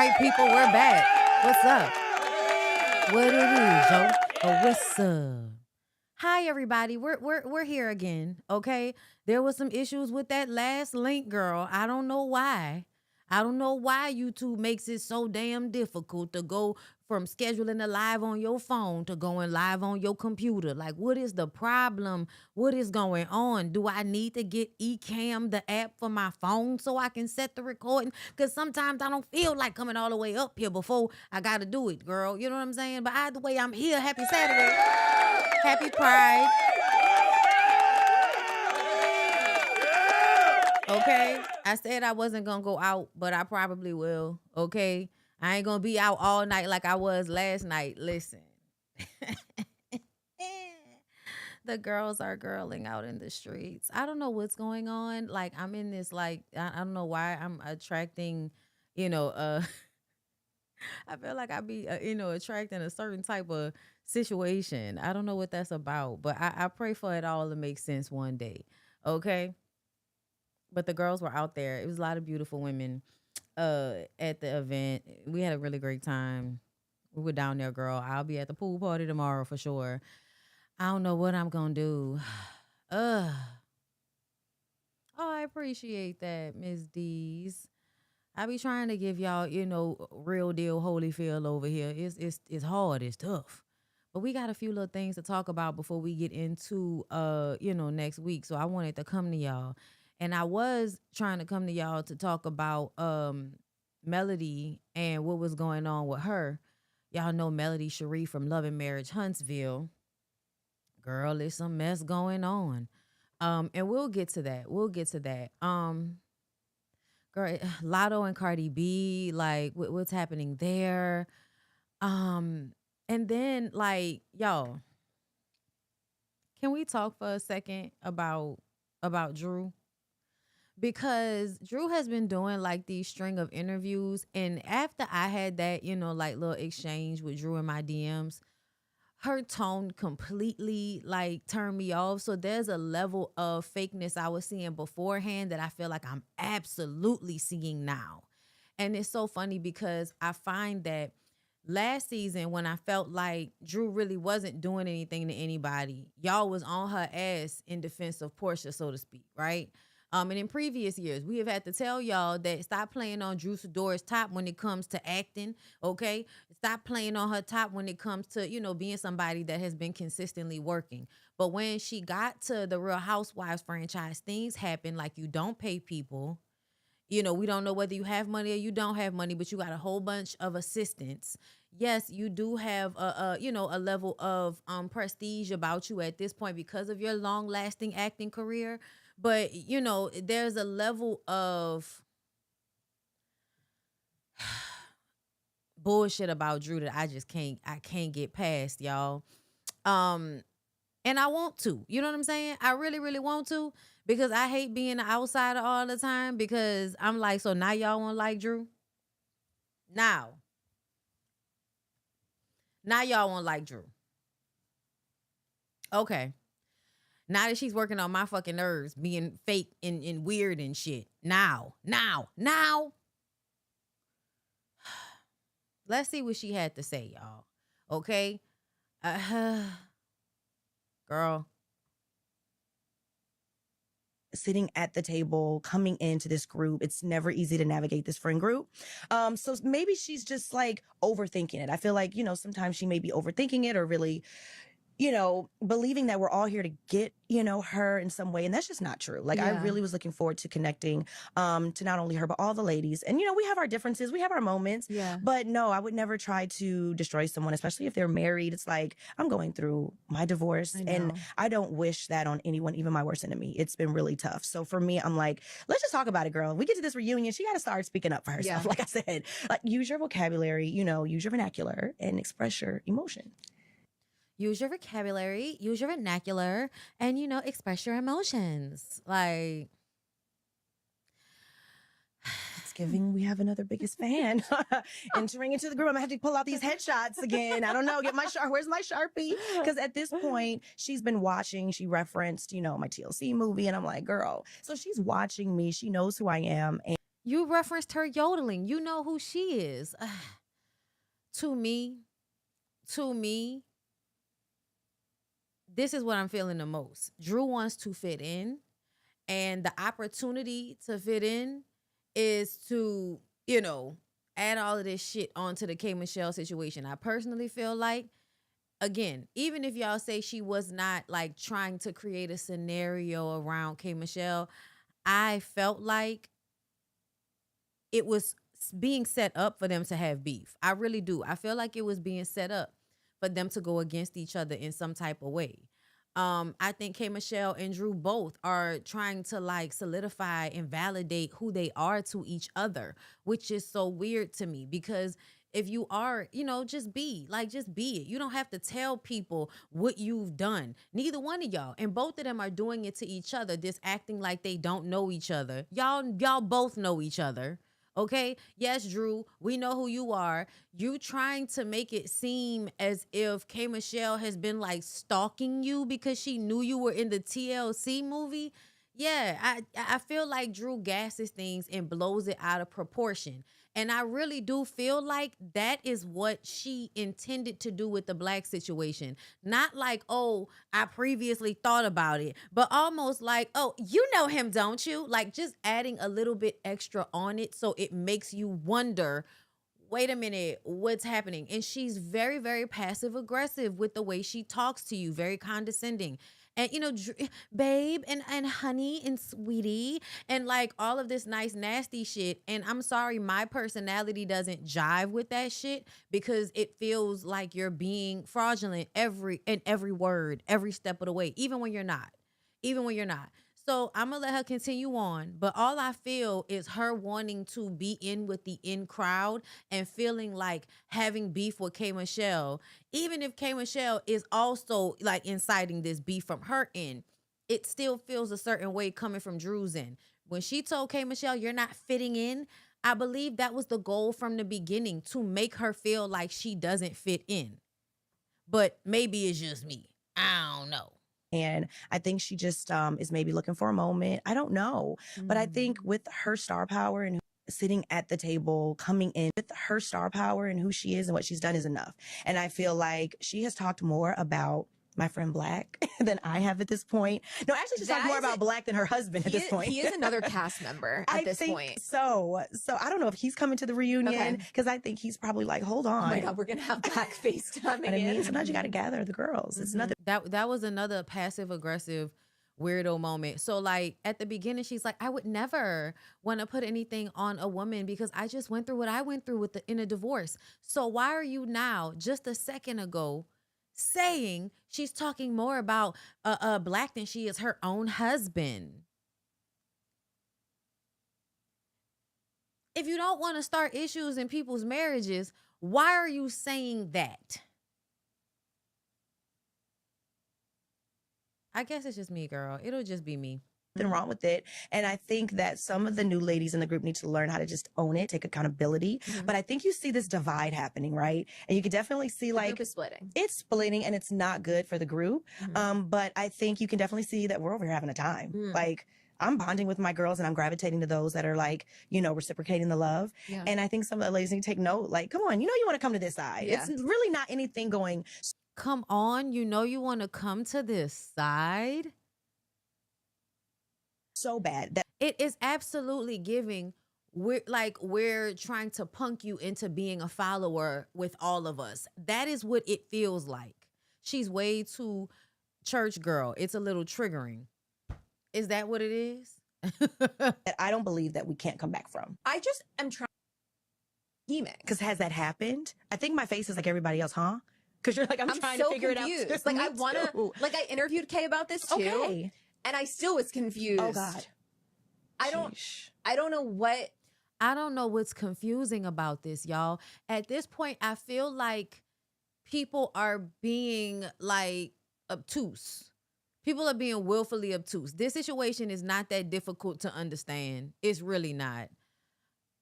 right, people, we're back. What's up? What it is, yo? Oh, what's up? Hi, everybody. We're here again. Okay, there was some issues with that last link, girl. I don't know why. I don't know why YouTube makes it so damn difficult to go from scheduling a live on your phone to going live on your computer. Like, what is the problem? What is going on? Do I need to get Ecamm, the app for my phone, so I can set the recording? Because sometimes I don't feel like coming all the way up here before I got to do it, girl. You know what I'm saying? But either way, I'm here. Happy Saturday. Happy Pride. Okay. I said I wasn't going to go out, but I probably will. Okay. I ain't going to be out all night like I was last night. Listen. The girls are girling out in the streets. I don't know what's going on. Like, I'm in this, like, I don't know why I'm attracting, you know, I feel like I be, attracting a certain type of situation. I don't know what that's about, but I pray for it all to make sense one day. Okay. But the girls were out there. It was a lot of beautiful women at the event. We had a really great time. We were down there, girl. I'll be at the pool party tomorrow for sure. I don't know what I'm going to do. Oh, I appreciate that, Miss D's. I be trying to give y'all, real deal Holyfield over here. It's hard. It's tough. But we got a few little things to talk about before we get into, next week. So I wanted to come to y'all. And I was trying to come to y'all to talk about Melody and what was going on with her. Y'all know Melody Shari from Love and Marriage Huntsville. Girl, there's some mess going on. And we'll get to that. Girl, Latto and Cardi B, like what's happening there? And then like, y'all, can we talk for a second about Drew? Because Drew has been doing like these string of interviews, and after I had that, like little exchange with Drew in my DMs, her tone completely like turned me off. So there's a level of fakeness I was seeing beforehand that I feel like I'm absolutely seeing now. And it's so funny because I find that last season when I felt like Drew really wasn't doing anything to anybody, y'all was on her ass in defense of Portia, so to speak, right? And in previous years, we have had to tell y'all that stop playing on Drew Sidora's top when it comes to acting, okay? Stop playing on her top when it comes to, being somebody that has been consistently working. But when she got to the Real Housewives franchise, things happen like you don't pay people. We don't know whether you have money or you don't have money, but you got a whole bunch of assistants. Yes, you do have a level of prestige about you at this point because of your long-lasting acting career. But, there's a level of bullshit about Drew that I can't get past, y'all. And I want to. You know what I'm saying? I really, really want to, because I hate being an outsider all the time, because I'm like, so now y'all won't like Drew? Now y'all won't like Drew. Okay. Now that she's working on my fucking nerves, being fake and weird and shit. Now. Let's see what she had to say, y'all. Okay? Girl. Sitting at the table, coming into this group, it's never easy to navigate this friend group. So maybe she's just like overthinking it. I feel like, sometimes she may be overthinking it, or really, believing that we're all here to get, her in some way. And that's just not true. Like, I really was looking forward to connecting to not only her, but all the ladies. And, we have our differences, we have our moments. Yeah. But no, I would never try to destroy someone, especially if they're married. It's like, I'm going through my divorce, and I don't wish that on anyone, even my worst enemy. It's been really tough. So for me, I'm like, let's just talk about it, girl. If we get to this reunion, she got to start speaking up for herself. Yeah. Like I said, like, use your vocabulary, use your vernacular and express your emotion. Use your vocabulary, use your vernacular, and, express your emotions. Like, it's giving, we have another biggest fan entering into the group. I'm gonna have to pull out these headshots again. I don't know, get my where's my Sharpie? Because at this point, she's been watching, she referenced, my TLC movie, and I'm like, girl, so she's watching me, she knows who I am. And You referenced her yodeling. You know who she is. to me, to me, this is what I'm feeling the most. Drew wants to fit in, and the opportunity to fit in is to, you know, add all of this shit onto the K Michelle situation. I personally feel like, again, even if y'all say she was not like trying to create a scenario around K Michelle, I felt like it was being set up for them to have beef. I really do. I feel like it was being set up for them to go against each other in some type of way. I think K Michelle and Drew both are trying to like solidify and validate who they are to each other, which is so weird to me because if you are, just just be it. You don't have to tell people what you've done. Neither one of y'all. And both of them are doing it to each other, just acting like they don't know each other. Y'all both know each other. Okay. Yes, Drew, we know who you are. You trying to make it seem as if K Michelle has been like stalking you because she knew you were in the TLC movie. Yeah, I feel like Drew gasses things and blows it out of proportion. And I really do feel like that is what she intended to do with the black situation. Not like, oh, I previously thought about it, but almost like, oh, you know him, don't you? Like just adding a little bit extra on it so it makes you wonder, wait a minute, what's happening? And she's very, very passive aggressive with the way she talks to you, very condescending. And babe and honey and sweetie and like all of this nice nasty shit. And I'm sorry, my personality doesn't jive with that shit because it feels like you're being fraudulent every word, every step of the way, even when you're not. Even when you're not. So I'm gonna let her continue on, but all I feel is her wanting to be in with the in crowd and feeling like having beef with K Michelle, even if K Michelle is also like inciting this beef from her end, it still feels a certain way coming from Drew's end. When she told K Michelle, "You're not fitting in," I believe that was the goal from the beginning, to make her feel like she doesn't fit in. But maybe it's just me. I don't know. And I think she just is maybe looking for a moment. I don't know. But I think with her star power and sitting at the table, coming in with her star power and who she is and what she's done is enough. And I feel like she has talked more about my friend Black than I have at this point. No, actually, she's talking more about Black than her husband at this point. He is another cast member at this point. So I don't know if he's coming to the reunion because I think he's probably like, hold on. Oh my God, we're going to have Black FaceTiming in. Sometimes you got to gather the girls. It's nothing. That was another passive aggressive weirdo moment. So like at the beginning, she's like, I would never want to put anything on a woman because I just went through what I went through in a divorce. So why are you now, just a second ago, saying she's talking more about Black than she is her own husband? If you don't want to start issues in people's marriages, why are you saying that? I guess it's just me, girl. It'll just be me. Nothing wrong with it. And I think that some of the new ladies in the group need to learn how to just own it, take accountability. But I think you see this divide happening, right? And you can definitely see The like group is splitting. It's splitting and it's not good for the group. But I think you can definitely see that we're over here having a time. Like I'm bonding with my girls and I'm gravitating to those that are like, reciprocating the love. Yeah. And I think some of the ladies need to take note, like, come on, you want to come to this side. Yeah. It's really not anything going. Come on, you want to come to this side? So bad that it is absolutely giving. We're trying to punk you into being a follower with all of us. That is what it feels like. She's way too church girl. It's a little triggering. Is that what it is? that I don't believe that we can't come back from. I just am trying to because has that happened? I think my face is like everybody else, huh? Because you're like, I'm trying so to figure confused. it out. Like I want to, like I interviewed Kay about this too. Okay. And I still was confused. Oh God. I don't know what. I don't know what's confusing about this, y'all. At this point, I feel like people are being like obtuse. People are being willfully obtuse. This situation is not that difficult to understand. It's really not.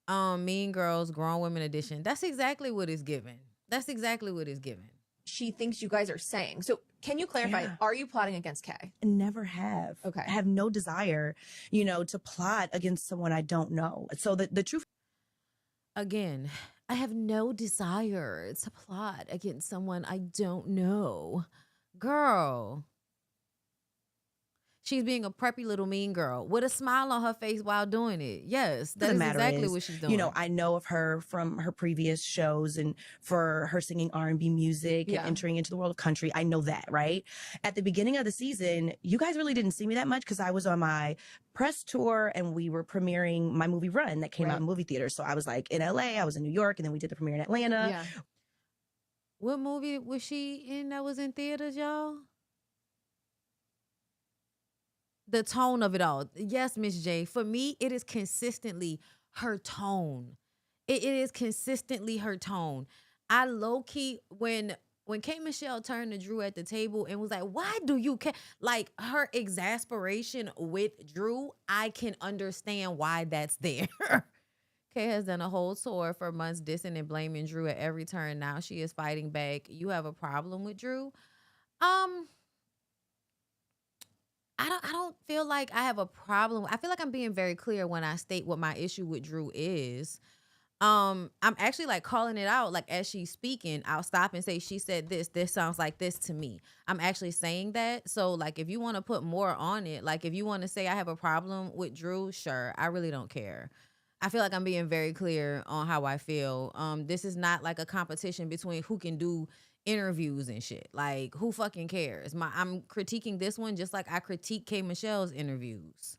Mean Girls, Grown Women Edition. That's exactly what it's given. That's exactly what it's given. she thinks you guys are saying. So can you clarify, are you plotting against Kay? Never have. Okay. I have no desire, to plot against someone I don't know. So the truth. Again, I have no desire to plot against someone I don't know. Girl. She's being a preppy little mean girl with a smile on her face while doing it. Yes, that is exactly what she's doing. I know of her from her previous shows and for her singing R&B music and entering into the world of country. I know that, right? At the beginning of the season, you guys really didn't see me that much because I was on my press tour and we were premiering my movie Run that came out in movie theaters. So I was like in LA, I was in New York, and then we did the premiere in Atlanta. Yeah. What movie was she in that was in theaters, y'all? The tone of it all. Yes, Miss J. For me, it is consistently her tone. It is consistently her tone. I low-key, when K. Michelle turned to Drew at the table and was like, why do you care? Like, her exasperation with Drew, I can understand why that's there. Kay has done a whole tour for months dissing and blaming Drew at every turn. Now she is fighting back. You have a problem with Drew? I don't feel like I have a problem. I feel like I'm being very clear when I state what my issue with Drew is. I'm actually like calling it out. Like as she's speaking, I'll stop and say, she said this sounds like this to me. I'm actually saying that. So like, if you want to put more on it, like if you want to say I have a problem with Drew, sure. I really don't care. I feel like I'm being very clear on how I feel. This is not like a competition between who can do interviews and shit. Like, who fucking cares? I'm critiquing this one just like I critique K. Michelle's interviews.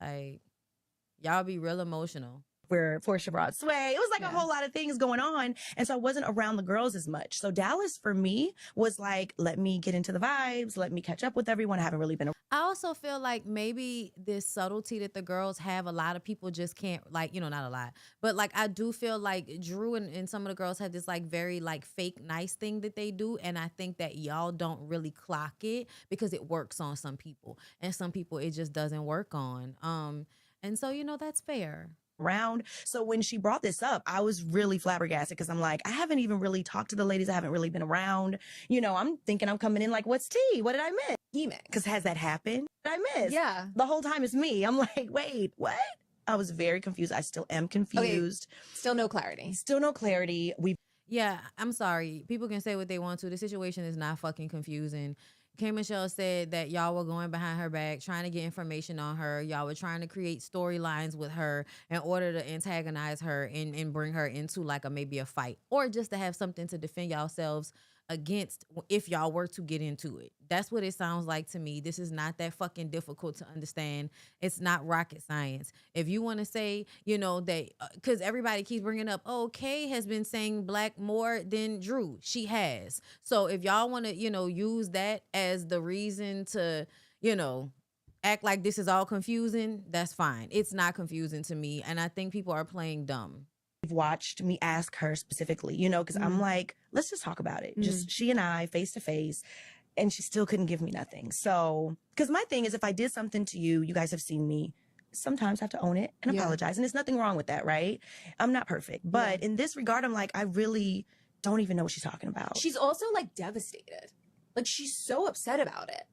Like, y'all be real emotional. Where Portia brought Sway. It was like a whole lot of things going on. And so I wasn't around the girls as much. So Dallas for me was like, let me get into the vibes. Let me catch up with everyone. I haven't really been. I also feel like maybe this subtlety that the girls have, a lot of people just can't, like, not a lot. But like, I do feel like Drew and some of the girls have this like very like fake nice thing that they do. And I think that y'all don't really clock it because it works on some people. And some people it just doesn't work on. And so, that's fair. Around. So when she brought this up, I was really flabbergasted because I'm like, I haven't even really talked to the ladies. I haven't really been around. I'm thinking I'm coming in like, what's tea? What did I miss? Because has that happened? What did I miss? Yeah. The whole time it's me. I'm like, wait, what? I was very confused. I still am confused. Okay. Still no clarity. Still no clarity. Yeah, I'm sorry. People can say what they want to. The situation is not fucking confusing. K. Michelle said that y'all were going behind her back, trying to get information on her. Y'all were trying to create storylines with her in order to antagonize her and bring her into like maybe a fight, or just to have something to defend yourselves against if y'all were to get into it. That's what it sounds like to me. This is not that fucking difficult to understand. It's not rocket science. If you want to say, that, because everybody keeps bringing up, Kay has been saying black more than Drew. She has. So if y'all want to, use that as the reason to, act like this is all confusing, that's fine. It's not confusing to me. And I think people are playing dumb. Watched me ask her specifically, because I'm like, let's just talk about it. Just she and I face to face. And she still couldn't give me nothing. So, because my thing is, if I did something to you, you guys have seen me sometimes have to own it and apologize. And there's nothing wrong with that, right? I'm not perfect. But in this regard, I'm like, I really don't even know what she's talking about. She's also like devastated. Like she's so upset about it.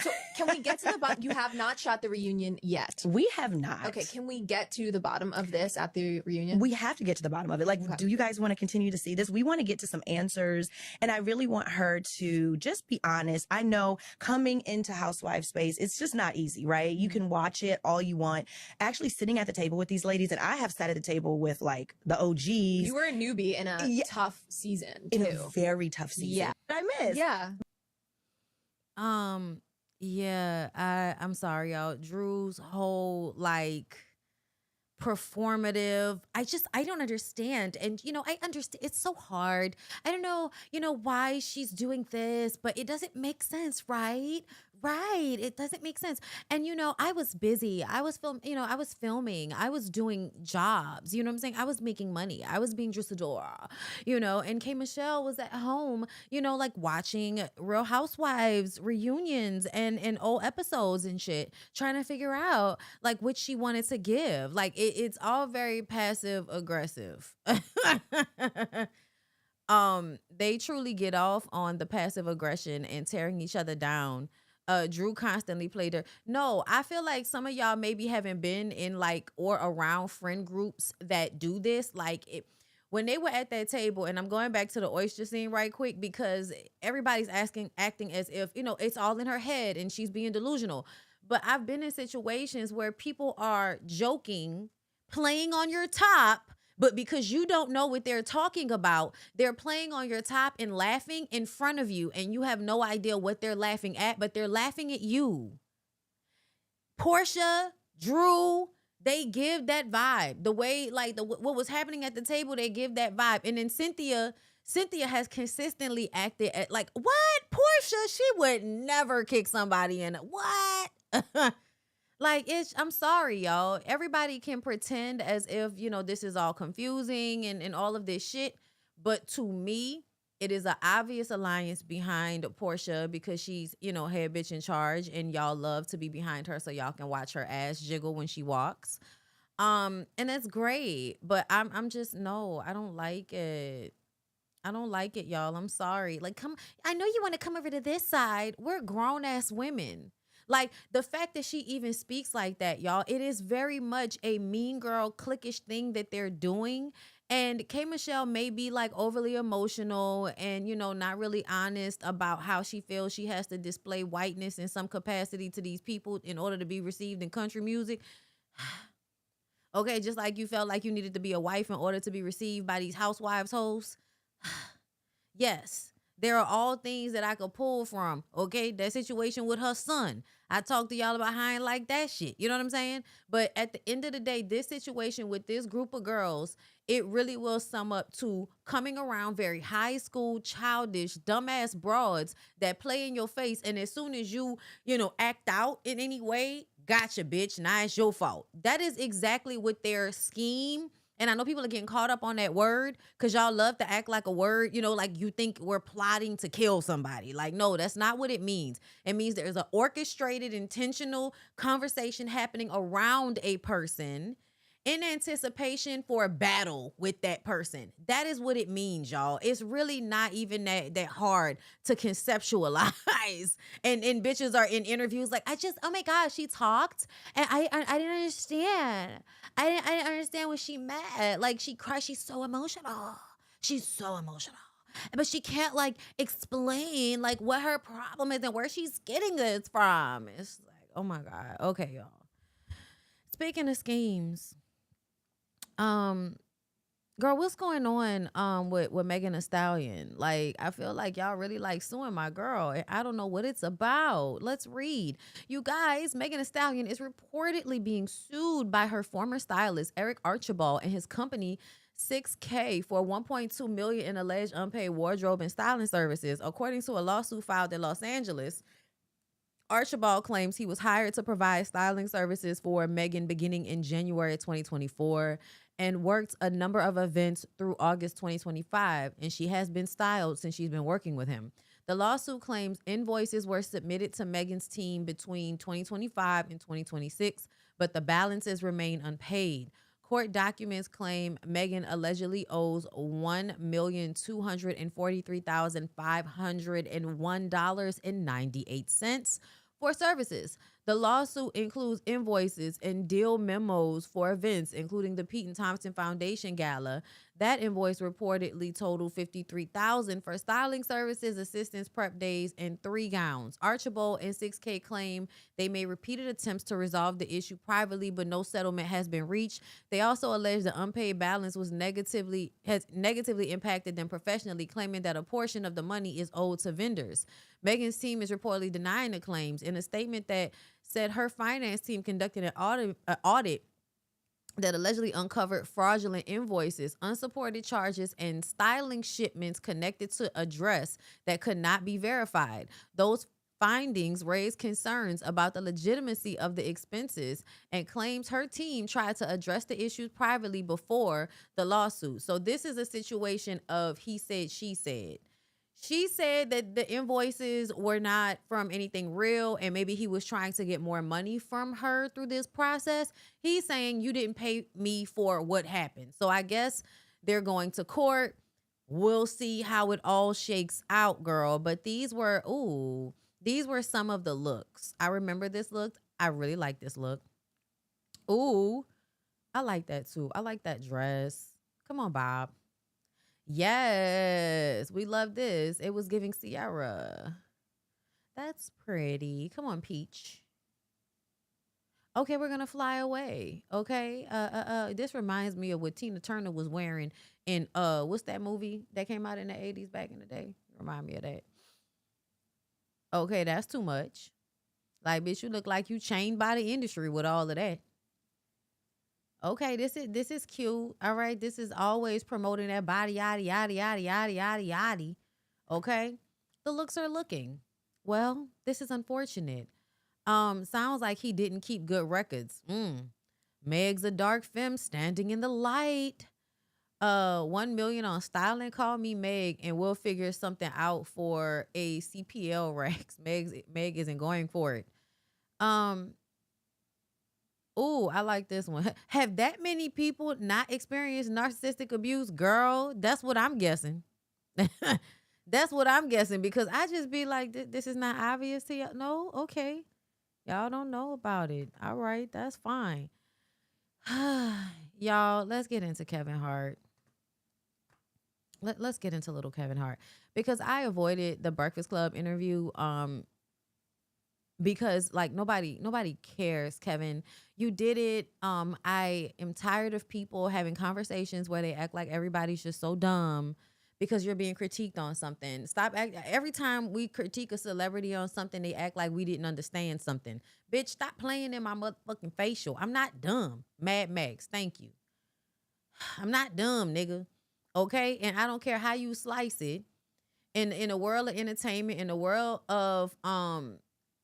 So can we get to the bottom? You have not shot the reunion yet. We have not. Okay, can we get to the bottom of this at the reunion? We have to get to the bottom of it. Like, do you guys want to continue to see this? We want to get to some answers. And I really want her to just be honest. I know coming into Housewife space, it's just not easy, right? You can watch it all you want. Actually sitting at the table with these ladies, and I have sat at the table with like the OGs. You were a newbie in a tough season, too. In a very tough season. Yeah. I missed. Yeah. Yeah, I'm sorry, y'all. Drew's whole like performative, I don't understand. And I understand it's so hard. I don't know, why she's doing this, but it doesn't make sense, right? Right. It doesn't make sense. And I was busy. I was filming. I was doing jobs. You know what I'm saying? I was making money. I was being Dressadora, and K. Michelle was at home, like watching Real Housewives reunions and old episodes and shit, trying to figure out like what she wanted to give. Like it's all very passive aggressive. They truly get off on the passive aggression and tearing each other down. Drew constantly played her. No, I feel like some of y'all maybe haven't been in like or around friend groups that do this. Like it when they were at that table, and I'm going back to the oyster scene right quick because everybody's acting as if, it's all in her head and she's being delusional. But I've been in situations where people are joking, playing on your top, but because you don't know what they're talking about, they're playing on your top and laughing in front of you, and you have no idea what they're laughing at, but they're laughing at you. Portia, Drew, they give that vibe. The way, like, what was happening at the table, they give that vibe. And then Cynthia has consistently acted at, like, what? Portia, she would never kick somebody in. What? Like, I'm sorry, y'all. Everybody can pretend as if, this is all confusing and all of this shit. But to me, it is an obvious alliance behind Portia because she's, head bitch in charge, and y'all love to be behind her so y'all can watch her ass jiggle when she walks. And that's great. But I'm just, no, I don't like it. I don't like it, y'all. I'm sorry. Like, I know you want to come over to this side. We're grown ass women. Like, the fact that she even speaks like that, y'all, it is very much a mean girl, cliquish thing that they're doing. And K Michelle may be like overly emotional and, not really honest about how she feels she has to display whiteness in some capacity to these people in order to be received in country music. Okay, just like you felt like you needed to be a wife in order to be received by these housewives hoes. Yes, there are all things that I could pull from. Okay, that situation with her son. I talked to y'all about how I ain't like that shit. You know what I'm saying? But at the end of the day, this situation with this group of girls, it really will sum up to coming around very high school, childish, dumbass broads that play in your face. And as soon as you, act out in any way, gotcha, bitch. Now it's your fault. That is exactly what their scheme. And I know people are getting caught up on that word because y'all love to act like a word, like you think we're plotting to kill somebody. Like, no, that's not what it means. It means there's an orchestrated, intentional conversation happening around a person in anticipation for a battle with that person. That is what it means, y'all. It's really not even that hard to conceptualize. And bitches are in interviews like, oh my gosh, she talked and I didn't understand. I didn't understand what she meant. Like, she cried. She's so emotional. She's so emotional. But she can't like explain like what her problem is and where she's getting this from. It's like, oh my God. Okay, y'all. Speaking of schemes, girl, what's going on with Megan Thee Stallion? Like, I feel like y'all really like suing my girl, and I don't know what it's about. Let's read. You guys, Megan Thee Stallion is reportedly being sued by her former stylist Eric Archibald and his company 6K for $1.2 million in alleged unpaid wardrobe and styling services, according to a lawsuit filed in Los Angeles. Archibald claims he was hired to provide styling services for Megan beginning in January 2024 and worked a number of events through August 2025, and she has been styled since she's been working with him. The lawsuit claims invoices were submitted to Megan's team between 2025 and 2026, but the balances remain unpaid. Court documents claim Megan allegedly owes $1,243,501.98 for services. The lawsuit includes invoices and deal memos for events, including the Pete and Thompson Foundation Gala. That invoice reportedly totaled $53,000 for styling services, assistance, prep days, and 3 gowns. Archibald and 6K claim they made repeated attempts to resolve the issue privately, but no settlement has been reached. They also allege the unpaid balance has negatively impacted them professionally, claiming that a portion of the money is owed to vendors. Megan's team is reportedly denying the claims. In a statement that said her finance team conducted an audit that allegedly uncovered fraudulent invoices, unsupported charges, and styling shipments connected to address that could not be verified. Those findings raised concerns about the legitimacy of the expenses and claims her team tried to address the issues privately before the lawsuit. So this is a situation of he said, she said. She said that the invoices were not from anything real, and maybe he was trying to get more money from her through this process. He's saying you didn't pay me for what happened. So I guess they're going to court. We'll see how it all shakes out, girl. But these were some of the looks. I remember this look. I really like this look. Ooh, I like that too. I like that dress. Come on, Bob. Yes, we love this. It was giving Sierra. That's pretty. Come on, Peach. Okay, we're gonna fly away. Okay. This reminds me of what Tina Turner was wearing in what's that movie that came out in the 80s back in the day? Remind me of that. Okay, that's too much. Like, bitch, you look like you chained by the industry with all of that. Okay, this is cute. All right. This is always promoting that body yada yada yada yada yada yada. Okay. The looks are looking. Well, this is unfortunate. Sounds like he didn't keep good records. Meg's a dark femme standing in the light. 1 million on styling. Call me Meg, and we'll figure something out for a CPL Rex. Meg isn't going for it. Oh, I like this one. Have that many people not experienced narcissistic abuse, girl? That's what I'm guessing. That's what I'm guessing, because I just be like, this is not obvious to y'all. No, okay. Y'all don't know about it. All right, that's fine. Y'all, let's get into Kevin Hart. Let's get into little Kevin Hart, because I avoided the Breakfast Club interview because like nobody cares, Kevin. You did it. I am tired of people having conversations where they act like everybody's just so dumb because you're being critiqued on something. Every time we critique a celebrity on something, they act like we didn't understand something. Bitch, stop playing in my motherfucking facial. I'm not dumb. Mad Max, thank you. I'm not dumb, nigga. Okay? And I don't care how you slice it. In a world of entertainment, in a world of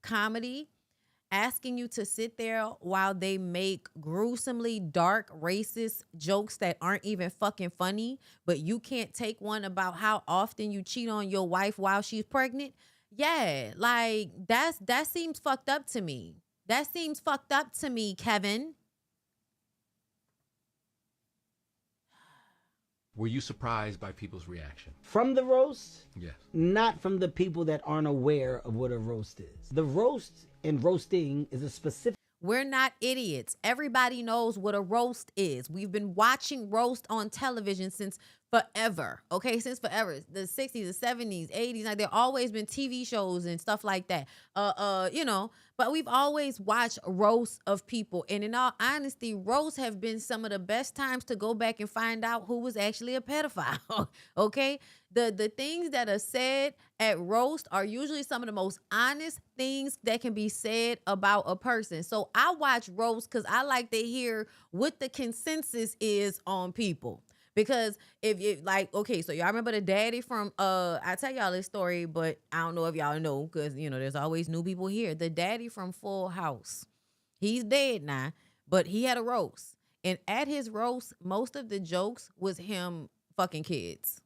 comedy, asking you to sit there while they make gruesomely dark racist jokes that aren't even fucking funny, but you can't take one about how often you cheat on your wife while she's pregnant. Yeah, like that seems fucked up to me. That seems fucked up to me, Kevin. Were you surprised by people's reaction? From the roast? Yes. Not from the people that aren't aware of what a roast is. The roast and roasting is a specific... We're not idiots. Everybody knows what a roast is. We've been watching roast on television since forever. Okay, since forever. The 60s, the 70s, 80s. Like, there always been TV shows and stuff like that. But we've always watched roasts of people. And in all honesty, roasts have been some of the best times to go back and find out who was actually a pedophile. Okay? The things that are said at roast are usually some of the most honest things that can be said about a person. So I watch roast because I like to hear what the consensus is on people. Because if you like, okay, so y'all remember the daddy from I tell y'all this story, but I don't know if y'all know, because there's always new people here. The daddy from Full House. He's dead now, but he had a roast. And at his roast, most of the jokes was him fucking kids.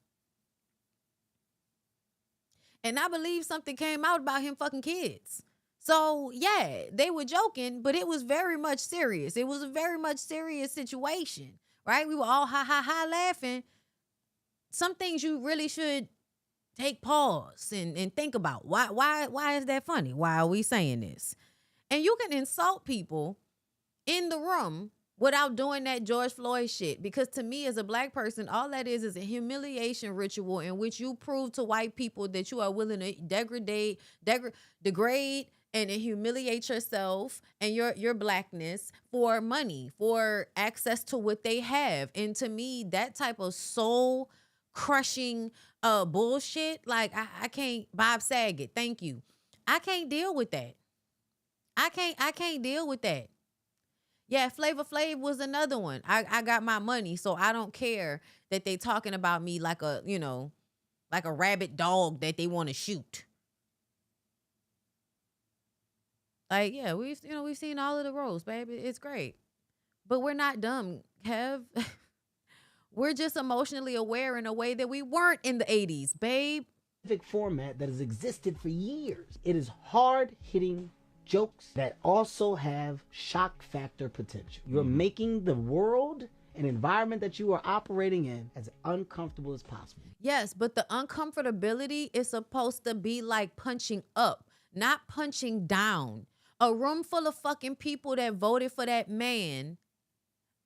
And I believe something came out about him fucking kids. So, yeah, they were joking, but it was very much serious. It was a very much serious situation, right? We were all ha, ha, ha laughing. Some things you really should take pause and think about. Why is that funny? Why are we saying this? And you can insult people in the room without doing that George Floyd shit. Because to me, as a black person, all that is a humiliation ritual in which you prove to white people that you are willing to degrade and humiliate yourself and your blackness for money, for access to what they have. And to me, that type of soul crushing bullshit, like I can't. Bob Saget, thank you. I can't deal with that. I can't deal with that. Yeah, Flavor Flav was another one. I got my money, so I don't care that they talking about me like a rabid dog that they want to shoot. Like, yeah, we've seen all of the roles, baby. It's great. But we're not dumb, Kev. We're just emotionally aware in a way that we weren't in the 80s, babe. Format that has existed for years. It is hard-hitting jokes that also have shock factor potential. You're making the world an environment that you are operating in as uncomfortable as possible. Yes, but the uncomfortability is supposed to be like punching up, not punching down. A room full of fucking people that voted for that man.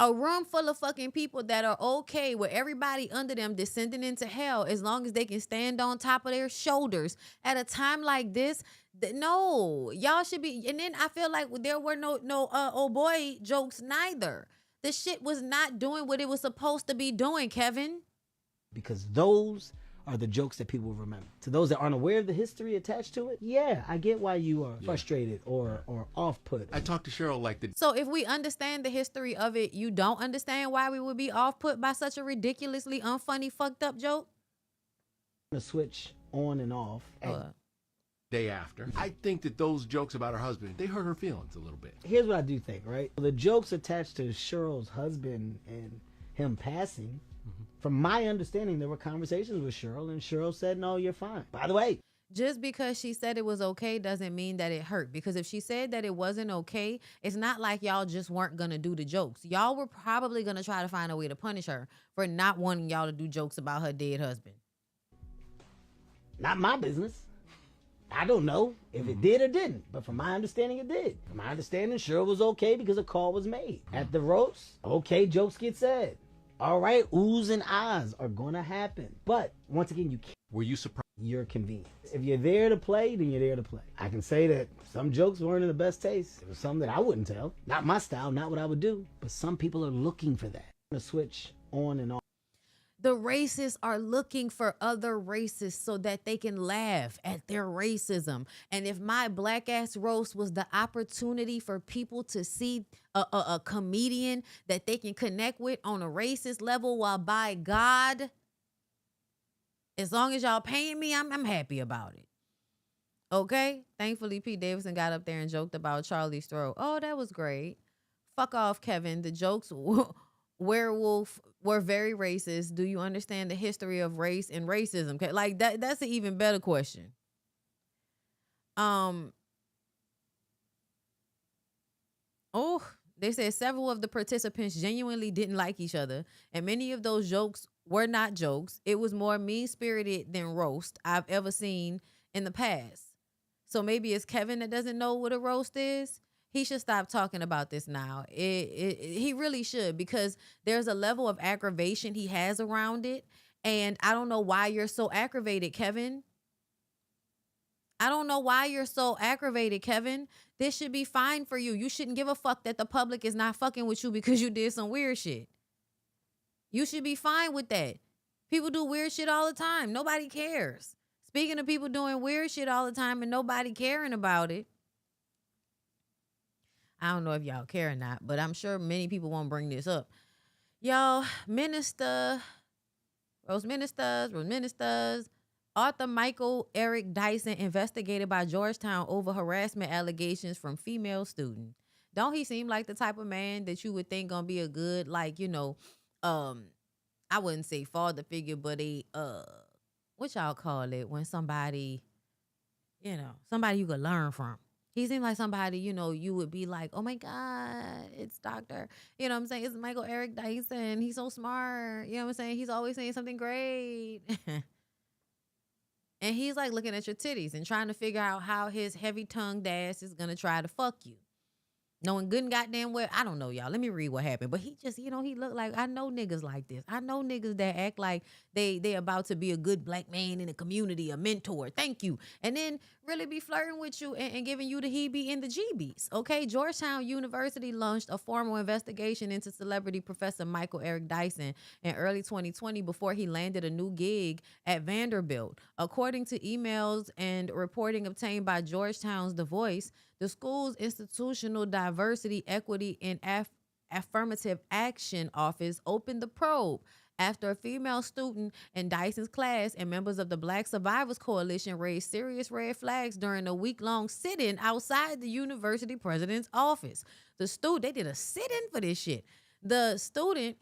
A room full of fucking people that are okay with everybody under them descending into hell as long as they can stand on top of their shoulders at a time like this. No, y'all should be. And then I feel like there were no oh boy jokes neither. The shit was not doing what it was supposed to be doing, Kevin. Because those are the jokes that people remember. To those that aren't aware of the history attached to it, yeah, I get why you are frustrated or off-put. I talked to Cheryl like the. So if we understand the history of it, you don't understand why we would be off-put by such a ridiculously unfunny, fucked up joke? To switch on and off. Day after. I think that those jokes about her husband, they hurt her feelings a little bit. Here's what I do think, right? The jokes attached to Cheryl's husband and him passing, from my understanding, there were conversations with Cheryl, and Cheryl said, no, you're fine. By the way, just because she said it was okay doesn't mean that it hurt. Because if she said that it wasn't okay, it's not like y'all just weren't going to do the jokes. Y'all were probably going to try to find a way to punish her for not wanting y'all to do jokes about her dead husband. Not my business. I don't know if it did or didn't, but from my understanding, it did. From my understanding, Cheryl was okay because a call was made. At the roast, okay, jokes get said. All right, oohs and ahs are going to happen. But once again, you can't. Were you surprised? Your convenience. If you're there to play, then you're there to play. I can say that some jokes weren't in the best taste. There was some that I wouldn't tell. Not my style, not what I would do. But some people are looking for that. To switch on and off. The racists are looking for other racists so that they can laugh at their racism. And if my black ass roast was the opportunity for people to see a comedian that they can connect with on a racist level, well, by God, as long as y'all paying me, I'm happy about it. Okay? Thankfully, Pete Davidson got up there and joked about Charlie's throat. Oh, that was great. Fuck off, Kevin. The jokes werewolf were very racist. Do you understand the history of race and racism? Okay, like that's an even better question. Oh, they said several of the participants genuinely didn't like each other, and many of those jokes were not jokes. It was more mean-spirited than roast I've ever seen in the past. So maybe it's Kevin that doesn't know what a roast is. He should stop talking about this now. He really should, because there's a level of aggravation he has around it. And I don't know why you're so aggravated, Kevin. I don't know why you're so aggravated, Kevin. This should be fine for you. You shouldn't give a fuck that the public is not fucking with you because you did some weird shit. You should be fine with that. People do weird shit all the time. Nobody cares. Speaking of people doing weird shit all the time and nobody caring about it, I don't know if y'all care or not, but I'm sure many people won't bring this up. Y'all, Rose Ministers, Arthur Michael Eric Dyson investigated by Georgetown over harassment allegations from female student. Don't he seem like the type of man that you would think gonna be a good, like, I wouldn't say father figure, but what y'all call it when somebody, somebody you could learn from. He seemed like somebody, you would be like, oh my God, it's Dr. You know what I'm saying? It's Michael Eric Dyson. He's so smart. You know what I'm saying? He's always saying something great. And he's like looking at your titties and trying to figure out how his heavy-tongued ass is going to try to fuck you. Knowing good and goddamn well, I don't know, y'all. Let me read what happened. But he just, he looked like, I know niggas like this. I know niggas that act like they about to be a good black man in the community, a mentor. Thank you. And then really be flirting with you and giving you the he-be and the GBs. Okay, Georgetown University launched a formal investigation into celebrity professor Michael Eric Dyson in early 2020 before he landed a new gig at Vanderbilt. According to emails and reporting obtained by Georgetown's The Voice, the school's Institutional Diversity, Equity, and Affirmative Action Office opened the probe after a female student in Dyson's class and members of the Black Survivors Coalition raised serious red flags during a week-long sit-in outside the university president's office. They did a sit-in for this shit. The student,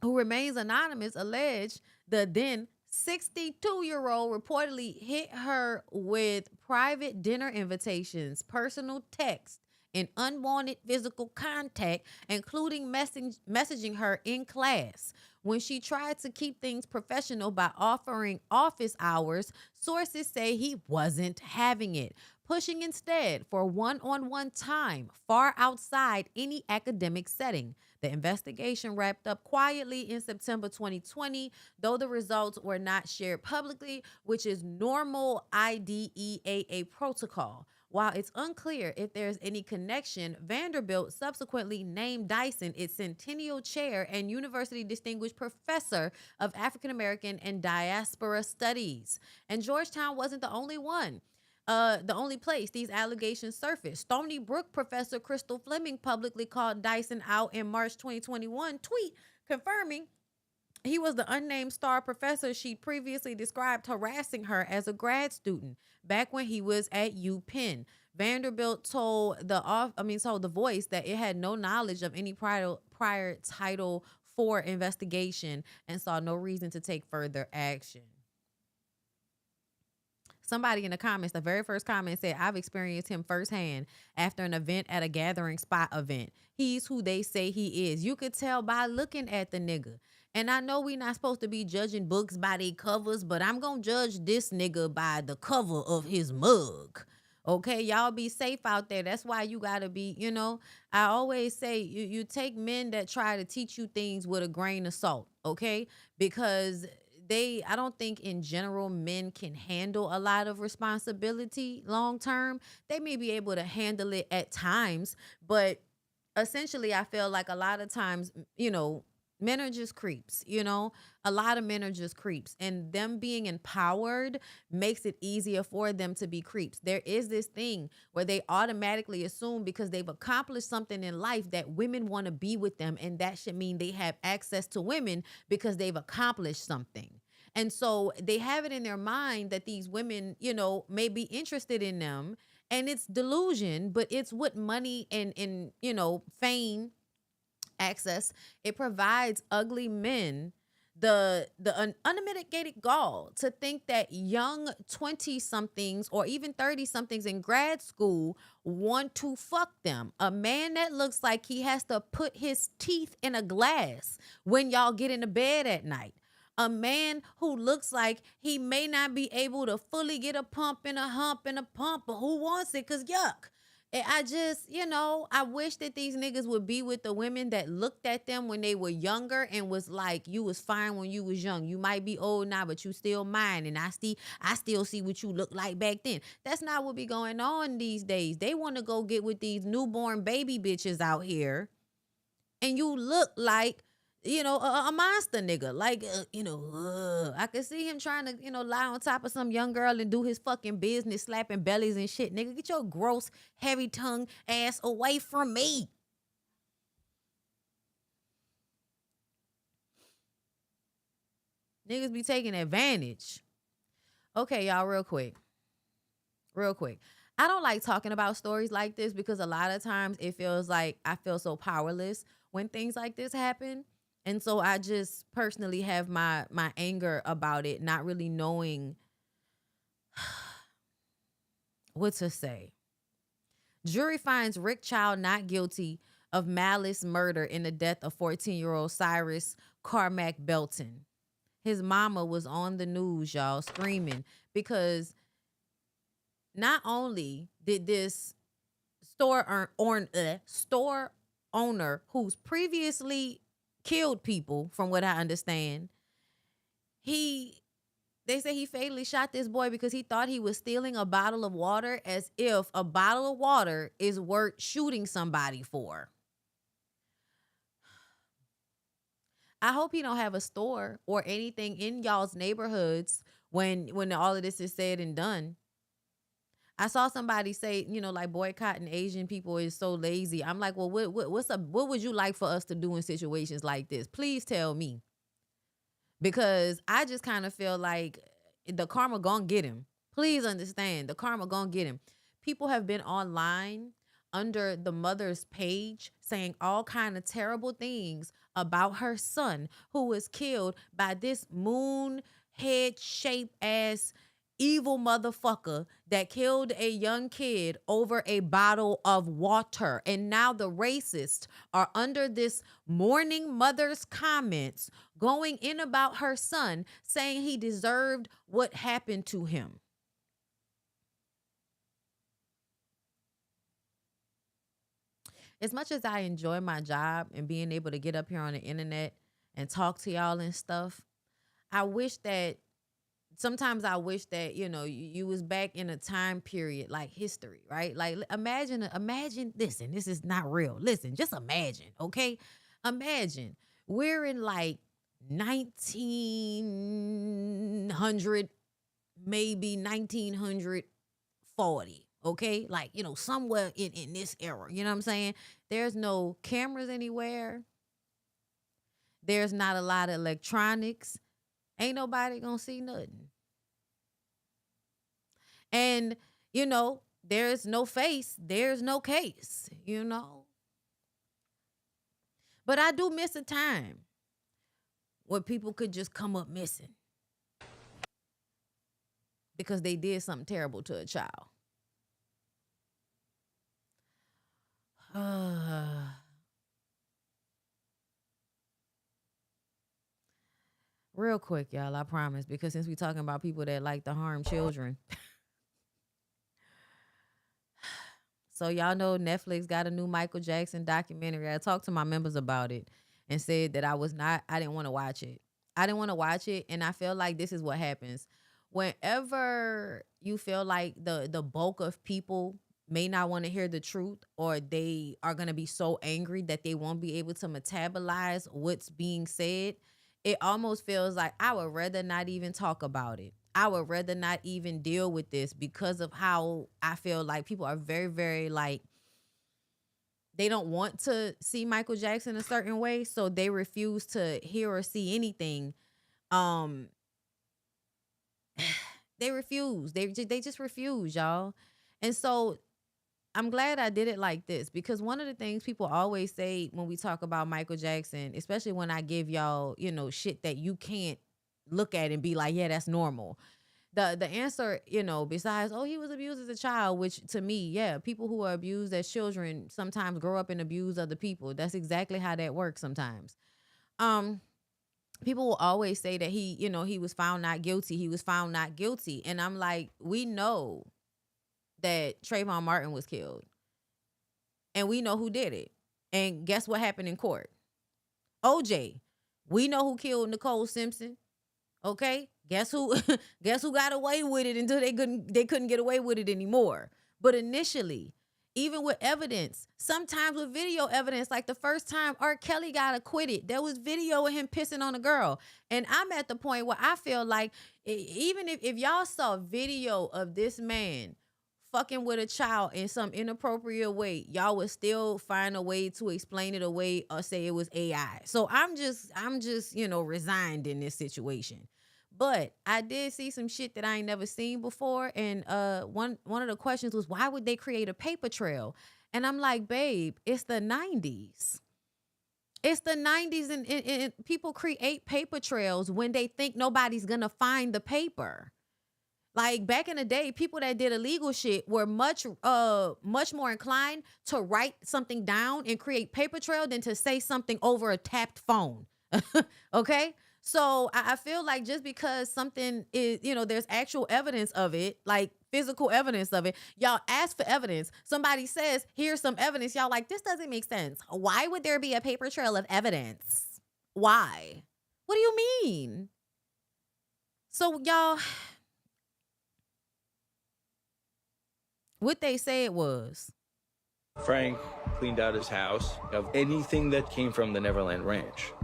who remains anonymous, alleged the then 62-year-old reportedly hit her with private dinner invitations, personal texts, in unwanted physical contact, including messaging her in class. When she tried to keep things professional by offering office hours, sources say he wasn't having it, pushing instead for one-on-one time far outside any academic setting. The investigation wrapped up quietly in September 2020, though the results were not shared publicly, which is normal IDEAA protocol. While it's unclear if there's any connection, Vanderbilt subsequently named Dyson its Centennial Chair and University Distinguished Professor of African American and Diaspora Studies. And Georgetown wasn't the only one. The only place these allegations surfaced. Stony Brook professor Crystal Fleming publicly called Dyson out in March 2021 tweet confirming he was the unnamed star professor she previously described harassing her as a grad student back when he was at UPenn. Vanderbilt told the Voice that it had no knowledge of any prior Title IV investigation and saw no reason to take further action. Somebody in the comments, the very first comment said, I've experienced him firsthand after an event at a gathering spot event. He's who they say he is. You could tell by looking at the nigga. And I know we not supposed to be judging books by their covers, but I'm going to judge this nigga by the cover of his mug. Okay, y'all be safe out there. That's why you got to be, I always say you take men that try to teach you things with a grain of salt, okay? Because I don't think in general men can handle a lot of responsibility long term. They may be able to handle it at times, but essentially I feel like a lot of times, men are just creeps, a lot of men are just creeps, and them being empowered makes it easier for them to be creeps. There is this thing where they automatically assume because they've accomplished something in life that women want to be with them, and that should mean they have access to women because they've accomplished something. And so they have it in their mind that these women, may be interested in them, and it's delusion, but it's what money and fame, access, it provides ugly men the unmitigated gall to think that young 20-somethings or even 30-somethings in grad school want to fuck them. A man that looks like he has to put his teeth in a glass when y'all get into bed at night. A man who looks like he may not be able to fully get a pump and a hump and a pump, but who wants it? Because yuck. I just, I wish that these niggas would be with the women that looked at them when they were younger and was like, you was fine when you was young. You might be old now, but you still mine. And I still see what you look like back then. That's not what be going on these days. They want to go get with these newborn baby bitches out here. And you look like, a monster nigga. Like, I could see him trying to, lie on top of some young girl and do his fucking business, slapping bellies and shit. Nigga, get your gross, heavy tongue ass away from me. Niggas be taking advantage. Okay, y'all, real quick. I don't like talking about stories like this because a lot of times it feels like I feel so powerless when things like this happen. And so I just personally have my anger about it, not really knowing what to say. Jury finds Rick Child not guilty of malice murder in the death of 14-year-old Cyrus Carmack Belton. His mama was on the news, y'all, screaming because not only did this store owner who's previously killed people, from what I understand, they say he fatally shot this boy because he thought he was stealing a bottle of water, as if a bottle of water is worth shooting somebody for. I hope he don't have a store or anything in y'all's neighborhoods when all of this is said and done. I saw somebody say, like boycotting Asian people is so lazy. I'm like, well, what would you like for us to do in situations like this? Please tell me. Because I just kind of feel like the karma gonna get him. Please understand, the karma gonna get him. People have been online under the mother's page saying all kind of terrible things about her son who was killed by this moon head shaped ass evil motherfucker that killed a young kid over a bottle of water. And now the racists are under this mourning mother's comments going in about her son, saying he deserved what happened to him. As much as I enjoy my job and being able to get up here on the internet and talk to y'all and stuff, I wish that sometimes I wish that, you know, you was back in a time period like history, right? Like imagine, listen, this is not real. Listen, just imagine, okay? Imagine we're in like 1900, maybe 1940, okay? Like, you know, somewhere in this era, you know what I'm saying? There's no cameras anywhere. There's not a lot of electronics. Ain't nobody gonna see nothing. And, you know, there's no face, there's no case, you know. But I do miss a time where people could just come up missing because they did something terrible to a child. Real quick, y'all, I promise, because since we're talking about people that like to harm children. So y'all know Netflix got a new Michael Jackson documentary. I talked to my members about it and said that I didn't want to watch it. I didn't want to watch it, and I feel like this is what happens. Whenever you feel like the bulk of people may not want to hear the truth, or they are going to be so angry that they won't be able to metabolize what's being said, it almost feels like I would rather not even talk about it. I would rather not even deal with this because of how I feel like people are very, very like, they don't want to see Michael Jackson a certain way, so they refuse to hear or see anything. They refuse. They just refuse, y'all. And so I'm glad I did it like this, because one of the things people always say when we talk about Michael Jackson, especially when I give y'all, you know, shit that you can't look at and be like, yeah, that's normal. The answer, you know, besides, oh, he was abused as a child, which to me, yeah, people who are abused as children sometimes grow up and abuse other people. That's exactly how that works sometimes. People will always say that he, you know, he was found not guilty. He was found not guilty. And I'm like, we know that Trayvon Martin was killed. And we know who did it. And guess what happened in court? OJ. We know who killed Nicole Simpson. Okay? Guess who got away with it until they couldn't get away with it anymore. But initially, even with evidence, sometimes with video evidence, like the first time R. Kelly got acquitted, there was video of him pissing on a girl. And I'm at the point where I feel like even if y'all saw video of this man fucking with a child in some inappropriate way, y'all would still find a way to explain it away or say it was AI. So I'm just, you know, resigned in this situation. But I did see some shit that I ain't never seen before. And one of the questions was, why would they create a paper trail? And I'm like, babe, it's the 90s. It's the 90s, and people create paper trails when they think nobody's going to find the paper. Like back in the day, people that did illegal shit were much more inclined to write something down and create paper trail than to say something over a tapped phone. Okay? So I feel like just because something is, you know, there's actual evidence of it, like physical evidence of it, y'all ask for evidence. Somebody says, here's some evidence. Y'all like, this doesn't make sense. Why would there be a paper trail of evidence? Why? What do you mean? So y'all, what they said was, Frank cleaned out his house of anything that came from the Neverland Ranch.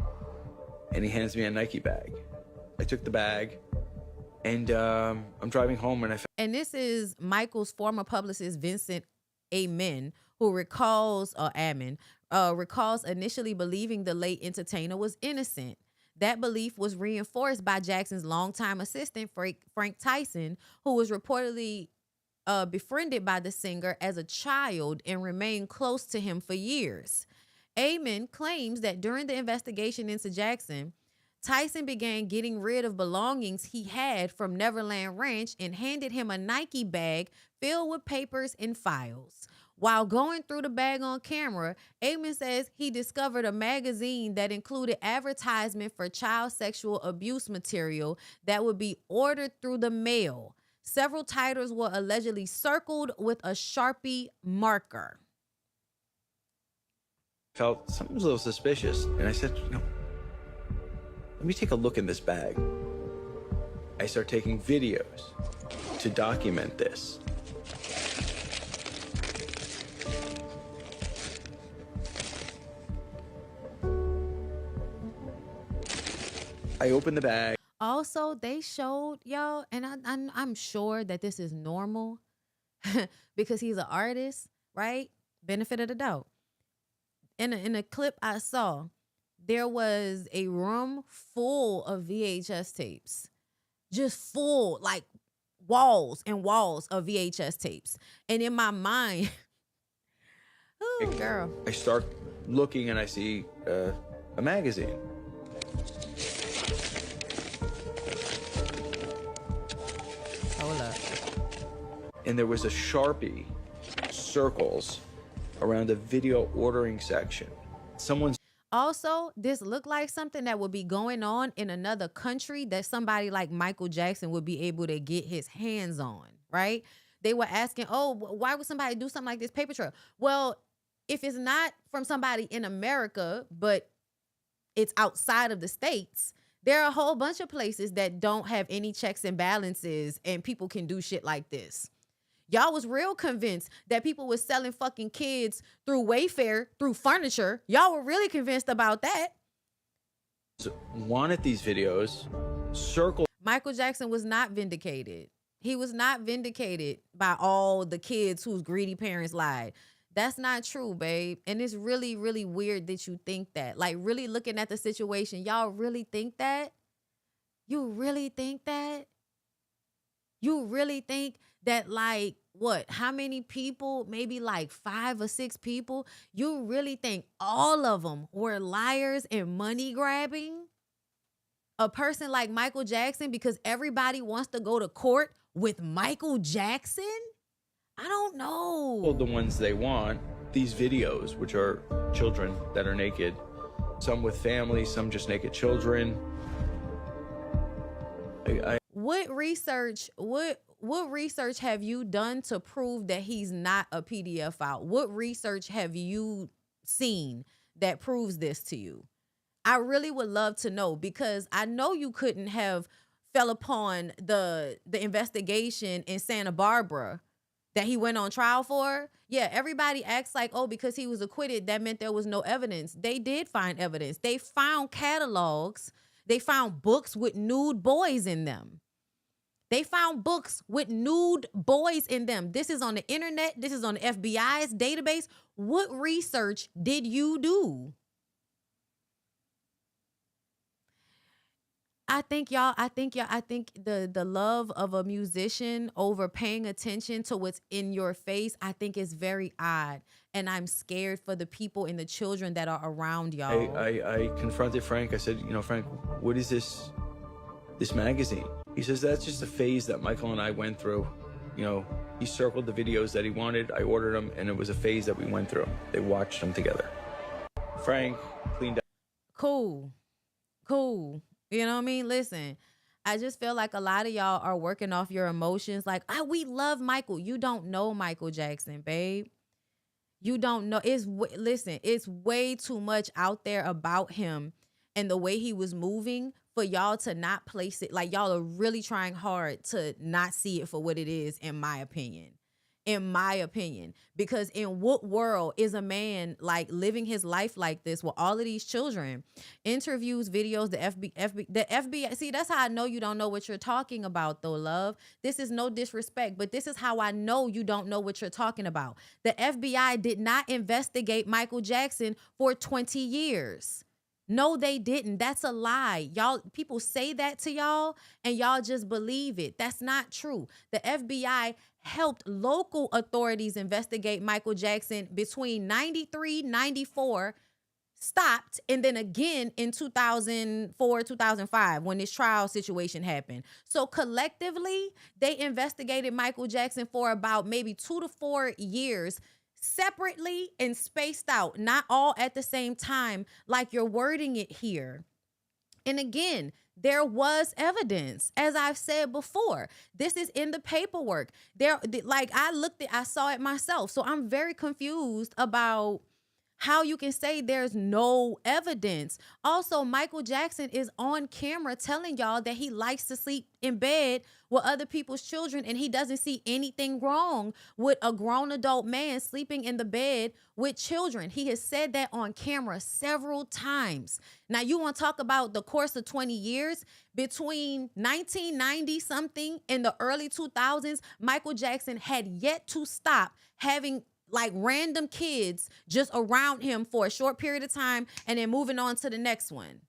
And he hands me a Nike bag. I took the bag, and I'm driving home, and and this is Michael's former publicist, Vincent Amen, who recalls initially believing the late entertainer was innocent. That belief was reinforced by Jackson's longtime assistant, Frank Tyson, who was reportedly befriended by the singer as a child and remained close to him for years. Amen claims that during the investigation into Jackson, Tyson began getting rid of belongings he had from Neverland Ranch and handed him a Nike bag filled with papers and files. While going through the bag on camera, Amen says he discovered a magazine that included advertisement for child sexual abuse material that would be ordered through the mail. Several titles were allegedly circled with a Sharpie marker. Felt something was a little suspicious, and I said, let me take a look in this bag. I start taking videos to document this. I opened the bag. Also, they showed y'all, and I'm sure that this is normal because he's an artist, right? Benefit of the doubt. In a clip I saw, there was a room full of VHS tapes, just full, like walls and walls of VHS tapes. And in my mind, oh girl, I start looking and I see a magazine. hold up. And there was a Sharpie circles around the video ordering section. Someone's Also, this looked like something that would be going on in another country that somebody like Michael Jackson would be able to get his hands on, right? They were asking, oh, why would somebody do something like this paper trail? Well, if it's not from somebody in America, but it's outside of the States, there are a whole bunch of places that don't have any checks and balances and people can do shit like this. Y'all was real convinced that people was selling fucking kids through Wayfair, through furniture. Y'all were really convinced about that. wanted these videos, circled. Michael Jackson was not vindicated. He was not vindicated by all the kids whose greedy parents lied. That's not true, babe. And it's really, really weird that you think that. Like, really looking at the situation, y'all really think that? You really think that? You really think that, like, what? How many people? Maybe like 5 or 6 people? You really think all of them were liars and money grabbing? A person like Michael Jackson, because everybody wants to go to court with Michael Jackson? I don't know. The ones they want, these videos, which are children that are naked, some with families, some just naked children. What research have you done to prove that he's not a PDF file? What research have you seen that proves this to you? I really would love to know, because I know you couldn't have fell upon the investigation in Santa Barbara that he went on trial for. Yeah, everybody acts like, oh, because he was acquitted, that meant there was no evidence. They did find evidence. They found catalogs. They found books with nude boys in them. They found books with nude boys in them. This is on the internet. This is on the FBI's database. What research did you do? I think the love of a musician over paying attention to what's in your face, I think is very odd. And I'm scared for the people and the children that are around y'all. I confronted Frank. I said, Frank, what is this magazine? He says, that's just a phase that Michael and I went through. He circled the videos that he wanted. I ordered them, and it was a phase that we went through. They watched them together. Frank cleaned up. Cool. You know what I mean? Listen, I just feel like a lot of y'all are working off your emotions. Like, we love Michael. You don't know Michael Jackson, babe. You don't know. Listen, it's way too much out there about him and the way he was moving for y'all to not place it. Like, y'all are really trying hard to not see it for what it is, in my opinion. Because in what world is a man like living his life like this with all of these children? Interviews, videos, the FBI. See, that's how I know you don't know what you're talking about, though, love. This is no disrespect, but this is how I know you don't know what you're talking about. The FBI did not investigate Michael Jackson for 20 years. No, they didn't. That's a lie. Y'all, people say that to y'all and y'all just believe it. That's not true. The FBI helped local authorities investigate Michael Jackson between 93, 94, stopped, and then again in 2004, 2005 when this trial situation happened. So collectively, they investigated Michael Jackson for about maybe 2 to 4 years, separately and spaced out, not all at the same time like you're wording it here. And again, there was evidence, as I've said before. This is in the paperwork. I saw it myself. So I'm very confused about how you can say there's no evidence. Also, Michael Jackson is on camera telling y'all that he likes to sleep in bed with other people's children, and he doesn't see anything wrong with a grown adult man sleeping in the bed with children. He has said that on camera several times. Now, you want to talk about the course of 20 years? Between 1990 something and the early 2000s, Michael Jackson had yet to stop having like random kids just around him for a short period of time and then moving on to the next one.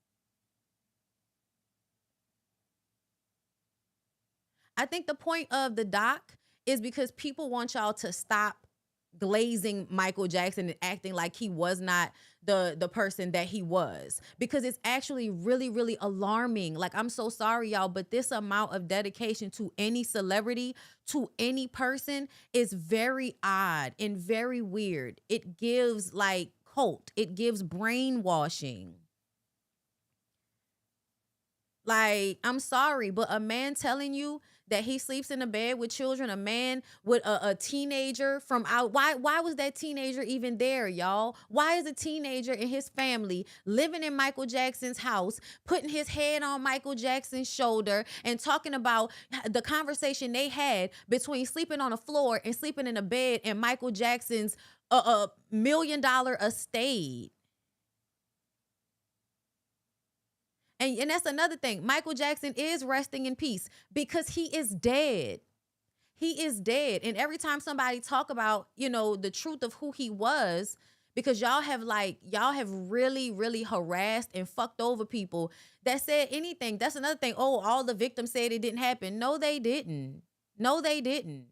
I think the point of the doc is because people want y'all to stop glazing Michael Jackson and acting like he was not the person that he was, because it's actually really, really alarming. Like, I'm so sorry, y'all, but this amount of dedication to any celebrity, to any person, is very odd and very weird. It gives like cult. It gives brainwashing. Like, I'm sorry, but a man telling you that he sleeps in a bed with children, a man with a teenager from out, why was that teenager even there, y'all? Why is a teenager and his family living in Michael Jackson's house, putting his head on Michael Jackson's shoulder and talking about the conversation they had between sleeping on a floor and sleeping in a bed in Michael Jackson's $1 million estate? And that's another thing. Michael Jackson is resting in peace because he is dead. He is dead. And every time somebody talk about, the truth of who he was, because y'all have really, really harassed and fucked over people that said anything. That's another thing. Oh, all the victims said it didn't happen. No, they didn't. No, they didn't.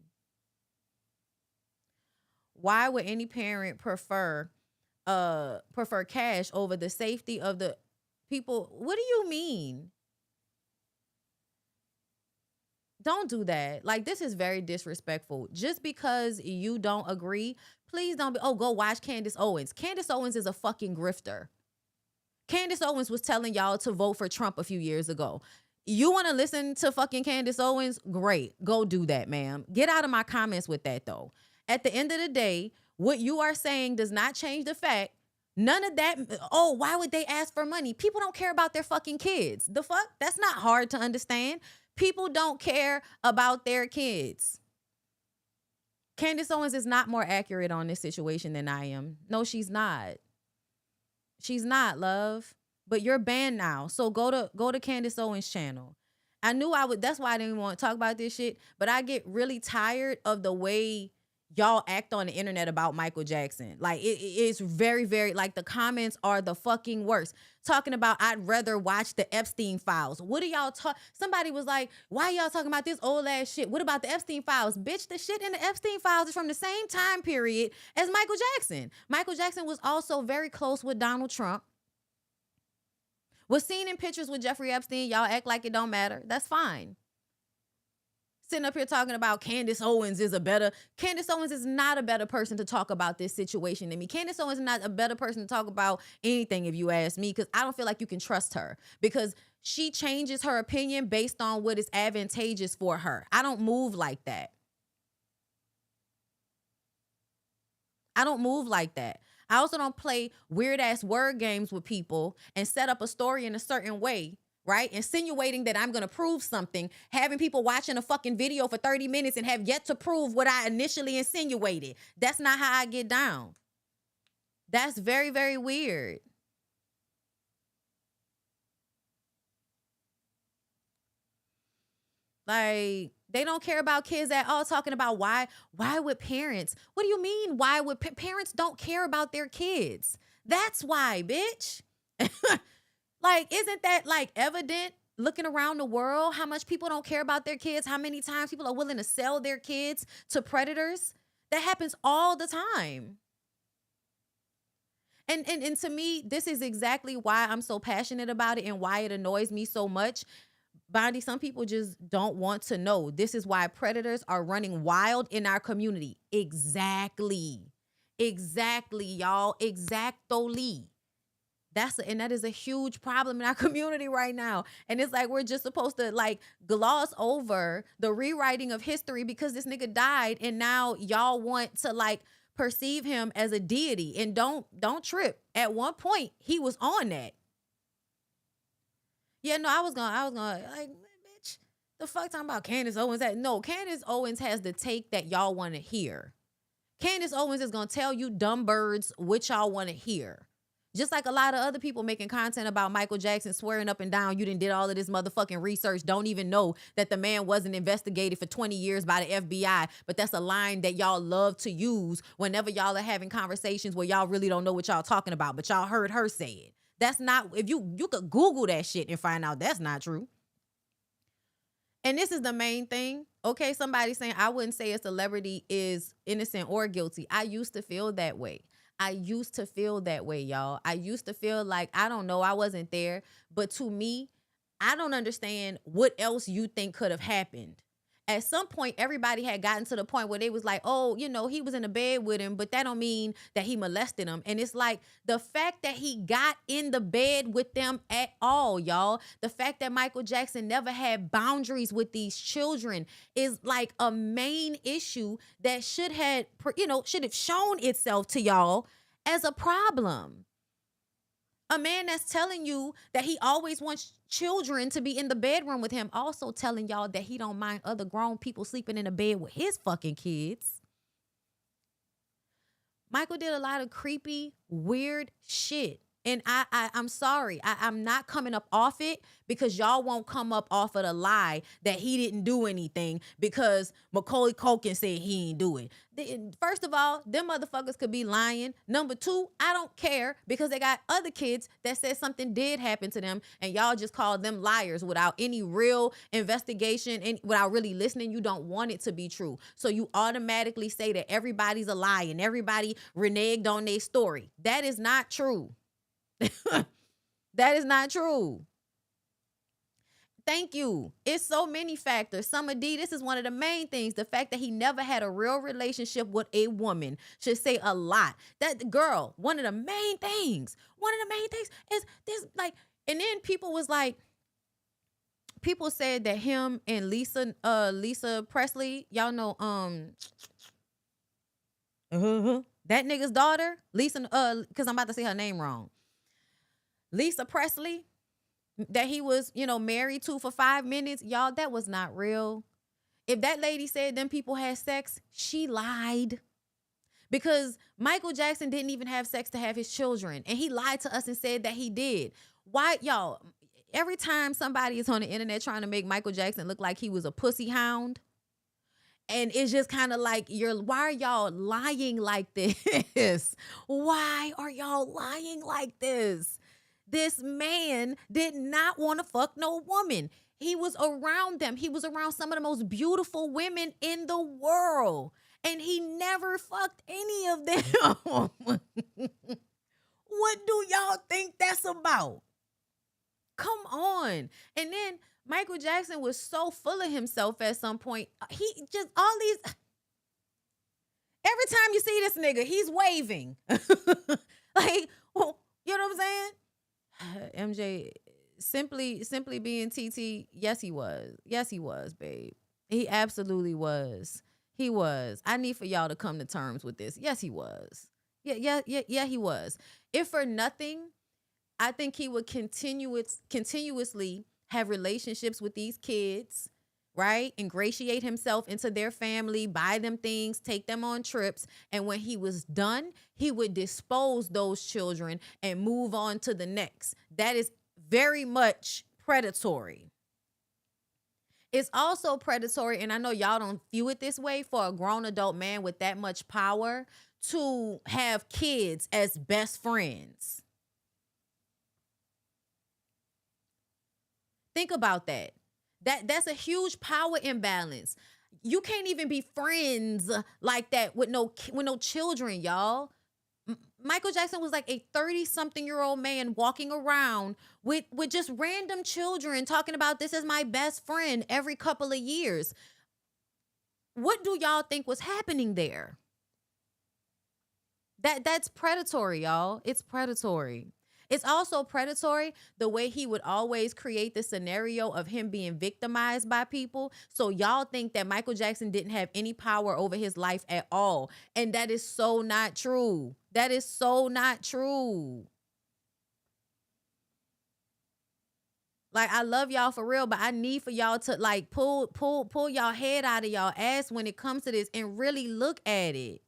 Why would any parent prefer cash over the safety of the people? What do you mean? Don't do that. Like, this is very disrespectful. Just because you don't agree, please don't go watch Candace Owens. Candace Owens is a fucking grifter. Candace Owens was telling y'all to vote for Trump a few years ago. You want to listen to fucking Candace Owens? Great. Go do that, ma'am. Get out of my comments with that, though. At the end of the day, what you are saying does not change the fact. None of that. Oh, why would they ask for money? People don't care about their fucking kids. The fuck? That's not hard to understand. People don't care about their kids. Candace Owens is not more accurate on this situation than I am. No, she's not. She's not, love. But you're banned now. So go to Candace Owens' channel. I knew I would. That's why I didn't want to talk about this shit. But I get really tired of the way y'all act on the internet about Michael Jackson. Like, it's very, very, like, the comments are the fucking worst. Talking about, I'd rather watch the Epstein files. What do y'all talk? Somebody was like, why y'all talking about this old ass shit? What about the Epstein files? Bitch, the shit in the Epstein files is from the same time period as Michael Jackson. Michael Jackson was also very close with Donald Trump. Was seen in pictures with Jeffrey Epstein. Y'all act like it don't matter. That's fine. Sitting up here talking about Candace Owens is not a better person to talk about this situation than me. Candace Owens is not a better person to talk about anything, if you ask me, because I don't feel like you can trust her, because she changes her opinion based on what is advantageous for her. I don't move like that. I don't move like that. I also don't play weird ass word games with people and set up a story in a certain way, right? Insinuating that I'm going to prove something, having people watching a fucking video for 30 minutes and have yet to prove what I initially insinuated. That's not how I get down. That's very, very weird. Like, they don't care about kids at all, talking about why would parents, what do you mean? Why would parents don't care about their kids? That's why, bitch. Like, isn't that like evident looking around the world, how much people don't care about their kids, how many times people are willing to sell their kids to predators? That happens all the time. And to me, this is exactly why I'm so passionate about it and why it annoys me so much. Bondi, some people just don't want to know. This is why predators are running wild in our community. Exactly, y'all. Exactly. And that is a huge problem in our community right now. And it's like we're just supposed to like gloss over the rewriting of history because this nigga died, and now y'all want to like perceive him as a deity. And don't trip. At one point, he was on that. Yeah, no, I was gonna like, bitch, the fuck talking about Candace Owens? No, Candace Owens has the take that y'all want to hear. Candace Owens is gonna tell you dumb birds what y'all want to hear. Just like a lot of other people making content about Michael Jackson swearing up and down you done did all of this motherfucking research, don't even know that the man wasn't investigated for 20 years by the FBI. But that's a line that y'all love to use whenever y'all are having conversations where y'all really don't know what y'all talking about, but y'all heard her say it. That's not, if you could Google that shit and find out that's not true. And this is the main thing. Okay, somebody saying, I wouldn't say a celebrity is innocent or guilty. I used to feel that way. Y'all. I used to feel like, I don't know, I wasn't there. But to me, I don't understand what else you think could have happened. At some point, everybody had gotten to the point where they was like, oh, you know, he was in the bed with him, but that don't mean that he molested him. And it's like the fact that he got in the bed with them at all, y'all, the fact that Michael Jackson never had boundaries with these children is like a main issue that should have shown itself to y'all as a problem. A man that's telling you that he always wants children to be in the bedroom with him, also telling y'all that he don't mind other grown people sleeping in the bed with his fucking kids. Michael did a lot of creepy, weird shit. And I'm sorry. I'm not coming up off it because y'all won't come up off of the lie that he didn't do anything because Macaulay Culkin said he ain't do it. First of all, them motherfuckers could be lying. Number two, I don't care because they got other kids that said something did happen to them and y'all just call them liars without any real investigation and without really listening. You don't want it to be true. So you automatically say that everybody's a lie and everybody reneged on their story. That is not true. That is not true. Thank you. It's so many factors. Summer D, this is one of the main things. The fact that he never had a real relationship with a woman should say a lot. That girl, one of the main things is this, like, and then people said that him and Lisa Presley, y'all know, that nigga's daughter, Lisa, because I'm about to say her name wrong. Lisa Presley, that he was, married to for 5 minutes, y'all, that was not real. If that lady said them people had sex, she lied. Because Michael Jackson didn't even have sex to have his children. And he lied to us and said that he did. Why, y'all, every time somebody is on the internet trying to make Michael Jackson look like he was a pussy hound, and it's just kind of like, why are y'all lying like this? Why are y'all lying like this? This man did not want to fuck no woman. He was around them. He was around some of the most beautiful women in the world. And he never fucked any of them. What do y'all think that's about? Come on. And then Michael Jackson was so full of himself at some point. He just, all these, every time you see this nigga, he's waving. Like, well, you know what I'm saying? MJ, simply being TT, yes, he was. Yes, he was, babe. He absolutely was. He was. I need for y'all to come to terms with this. Yes, he was. Yeah, he was. If for nothing, I think he would continuously have relationships with these kids, right? Ingratiate himself into their family, buy them things, take them on trips. And when he was done, he would dispose those children and move on to the next. That is very much predatory. It's also predatory, and I know y'all don't view it this way, for a grown adult man with that much power to have kids as best friends. Think about that. That's a huge power imbalance. You can't even be friends like that with no children, y'all. Michael Jackson was like a 30-something-year-old man walking around with just random children talking about this is my best friend every couple of years. What do y'all think was happening there? That's predatory, y'all. It's predatory. It's also predatory the way he would always create the scenario of him being victimized by people. So y'all think that Michael Jackson didn't have any power over his life at all. And that is so not true. That is so not true. Like, I love y'all for real, but I need for y'all to like pull y'all head out of y'all ass when it comes to this and really look at it.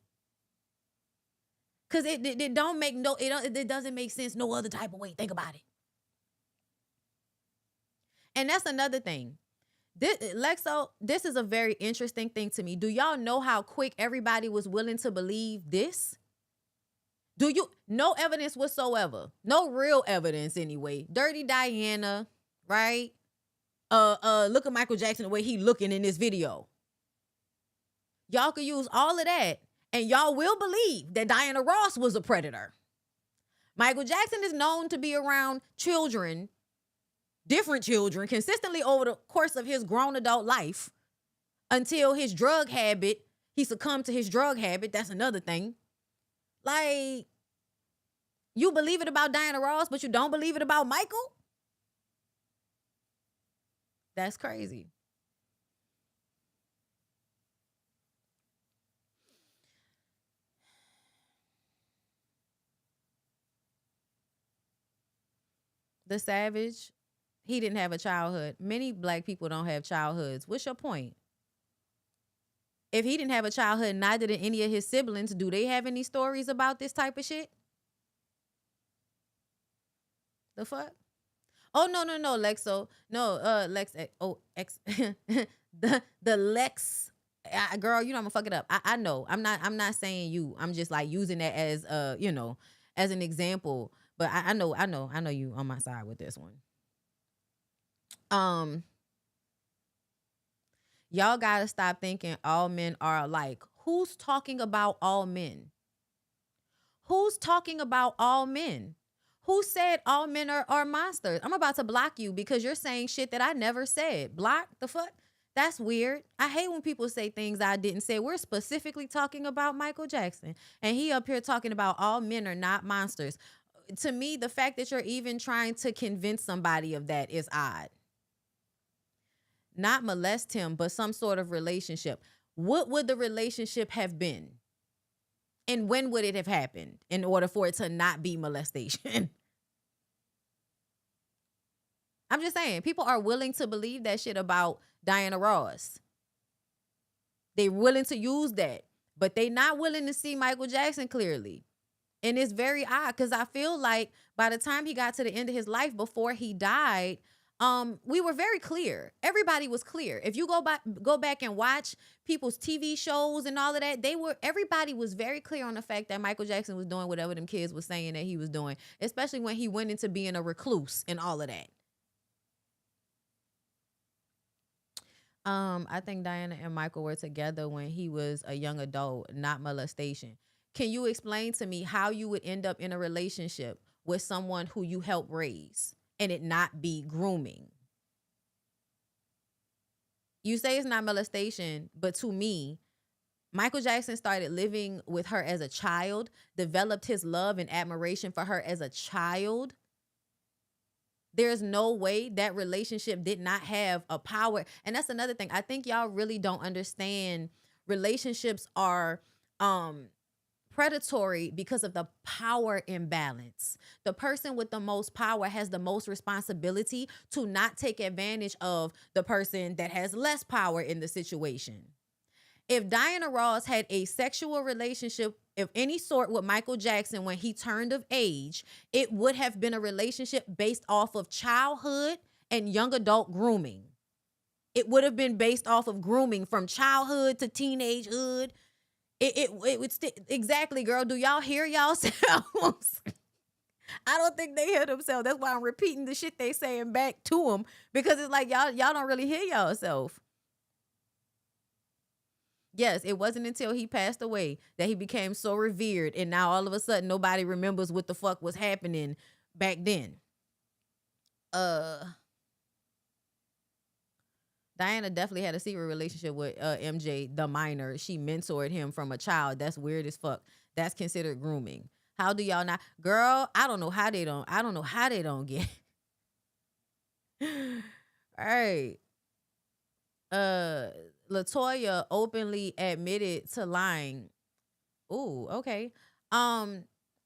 Cause it don't make it doesn't make sense no other type of way. Think about it. And that's another thing. Lexo, this is a very interesting thing to me. Do y'all know how quick everybody was willing to believe this? No evidence whatsoever. No real evidence anyway. Dirty Diana, right? Look at Michael Jackson the way he looking in this video. Y'all could use all of that. And y'all will believe that Diana Ross was a predator. Michael Jackson is known to be around children, different children, consistently over the course of his grown adult life until his drug habit, he succumbed to his drug habit. That's another thing. Like, you believe it about Diana Ross, but you don't believe it about Michael? That's crazy. The Savage, he didn't have a childhood. Many black people don't have childhoods. What's your point? If he didn't have a childhood, neither did any of his siblings, do they have any stories about this type of shit? The fuck? Oh, no, Lexo. No, Lex. Oh, X. the Lex. Girl, you know I'm gonna fuck it up. I know. I'm not saying you. I'm just like using that as as an example. But I know you on my side with this one. Y'all gotta stop thinking all men are alike. Who's talking about all men? Who's talking about all men? Who said all men are monsters? I'm about to block you because you're saying shit that I never said. Block? The fuck? That's weird. I hate when people say things I didn't say. We're specifically talking about Michael Jackson. And he up here talking about all men are not monsters. To me, the fact that you're even trying to convince somebody of that is odd. Not molest him, but some sort of relationship. What would the relationship have been? And when would it have happened in order for it to not be molestation? I'm just saying, people are willing to believe that shit about Diana Ross. They're willing to use that, but they not willing to see Michael Jackson clearly. And it's very odd because I feel like by the time he got to the end of his life before he died, we were very clear. Everybody was clear. If you go back and watch people's TV shows and all of that, everybody was very clear on the fact that Michael Jackson was doing whatever them kids was saying that he was doing, especially when he went into being a recluse and all of that. I think Diana and Michael were together when he was a young adult, not molestation. Can you explain to me how you would end up in a relationship with someone who you helped raise and it not be grooming? You say it's not molestation, but to me, Michael Jackson started living with her as a child, developed his love and admiration for her as a child. There's no way that relationship did not have a power. And that's another thing. I think y'all really don't understand relationships are predatory because of the power imbalance. The person with the most power has the most responsibility to not take advantage of the person that has less power in the situation. If Diana Ross had a sexual relationship of any sort with Michael Jackson when he turned of age, it would have been a relationship based off of childhood and young adult grooming. It would have been based off of grooming from childhood to teenagehood. It would exactly, girl. Do y'all hear yourselves? I don't think they hear themselves. That's why I'm repeating the shit they saying back to them, because it's like y'all don't really hear yourself. Yes, it wasn't until he passed away that he became so revered, and now all of a sudden nobody remembers what the fuck was happening back then. Diana definitely had a secret relationship with MJ, the minor. She mentored him from a child. That's weird as fuck. That's considered grooming. How do y'all not? Girl, I don't know how they don't get. All right. Latoya openly admitted to lying. Ooh, okay. I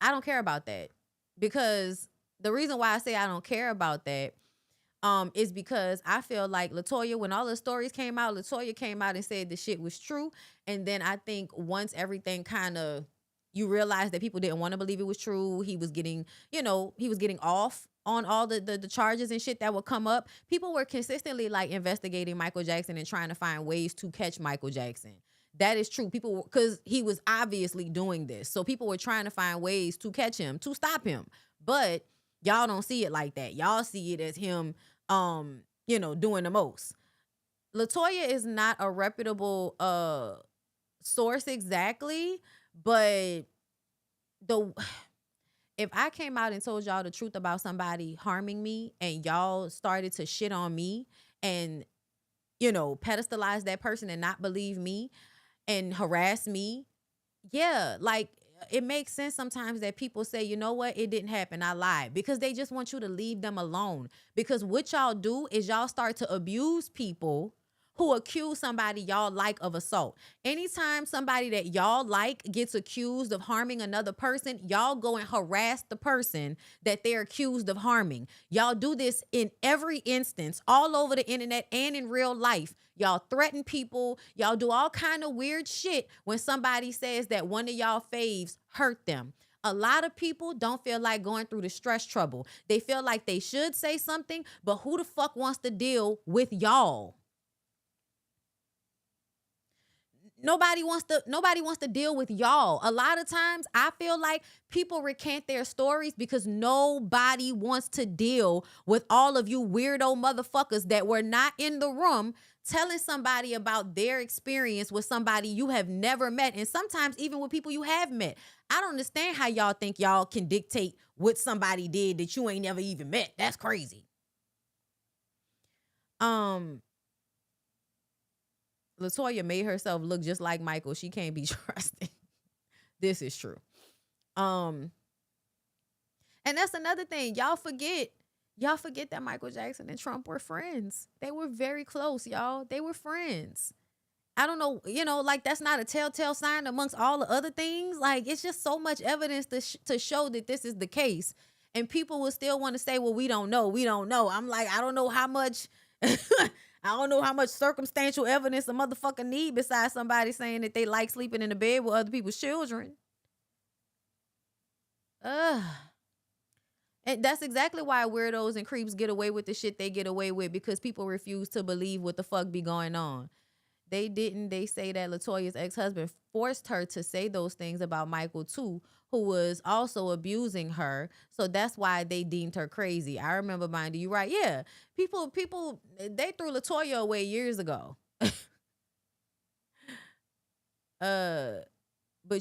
don't care about that, because the reason why I say I don't care about that is because I feel like Latoya, when all the stories came out, Latoya came out and said the shit was true. And then I think once everything kind of, you realize that people didn't want to believe it was true, he was getting, he was getting off on all the charges and shit that would come up. People were consistently like investigating Michael Jackson and trying to find ways to catch Michael Jackson. That is true. People, because he was obviously doing this. So people were trying to find ways to catch him, to stop him. But y'all don't see it like that. Y'all see it as him doing the most. Latoya is not a reputable source exactly, but if I came out and told y'all the truth about somebody harming me and y'all started to shit on me and pedestalize that person and not believe me and harass me, yeah, like, it makes sense sometimes that people say, you know what, it didn't happen, I lied, because they just want you to leave them alone. Because what y'all do is y'all start to abuse people who accuse somebody y'all like of assault. Anytime somebody that y'all like gets accused of harming another person, y'all go and harass the person that they're accused of harming. Y'all do this in every instance, all over the internet and in real life. Y'all threaten people. Y'all do all kind of weird shit when somebody says that one of y'all faves hurt them. A lot of people don't feel like going through the stress trouble. They feel like they should say something, but who the fuck wants to deal with y'all? Nobody wants to deal with y'all. A lot of times I feel like people recant their stories because nobody wants to deal with all of you weirdo motherfuckers that were not in the room telling somebody about their experience with somebody you have never met, and sometimes even with people you have met. I don't understand how y'all think y'all can dictate what somebody did that you ain't never even met. That's crazy. Latoya made herself look just like Michael. She can't be trusted. This is true. And that's another thing. Y'all forget that Michael Jackson and Trump were friends. They were very close, y'all. They were friends. I don't know, like, that's not a telltale sign amongst all the other things. Like, it's just so much evidence to show that this is the case. And people will still want to say, well, we don't know. We don't know. I'm like, I don't know how much I don't know how much circumstantial evidence a motherfucker need besides somebody saying that they like sleeping in the bed with other people's children. And that's exactly why weirdos and creeps get away with the shit they get away with, because people refuse to believe what the fuck be going on. They say that Latoya's ex-husband forced her to say those things about Michael too, who was also abusing her. So that's why they deemed her crazy. I remember, mind you, right? Yeah. People, they threw Latoya away years ago. But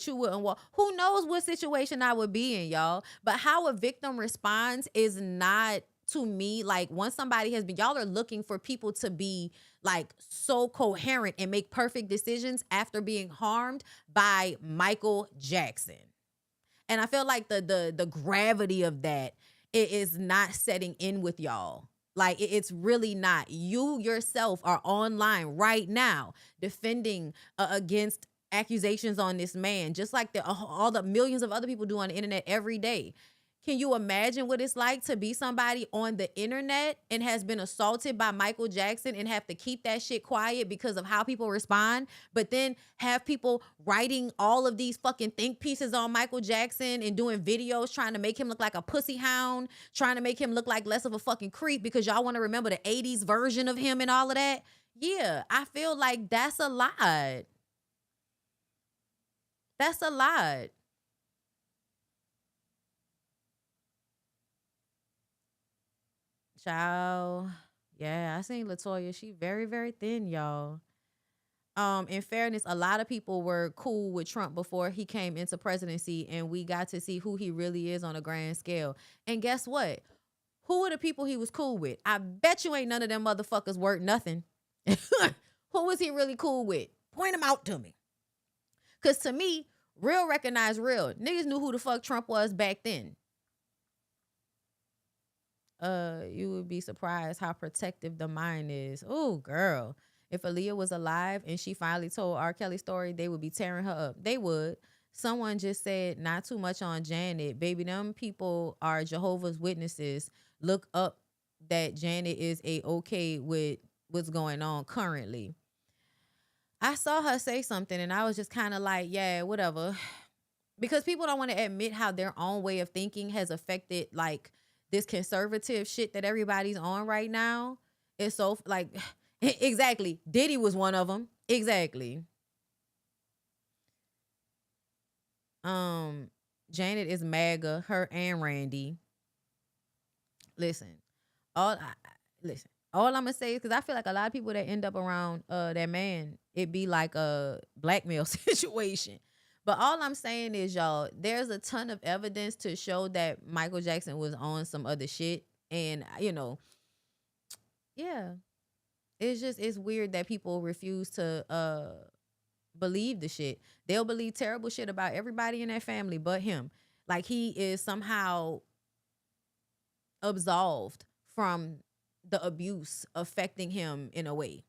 you wouldn't walk. Who knows what situation I would be in, y'all? But how a victim responds is not, to me, like, once somebody has been, y'all are looking for people to be like so coherent and make perfect decisions after being harmed by Michael Jackson. And I feel like the gravity of that is not setting in with y'all. Like, it's really not. You yourself are online right now defending against accusations on this man, just like all the millions of other people do on the internet every day. Can you imagine what it's like to be somebody on the internet and has been assaulted by Michael Jackson and have to keep that shit quiet because of how people respond, but then have people writing all of these fucking think pieces on Michael Jackson and doing videos trying to make him look like a pussy hound, trying to make him look like less of a fucking creep because y'all want to remember the 80s version of him and all of that? Yeah, I feel like that's a lot. That's a lot. Child. Yeah, I seen Latoya. She very, very thin, y'all. in fairness, a lot of people were cool with Trump before he came into presidency, and we got to see who he really is on a grand scale. And guess what? Who are the people he was cool with? I bet you ain't none of them motherfuckers worth nothing. Who was he really cool with? Point them out to me. Because to me, real recognize real. Niggas knew who the fuck Trump was back then. You would be surprised how protective the mind is. Oh, girl. If Aaliyah was alive and she finally told R. Kelly's story, they would be tearing her up. They would. Someone just said, not too much on Janet. Baby, them people are Jehovah's Witnesses. Look up that Janet is okay with what's going on currently. I saw her say something and I was just kind of like, yeah, whatever. Because people don't want to admit how their own way of thinking has affected like this conservative shit that everybody's on right now. It's so like... Exactly. Diddy was one of them. Exactly. Janet is MAGA, her and Randy. Listen. All I'm gonna say is because I feel like a lot of people that end up around that man, it be like a blackmail situation. But all I'm saying is, y'all, there's a ton of evidence to show that Michael Jackson was on some other shit. And, yeah. It's weird that people refuse to believe the shit. They'll believe terrible shit about everybody in that family but him. Like he is somehow absolved from the abuse affecting him in a way.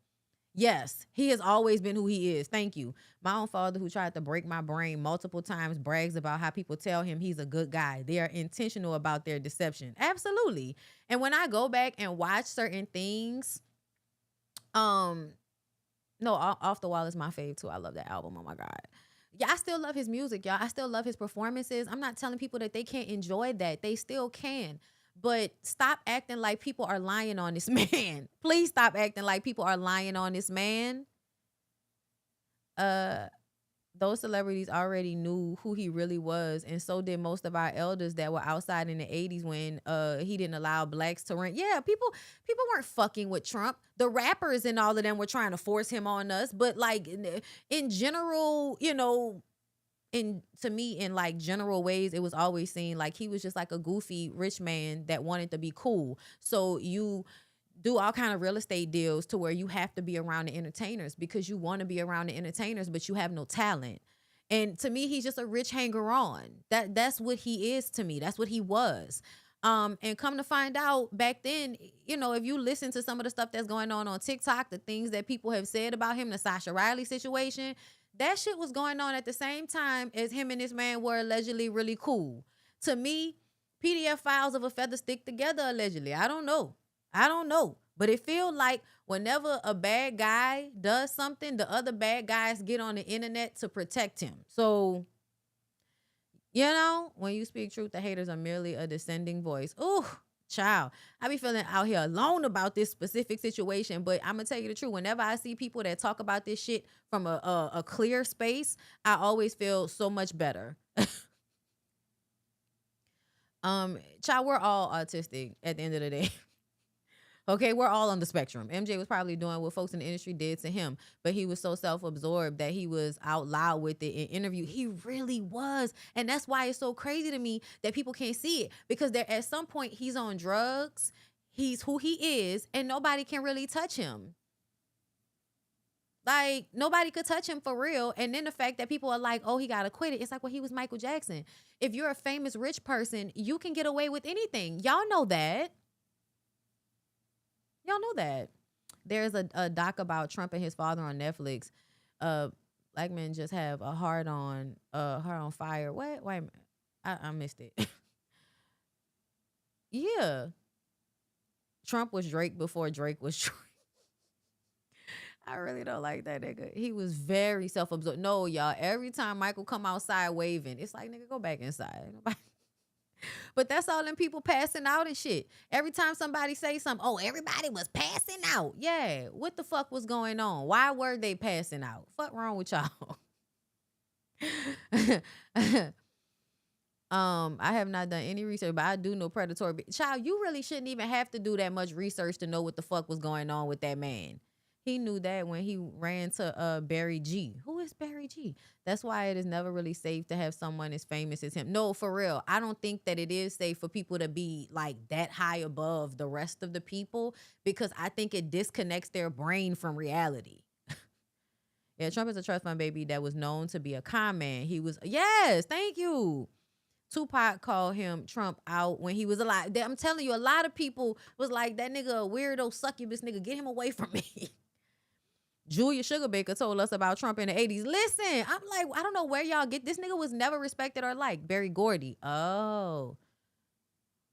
Yes, he has always been who he is. Thank you. My own father, who tried to break my brain multiple times, brags about how people tell him he's a good guy. They are intentional about their deception. Absolutely. And when I go back and watch certain things... No, Off the Wall is my fave too. I love that album. Oh my God. Yeah, I still love his music, y'all. I still love his performances. I'm not telling people that they can't enjoy that. They still can. But stop acting like people are lying on this man. Please stop acting like people are lying on this man. Those celebrities already knew who he really was, and so did most of our elders that were outside in the 80s when he didn't allow blacks to run. Yeah, people weren't fucking with Trump. The rappers and all of them were trying to force him on us, but like in general, to me, in like general ways, it was always seen like he was just like a goofy rich man that wanted to be cool. So you do all kind of real estate deals to where you have to be around the entertainers because you want to be around the entertainers, but you have no talent. And to me, he's just a rich hanger-on. That's what he is to me. That's what he was. And come to find out, back then, if you listen to some of the stuff that's going on TikTok, the things that people have said about him, the Sasha Riley situation, that shit was going on at the same time as him and this man were allegedly really cool. To me, PDF files of a feather stick together, allegedly. I don't know. But it feels like whenever a bad guy does something, the other bad guys get on the internet to protect him. So, when you speak truth, the haters are merely a descending voice. Ooh, child. I be feeling out here alone about this specific situation, but I'm going to tell you the truth. Whenever I see people that talk about this shit from a clear space, I always feel so much better. Child, we're all autistic at the end of the day. Okay, we're all on the spectrum. MJ was probably doing what folks in the industry did to him, but he was so self-absorbed that he was out loud with it in interview. He really was. And that's why it's so crazy to me that people can't see it, because at some point he's on drugs, he's who he is, and nobody can really touch him. Like, nobody could touch him for real. And then the fact that people are like, oh, he got acquitted. It's like, well, he was Michael Jackson. If you're a famous rich person, you can get away with anything. Y'all know that. Y'all know that. There's a doc about Trump and his father on Netflix. Black men just have a heart on fire. What? Wait a minute. I missed it. Yeah. Trump was Drake before Drake was Drake. I really don't like that nigga. He was very self-absorbed. No, y'all. Every time Michael come outside waving, it's like, nigga, go back inside. But that's all them people passing out and shit. Every time somebody say something, oh, everybody was passing out. Yeah, what the fuck was going on? Why were they passing out? Fuck wrong with y'all? I have not done any research, but I do know predatory. Child, you really shouldn't even have to do that much research to know what the fuck was going on with that man. He knew that when he ran to Barry G. Who is Barry G? That's why it is never really safe to have someone as famous as him. No, for real. I don't think that it is safe for people to be like that high above the rest of the people, because I think it disconnects their brain from reality. Yeah, Trump is a trust fund baby that was known to be a con man. He was, yes, thank you. Tupac called him Trump out when he was alive. I'm telling you, a lot of people was like, that nigga a weirdo, succubus nigga, get him away from me. Julia Sugarbaker told us about Trump in the 80s. Listen, I'm like, I don't know where y'all get this nigga was never respected or liked. Barry Gordy. Oh.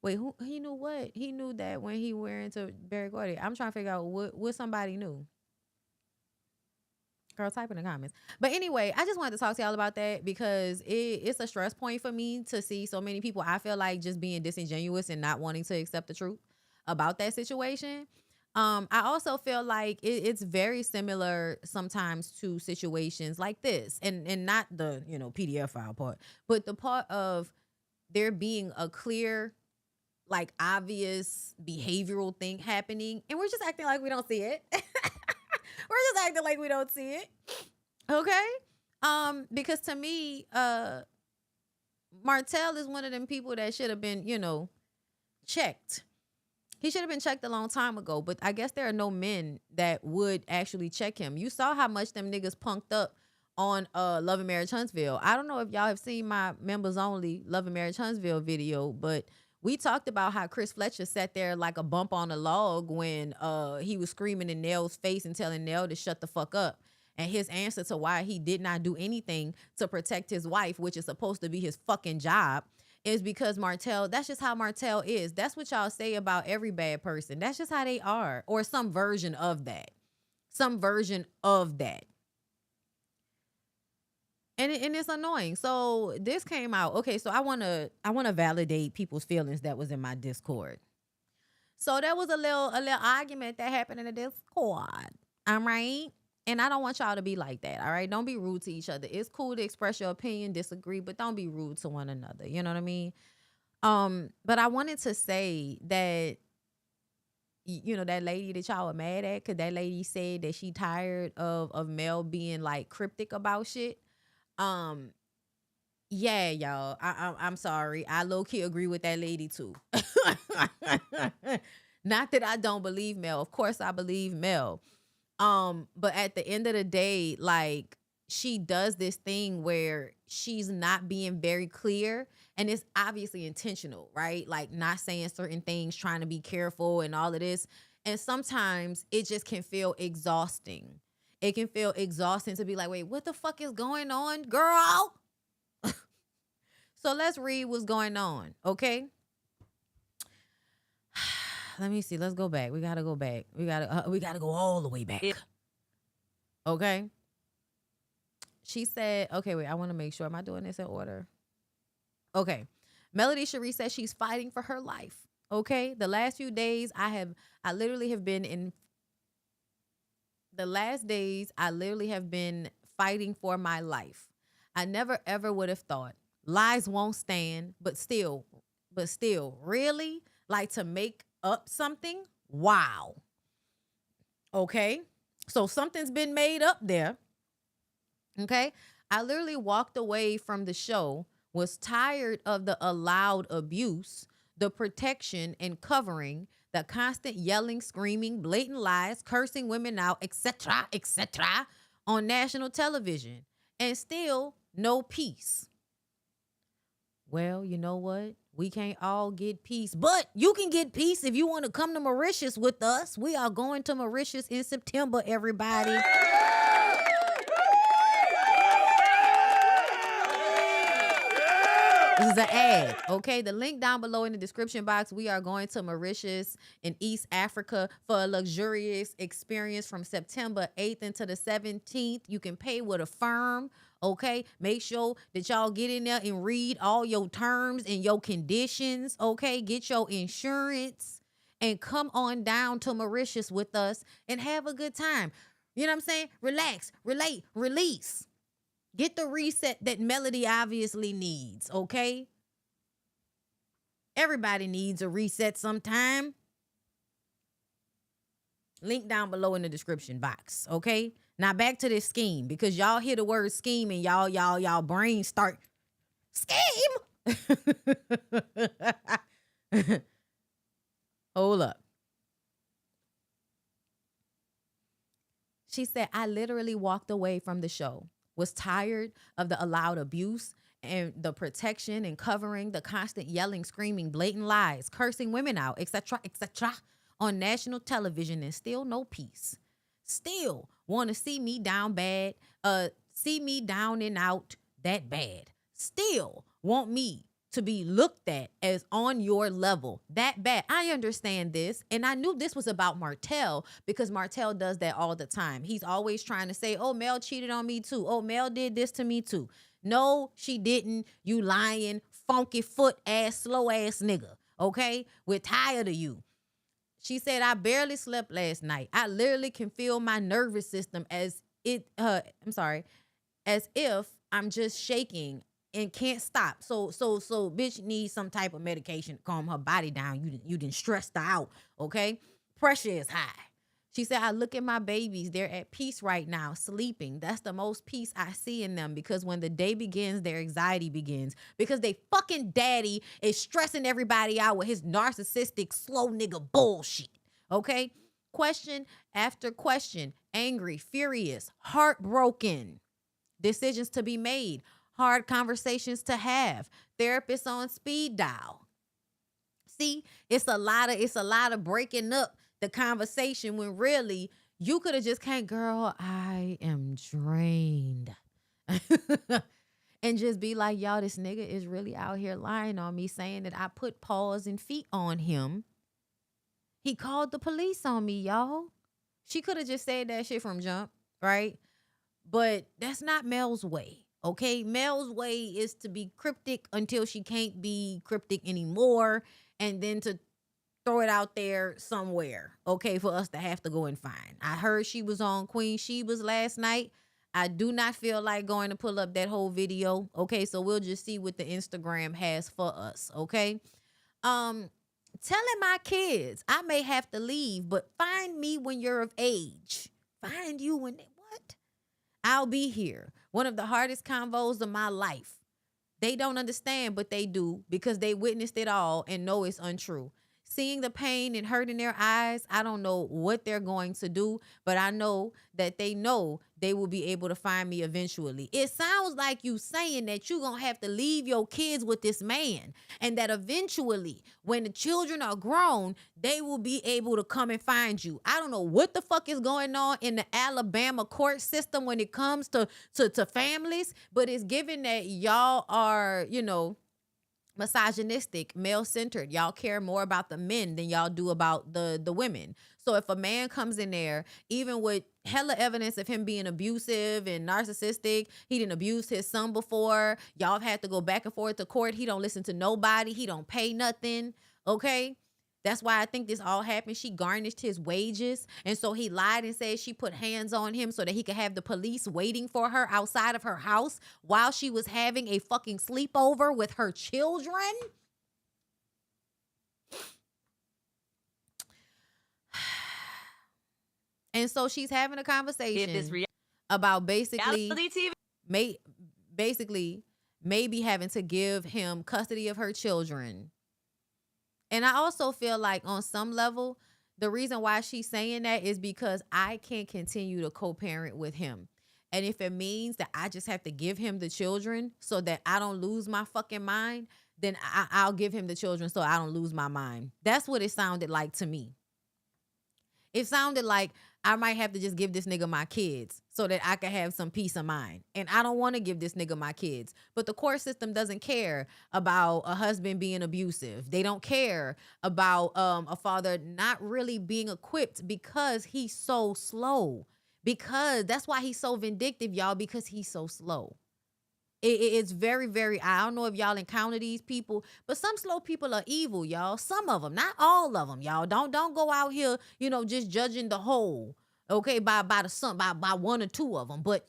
Wait, who he knew what? He knew that when he went into Barry Gordy. I'm trying to figure out what somebody knew. Girl, type in the comments. But anyway, I just wanted to talk to y'all about that because it's a stress point for me to see so many people, I feel like, just being disingenuous and not wanting to accept the truth about that situation. I also feel like it's very similar sometimes to situations like this, and not the PDF file part, but the part of there being a clear, like, obvious behavioral thing happening, and we're just acting like we don't see it. We're just acting like we don't see it. Okay? Because to me, Martell is one of them people that should have been, checked. He should have been checked a long time ago, but I guess there are no men that would actually check him. You saw how much them niggas punked up on Love and Marriage Huntsville. I don't know if y'all have seen my members only Love and Marriage Huntsville video, but we talked about how Chris Fletcher sat there like a bump on a log when he was screaming in Nell's face and telling Nell to shut the fuck up. And his answer to why he did not do anything to protect his wife, which is supposed to be his fucking job, is because Martell, that's just how Martell is. That's what y'all say about every bad person. That's just how they are. Or some version of that. Some version of that. And it's annoying. So this came out. Okay, so I wanna validate people's feelings that was in my Discord. So there was a little argument that happened in the Discord. All right. And I don't want y'all to be like that. All right. Don't be rude to each other. It's cool to express your opinion, disagree, but don't be rude to one another. You know what I mean? But I wanted to say that, that lady that y'all were mad at, because that lady said that she tired of Mel being like cryptic about shit. Yeah, y'all. I'm sorry. I low-key agree with that lady too. Not that I don't believe Mel. Of course I believe Mel. But at the end of the day, like, she does this thing where she's not being very clear, and it's obviously intentional, right? Like, not saying certain things, trying to be careful and all of this. And sometimes it just can feel exhausting. It can feel exhausting to be like, wait, what the fuck is going on, girl? So let's read what's going on, okay? Let me see. Let's go back. We gotta go back. We gotta go all the way back. Okay. She said, okay, wait, I want to make sure. Am I doing this in order? Okay. Melody Cherie says she's fighting for her life. Okay. The last few days I literally have been fighting for my life. I never ever would have thought. Lies won't stand, but still, really? Like, to make up something? Wow. Okay. So something's been made up there. Okay. I literally walked away from the show, was tired of the allowed abuse, the protection and covering, the constant yelling, screaming, blatant lies, cursing women out, etc., on national television, and still no peace. Well, you know what? We can't all get peace, but you can get peace if you want to come to Mauritius with us. We are going to Mauritius in September, everybody. This is an ad, okay? The link down below in the description box. We are going to Mauritius in East Africa for a luxurious experience from September 8th into the 17th. You can pay with a firm, okay? Make sure that y'all get in there and read all your terms and your conditions, okay? Get your insurance and come on down to Mauritius with us and have a good time. You know what I'm saying? Relax, relate, release. Get the reset that Melody obviously needs, okay? Everybody needs a reset sometime. Link down below in the description box. Okay. Now back to this scheme, because y'all hear the word scheme and y'all brains start scheme. Hold up. She said, I literally walked away from the show, was tired of the allowed abuse and the protection and covering, the constant yelling, screaming, blatant lies, cursing women out, etc., on national television, and still no peace. Still want to see me down bad, see me down and out that bad. Still want me to be looked at as on your level that bad. I understand this. And I knew this was about Martell, because Martell does that all the time. He's always trying to say, oh, Mel cheated on me too. Oh, Mel did this to me too. No, she didn't. You lying, funky foot ass, slow ass nigga. Okay? We're tired of you. She said, I barely slept last night. I literally can feel my nervous system as if I'm just shaking and can't stop. So bitch needs some type of medication to calm her body down. You didn't stress her out, okay? Pressure is high. She said, I look at my babies. They're at peace right now, sleeping. That's the most peace I see in them, because when the day begins, their anxiety begins, because they fucking daddy is stressing everybody out with his narcissistic, slow nigga bullshit, okay? Question after question, angry, furious, heartbroken, decisions to be made, hard conversations to have, therapists on speed dial. See, it's a lot of breaking up the conversation, when really you could have just can't, girl, I am drained. And just be like, y'all, this nigga is really out here lying on me, saying that I put paws and feet on him. He called the police on me, y'all. She could have just said that shit from jump, right? But that's not Mel's way. Okay, Mel's way is to be cryptic until she can't be cryptic anymore, and then to throw it out there somewhere, okay, for us to have to go and find. I heard she was on Queen Sheba's last night. I do not feel like going to pull up that whole video, okay? So we'll just see what the Instagram has for us, okay? Telling my kids I may have to leave, but find me when you're of age. Find you when what? I'll be here. One of the hardest convos of my life. They don't understand, but they do, because they witnessed it all and know it's untrue. Seeing the pain and hurt in their eyes, I don't know what they're going to do, but I know that they know they will be able to find me eventually. It sounds like you saying that you're going to have to leave your kids with this man, and that eventually, when the children are grown, they will be able to come and find you. I don't know what the fuck is going on in the Alabama court system when it comes to families, but it's given that y'all are, misogynistic, male-centered. Y'all care more about the men than y'all do about the women. So if a man comes in there, even with hella evidence of him being abusive and narcissistic, he didn't abuse his son before, y'all have had to go back and forth to court, he don't listen to nobody, he don't pay nothing, okay? That's why I think this all happened. She garnished his wages. And so he lied and said she put hands on him so that he could have the police waiting for her outside of her house while she was having a fucking sleepover with her children. And so she's having a conversation about basically maybe having to give him custody of her children. And I also feel like on some level, the reason why she's saying that is because I can't continue to co-parent with him. And if it means that I just have to give him the children so that I don't lose my fucking mind, then I'll give him the children so I don't lose my mind. That's what it sounded like to me. It sounded like I might have to just give this nigga my kids so that I can have some peace of mind. And I don't want to give this nigga my kids. But the court system doesn't care about a husband being abusive. They don't care about a father not really being equipped because he's so slow. Because that's why he's so vindictive, y'all, because he's so slow. It's very, very, I don't know if y'all encounter these people, but some slow people are evil, y'all. Some of them, not all of them, y'all. Don't go out here, just judging the whole, okay, by one or two of them. But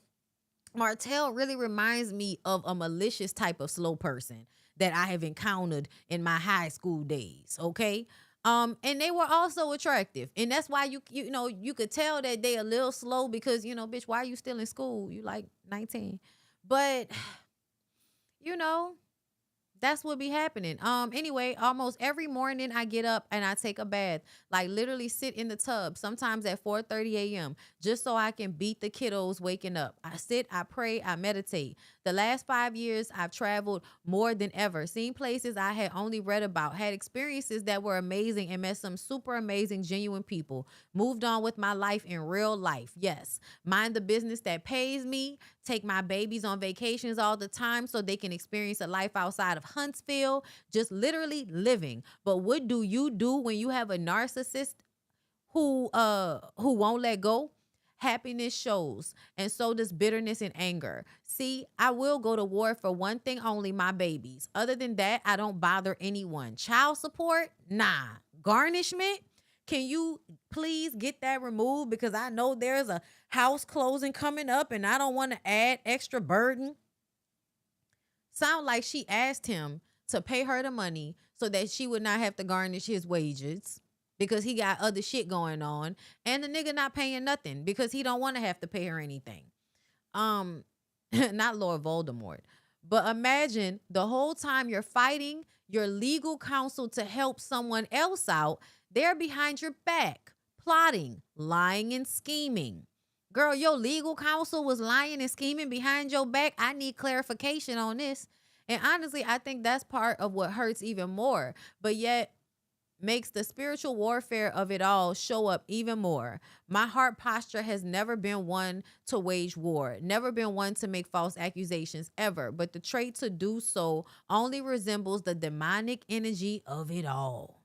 Martell really reminds me of a malicious type of slow person that I have encountered in my high school days, okay? And they were also attractive. And that's why you know, you could tell that they a little slow because, you know, bitch, why are you still in school? You like 19. But, you know, that's what be happening. Anyway, almost every morning I get up and I take a bath, like literally sit in the tub, sometimes at 4:30 a.m., just so I can beat the kiddos waking up. I sit, I pray, I meditate. The last 5 years, I've traveled more than ever, seen places I had only read about, had experiences that were amazing, and met some super amazing, genuine people. Moved on with my life in real life. Yes. Mind the business that pays me. Take my babies on vacations all the time so they can experience a life outside of Huntsville, just literally living. But what do you do when you have a narcissist who won't let go? Happiness shows, and so does bitterness and anger. See, I will go to war for one thing only, my babies. Other than that, I don't bother anyone. Child support? Nah. Garnishment? Can you please get that removed? Because I know there's a house closing coming up and I don't want to add extra burden. Sound like she asked him to pay her the money so that she would not have to garnish his wages because he got other shit going on, and the nigga not paying nothing because he don't want to have to pay her anything. Not Lord Voldemort. But imagine the whole time you're fighting your legal counsel to help someone else out, they're behind your back, plotting, lying, and scheming. Girl, your legal counsel was lying and scheming behind your back. I need clarification on this. And honestly, I think that's part of what hurts even more, but yet makes the spiritual warfare of it all show up even more. My heart posture has never been one to wage war, never been one to make false accusations ever, but the trait to do so only resembles the demonic energy of it all.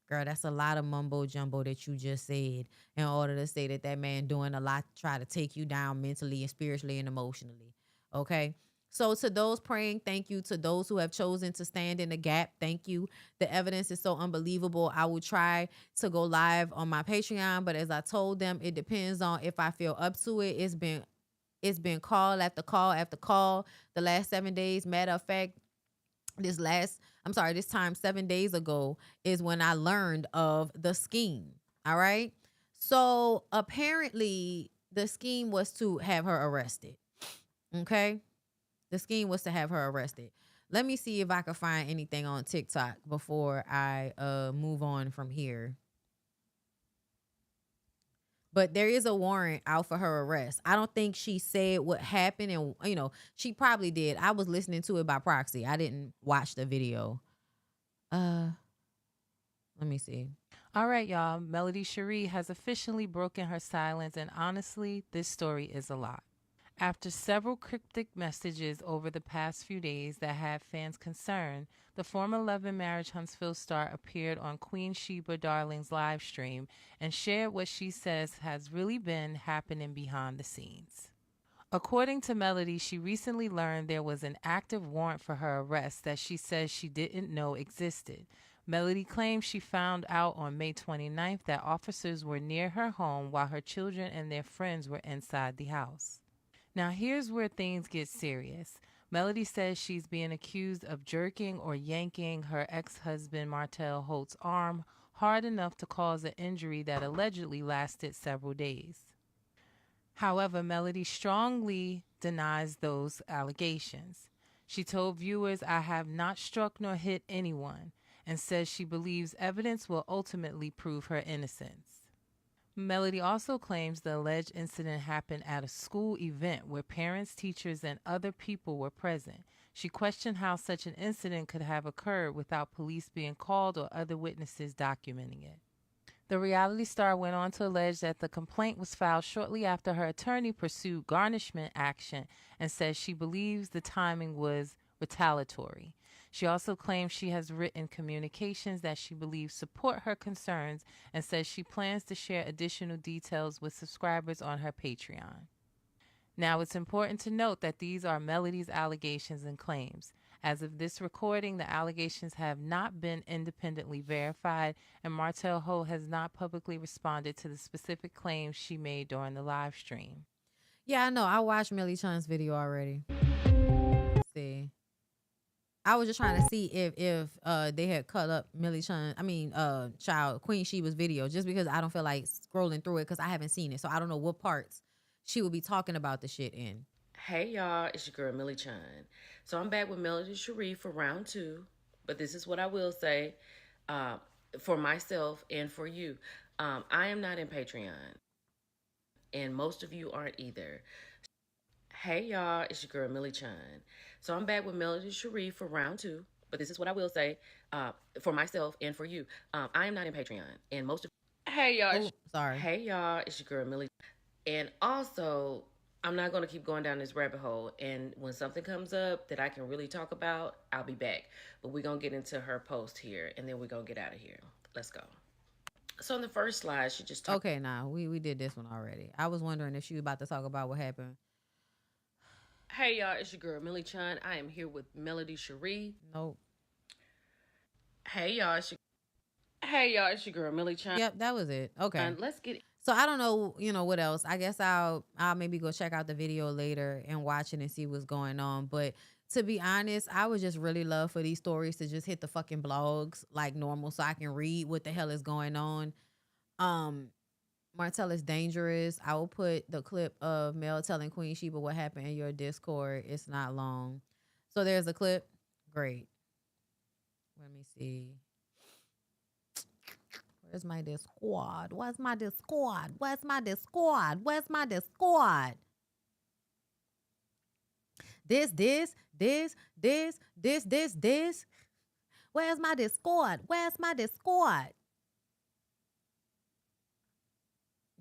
Girl, that's a lot of mumbo jumbo that you just said in order to say that that man doing a lot to try to take you down mentally and spiritually and emotionally. Okay? So to those praying, thank you. To those who have chosen to stand in the gap, thank you. The evidence is so unbelievable. I will try to go live on my Patreon, but as I told them, it depends on if I feel up to it. It's been call after call after call the last 7 days. Matter of fact, this time 7 days ago is when I learned of the scheme. All right. So apparently the scheme was to have her arrested. Okay. The scheme was to have her arrested. Let me see if I can find anything on TikTok before I move on from here. But there is a warrant out for her arrest. I don't think she said what happened, and you know, she probably did. I was listening to it by proxy. I didn't watch the video. Let me see. All right, y'all. Melody Shari has officially broken her silence, and honestly, this story is a lot. After several cryptic messages over the past few days that had fans concerned, the former Love and Marriage Huntsville star appeared on Queen Sheba Darling's live stream and shared what she says has really been happening behind the scenes. According to Melody, she recently learned there was an active warrant for her arrest that she says she didn't know existed. Melody claims she found out on May 29th that officers were near her home while her children and their friends were inside the house. Now, here's where things get serious. Melody says she's being accused of jerking or yanking her ex-husband Martell Holt's arm hard enough to cause an injury that allegedly lasted several days. However, Melody strongly denies those allegations. She told viewers, "I have not struck nor hit anyone," and says she believes evidence will ultimately prove her innocence. Melody also claims the alleged incident happened at a school event where parents, teachers, and other people were present. She questioned how such an incident could have occurred without police being called or other witnesses documenting it. The reality star went on to allege that the complaint was filed shortly after her attorney pursued garnishment action and says she believes the timing was retaliatory. She also claims she has written communications that she believes support her concerns and says she plans to share additional details with subscribers on her Patreon. Now, it's important to note that these are Melody's allegations and claims. As of this recording, the allegations have not been independently verified, and Martell Holt has not publicly responded to the specific claims she made during the live stream. Yeah, I know. I watched Millie Chun's video already. Let's see. I was just trying to see if they had cut up child Queen Sheba's video, just because I don't feel like scrolling through it because I haven't seen it, so I don't know what parts she would be talking about the shit in. Hey y'all, it's your girl Millie Chun. So I'm back with Melody Cherie for round 2, but this is what I will say for myself and for you. I am not in Patreon, and most of you aren't either. Hey y'all, it's your girl Millie Chun. So I'm back with Melody Cherie for round 2, but this is what I will say for myself and for you. I am not in Patreon, and most of Hey y'all, sorry. Hey y'all, it's your girl Millie. And also, I'm not going to keep going down this rabbit hole. And when something comes up that I can really talk about, I'll be back. But we're going to get into her post here, and then we're going to get out of here. Let's go. So on the first slide, she just talked. Okay, nah, we did this one already. I was wondering if she was about to talk about what happened. Hey y'all, it's your girl Millie Chun. I am here with Melody Cherie. Nope. Hey y'all, it's your girl Millie Chun. Yep, that was it. Okay. And let's get. So I don't know, what else. I guess I'll maybe go check out the video later and watch it and see what's going on. But to be honest, I would just really love for these stories to just hit the fucking blogs like normal, so I can read what the hell is going on. Martell is dangerous. I will put the clip of Mel telling Queen Sheba what happened in your Discord. It's not long. So there's a clip. Great. Let me see. Where's my Discord? Where's my Discord? Where's my Discord? Where's my Discord? This. Where's my Discord? Where's my Discord?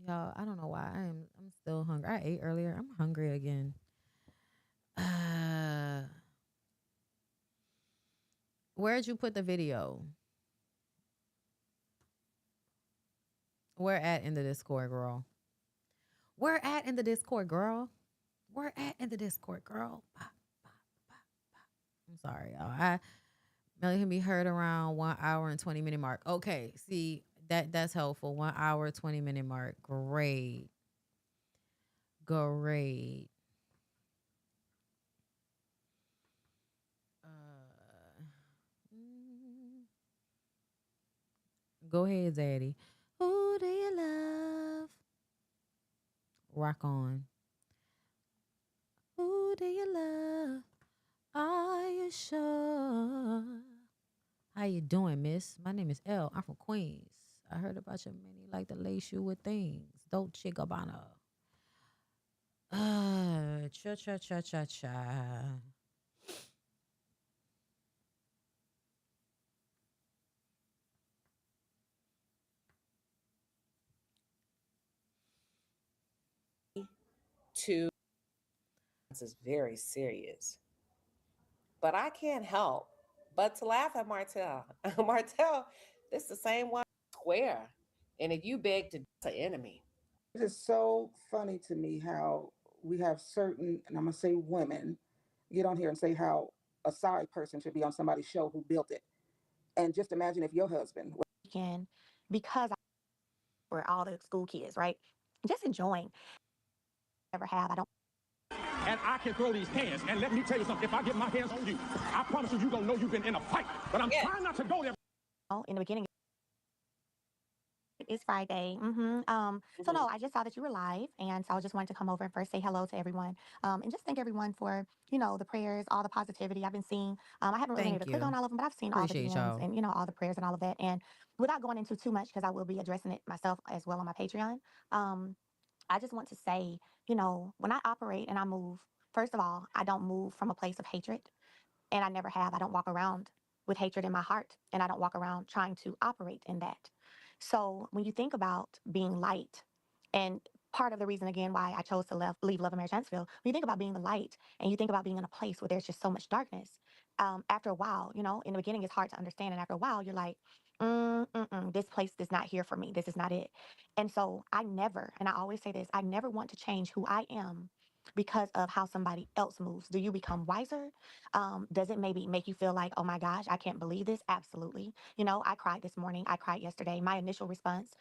Y'all, I don't know why. I'm still hungry. I ate earlier. I'm hungry again. Where'd you put the video? Where at in the Discord, girl? Where at in the Discord, girl? Where at in the Discord, girl? I'm sorry, y'all. Melly can be heard around 1 hour and 20-minute mark. Okay, see, that's helpful. 1 hour, 20-minute mark. Great. Great. Go ahead, Zaddy. Who do you love? Rock on. Who do you love? Are you sure? How you doing, miss? My name is Elle. I'm from Queens. I heard about your many like to lace you with things. Dolce Gabbana. Cha. To this is very serious. But I can't help but to laugh at Martell. Martell, this is the same one square. And if you beg to an enemy. It is so funny to me how we have certain, and I'm gonna say women, get on here and say how a side person should be on somebody's show who built it. And just imagine if your husband weekend, because we're all the school kids, right? Just enjoying. Ever have, I don't. And I can throw these hands. And let me tell you something. If I get my hands on you, I promise you, you're going to know you've been in a fight. But I'm trying not to go there. In the beginning, it's Friday. So no, I just saw that you were live. And so I just wanted to come over and first say hello to everyone. And just thank everyone for, the prayers, all the positivity I've been seeing. I haven't really been able to click on all of them, but I've seen all the DMs and, all the prayers and all of that. And without going into too much, because I will be addressing it myself as well on my Patreon. I just want to say, when I operate and I move, first of all, I don't move from a place of hatred, and I never have. I don't walk around with hatred in my heart, and I don't walk around trying to operate in that. So when you think about being light, and part of the reason, again, why I chose to leave Love and Marriage Huntsville, when you think about being the light, and you think about being in a place where there's just so much darkness, after a while, in the beginning, it's hard to understand, and after a while, you're like, this place is not here for me. This is not it. And so I never, and I always say this, I never want to change who I am because of how somebody else moves. Do you become wiser? Does it maybe make you feel like, oh my gosh, I can't believe this? Absolutely. I cried this morning. I cried yesterday. My initial response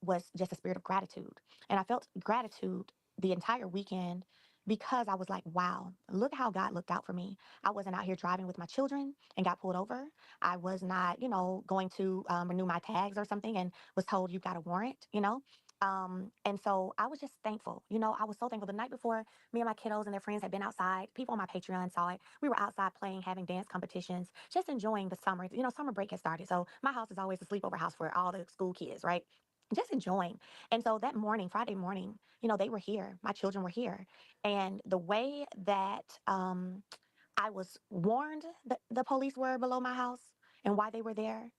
was just a spirit of gratitude. And I felt gratitude the entire weekend because I was like, wow, look how God looked out for me. I wasn't out here driving with my children and got pulled over. I was not, going to renew my tags or something and was told you've got a warrant. And so I was just thankful. I was so thankful. The night before, me and my kiddos and their friends had been outside. People on my Patreon saw it. We were outside playing, having dance competitions, just enjoying the summer. Summer break has started. So my house is always a sleepover house for all the school kids, right? Just enjoying. And so that morning, Friday morning, they were here. My children were here. And the way that I was warned that the police were below my house and why they were there.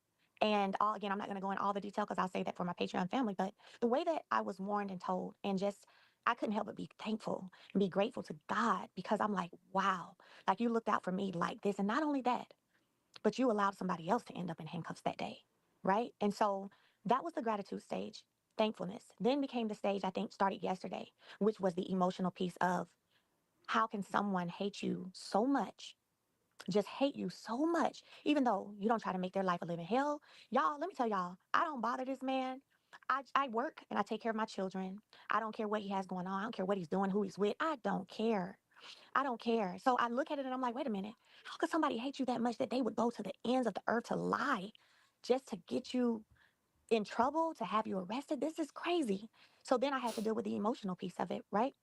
And again, I'm not going to go in all the detail because I'll say that for my Patreon family. But the way that I was warned and told, and just I couldn't help but be thankful and be grateful to God, because I'm like, wow, like you looked out for me like this. And not only that, but you allowed somebody else to end up in handcuffs that day. Right. And so that was the gratitude stage. Thankfulness then became the stage I think started yesterday, which was the emotional piece of how can someone hate you so much, just hate you so much, even though you don't try to make their life a living hell. Y'all, let me tell y'all, I don't bother this man. I work and I take care of my children. I don't care what he has going on. I don't care what he's doing, who he's with. I don't care. I don't care. So I look at it and I'm like, wait a minute. How could somebody hate you that much that they would go to the ends of the earth to lie just to get you in trouble, to have you arrested? This is crazy. So then I had to deal with the emotional piece of it, right?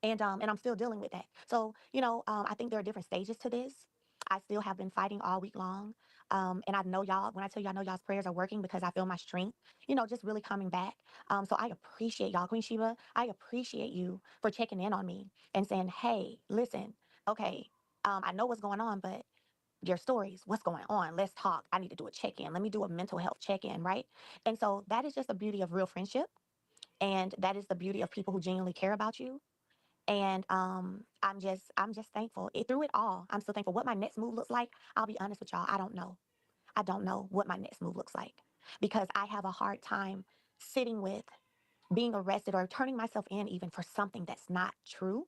And I'm still dealing with that. So, I think there are different stages to this. I still have been fighting all week long. And I know y'all, when I tell you I know y'all's prayers are working, because I feel my strength, just really coming back. So I appreciate y'all, Queen Sheba. I appreciate you for checking in on me and saying, hey, listen, okay, I know what's going on, but your stories, what's going on? Let's talk. I need to do a check-in. Let me do a mental health check-in, right? And so that is just the beauty of real friendship. And that is the beauty of people who genuinely care about you. And I'm just thankful. Through it all, I'm still thankful. What my next move looks like, I'll be honest with y'all, I don't know. I don't know what my next move looks like, because I have a hard time sitting with being arrested or turning myself in even for something that's not true.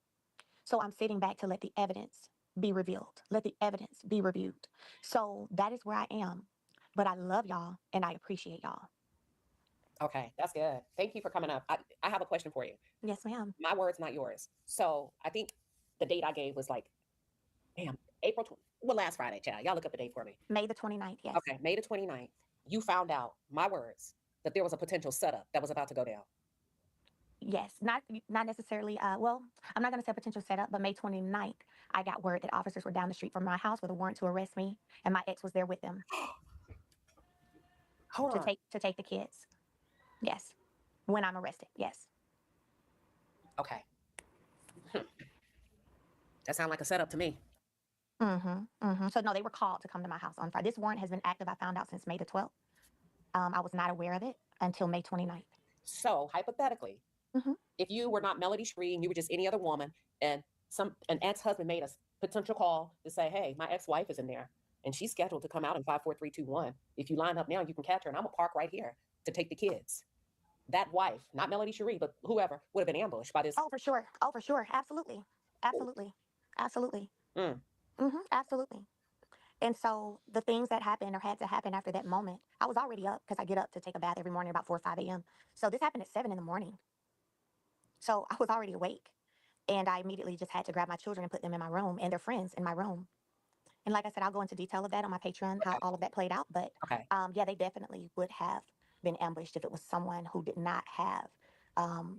So I'm sitting back to let the evidence be revealed, let the evidence be reviewed. So that is where I am. But I love y'all and I appreciate y'all. Okay, that's good. Thank you for coming up. I have a question for you. Yes, ma'am. My words, not yours. So I think the date I gave was like, damn, last Friday, child. Y'all look up the date for me. May the 29th, yes. Okay, May the 29th. You found out, my words, that there was a potential setup that was about to go down. Yes, not necessarily. Well, I'm not going to say potential setup, but May 29th, I got word that officers were down the street from my house with a warrant to arrest me, and my ex was there with them Hold on. to take the kids. Yes, when I'm arrested. Yes. Okay. That sounds like a setup to me. So no, they were called to come to my house on Friday. This warrant has been active, I found out, since May the 12th. I was not aware of it until May 29th. So hypothetically, if you were not Melody Shari and you were just any other woman, and an ex-husband made a potential call to say, hey, my ex-wife is in there and she's scheduled to come out in 5, 4, 3, 2, 1. If you line up now, you can catch her, and I'm gonna park right here to take the kids. That wife, not Melody Shari, but whoever, would have been ambushed by this. Oh, for sure. Oh, for sure. Absolutely. Absolutely. Absolutely. Absolutely. And so the things that happened or had to happen after that moment, I was already up because I get up to take a bath every morning about 4 or 5 a.m. So this happened at 7 in the morning. So I was already awake. And I immediately just had to grab my children and put them in my room, and their friends in my room. And like I said, I'll go into detail of that on my Patreon, how all of that played out. But yeah, they definitely would have been ambushed if it was someone who did not have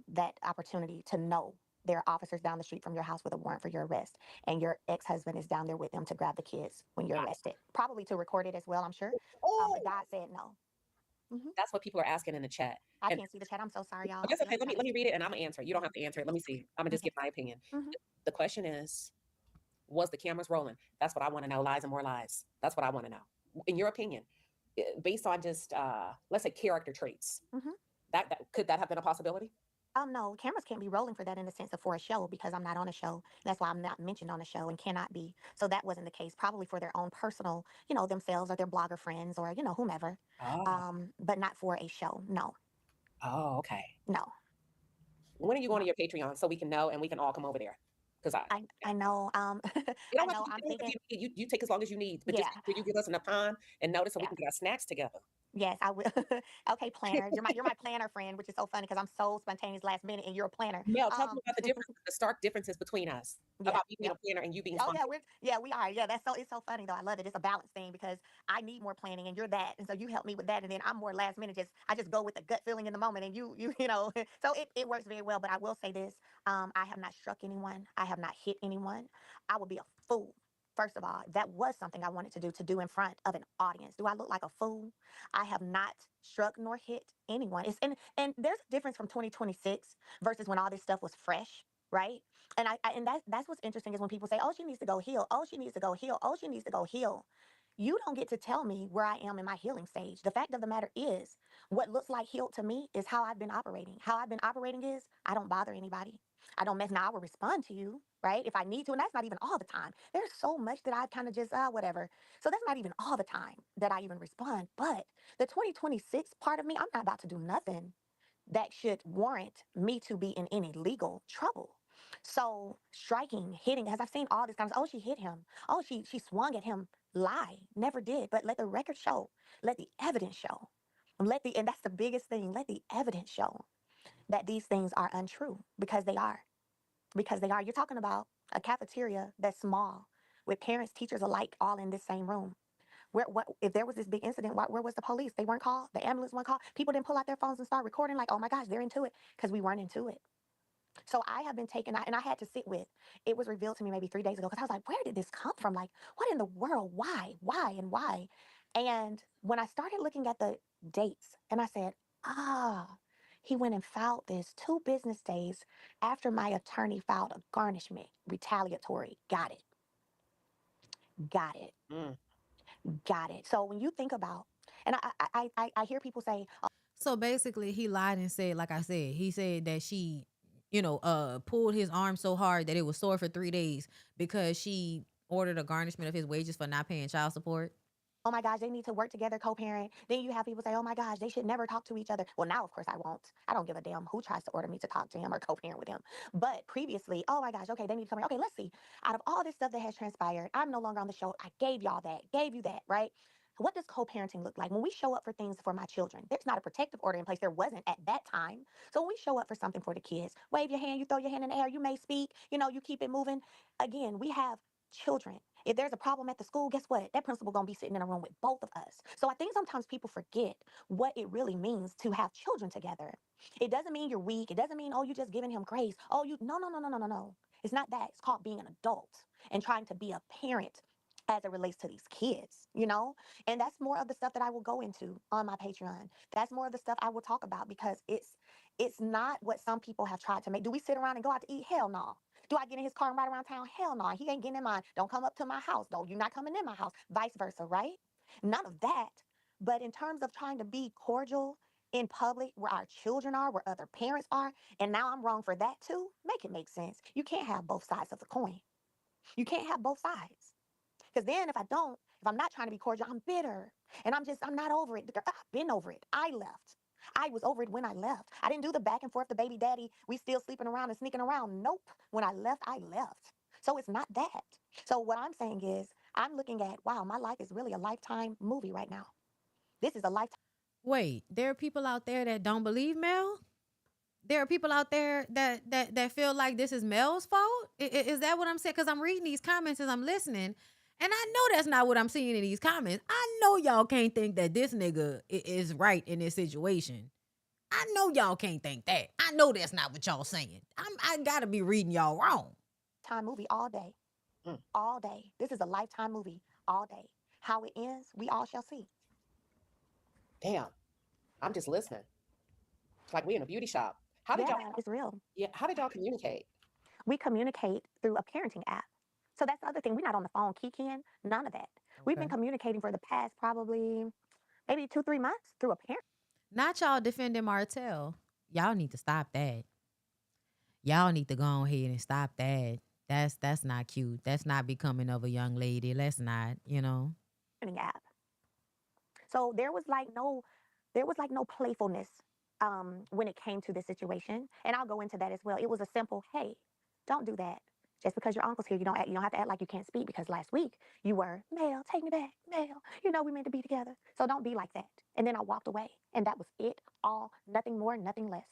that opportunity to know there are officers down the street from your house with a warrant for your arrest, and your ex-husband is down there with them to grab the kids when you're arrested. Probably to record it as well, I'm sure. But God said no. That's what people are asking in the chat. I can't see the chat. I'm so sorry, y'all. That's okay. Let me read it, and I'm gonna answer. You don't have to answer it. Let me see. I'm gonna just give my opinion. The question is, was the cameras rolling? That's what I want to know. Lies and more lies. That's what I want to know. In your opinion, based on just let's say character traits, that could that have been a possibility? No, cameras can't be rolling for that in the sense of for a show, because I'm not on a show. That's why I'm not mentioned on a show and cannot be. So that wasn't the case. Probably for their own personal, themselves or their blogger friends or, whomever. But not for a show. No. Oh, okay. No. When are you going to your Patreon so we can know and we can all come over there? Because I know. I know. I'm thinking you take as long as you need, but just you give us enough time and notice so we can get our snacks together. Yes, I will. Okay, planner. You're my planner friend, which is so funny because I'm so spontaneous last minute and you're a planner. Mel, talk to me about the differences, the stark differences between us. Yeah, About me being yeah. a planner and you being Oh yeah, spontaneous. we are. Yeah, it's so funny though. I love it. It's a balance thing because I need more planning and you're that. And so you help me with that. And then I'm more last minute, I just go with the gut feeling in the moment and you know, so it works very well. But I will say this, I have not struck anyone. I have not hit anyone. I would be a fool. First of all, that was something I wanted to do in front of an audience. Do I look like a fool? I have not struck nor hit anyone. And there's a difference from 2026 versus when all this stuff was fresh, right? And and that's what's interesting is when people say, "Oh, she needs to go heal. Oh, she needs to go heal. Oh, she needs to go heal." You don't get to tell me where I am in my healing stage. The fact of the matter is, what looks like healed to me is how I've been operating. How I've been operating is I don't bother anybody. I don't mess. Now I will respond to you, right? If I need to, and that's not even all the time. There's so much that I kind of just whatever. So that's not even all the time that I even respond. But the 2026 part of me, I'm not about to do nothing that should warrant me to be in any legal trouble. So striking, hitting, as I've seen all this kind of, oh, she hit him. Oh, she swung at him. Lie. Never did. But let the record show. Let the evidence show. And that's the biggest thing. Let the evidence show that these things are untrue because they are. Because they are. You're talking about a cafeteria that's small with parents, teachers alike, all in this same room. What if there was this big incident? Where was the police? They weren't called. The ambulance weren't called. People didn't pull out their phones and start recording. Like, oh my gosh, they're into it because we weren't into it. So I have been taken out, and I had to sit with. It was revealed to me maybe 3 days ago because I was like, where did this come from? Like, what in the world? Why, and why? And when I started looking at the dates, and I said, ah, he went and filed this 2 business days after my attorney filed a garnishment, retaliatory. Got it. Got it. Mm. Got it. So when you think about, and I hear people say, So basically, he lied and said, like I said, he said that she, pulled his arm so hard that it was sore for 3 days because she ordered a garnishment of his wages for not paying child support. oh my gosh, they need to work together, co-parent. Then you have people say, oh my gosh, they should never talk to each other. Well, now, of course, I won't. I don't give a damn who tries to order me to talk to him or co-parent with him. But previously, oh my gosh, okay, they need to come here. Okay, let's see. Out of all this stuff that has transpired, I'm no longer on the show. I gave y'all that, gave you that, right? What does co-parenting look like? When we show up for things for my children, there's not a protective order in place. There wasn't at that time. So when we show up for something for the kids, wave your hand, you throw your hand in the air, you may speak, you keep it moving. Again, we have children. If there's a problem at the school, guess what? That principal gonna be sitting in a room with both of us. So I think sometimes people forget what it really means to have children together. It doesn't mean you're weak. It doesn't mean, oh, you just giving him grace. Oh, no. It's not that. It's called being an adult and trying to be a parent as it relates to these kids. And that's more of the stuff that I will go into on my Patreon. That's more of the stuff I will talk about because it's not what some people have tried to make. Do we sit around and go out to eat? Hell no. Do I get in his car and ride around town? Hell no. He ain't getting in mine. Don't come up to my house. Though you're not coming in my house. Vice versa, right? None of that. But in terms of trying to be cordial in public where our children are, where other parents are, and now I'm wrong for that too, make it make sense. You can't have both sides of the coin. You can't have both sides. Because then if I'm not trying to be cordial, I'm bitter. And I'm not over it. I've been over it. I left. I was over it when I left. I didn't do the back and forth, the baby daddy, we still sleeping around and sneaking around. Nope. When I left. So it's not that. So what I'm saying is, I'm looking at, wow, my life is really a lifetime movie right now. This is a lifetime. Wait, there are people out there that don't believe Mel? There are people out there that feel like this is Mel's fault? Is that what I'm saying? Because I'm reading these comments as I'm listening, and I know that's not what I'm seeing in these comments. I know y'all can't think that this nigga is right in this situation. I know y'all can't think that. I know that's not what y'all saying. I gotta be reading y'all wrong. Time movie all day. All day. This is a lifetime movie all day. How it ends, we all shall see. Damn. I'm just listening. It's like we in a beauty shop. How did y'all? It's real. Yeah. How did y'all communicate? We communicate through a parenting app. So that's the other thing. We're not on the phone kicking, none of that. We've been communicating for the past probably maybe 2-3 months through a parent. Not y'all defending Martell. Y'all need to stop that. Y'all need to go ahead and stop that. That's not cute. That's not becoming of a young lady. Let's not, App. So there was like no playfulness when it came to this situation. And I'll go into that as well. It was a simple, hey, don't do that. Just because your uncle's here, you don't have to act like you can't speak, because last week you were, Mel, take me back, Mel. You know we meant to be together. So don't be like that. And then I walked away, and that was it all, nothing more, nothing less.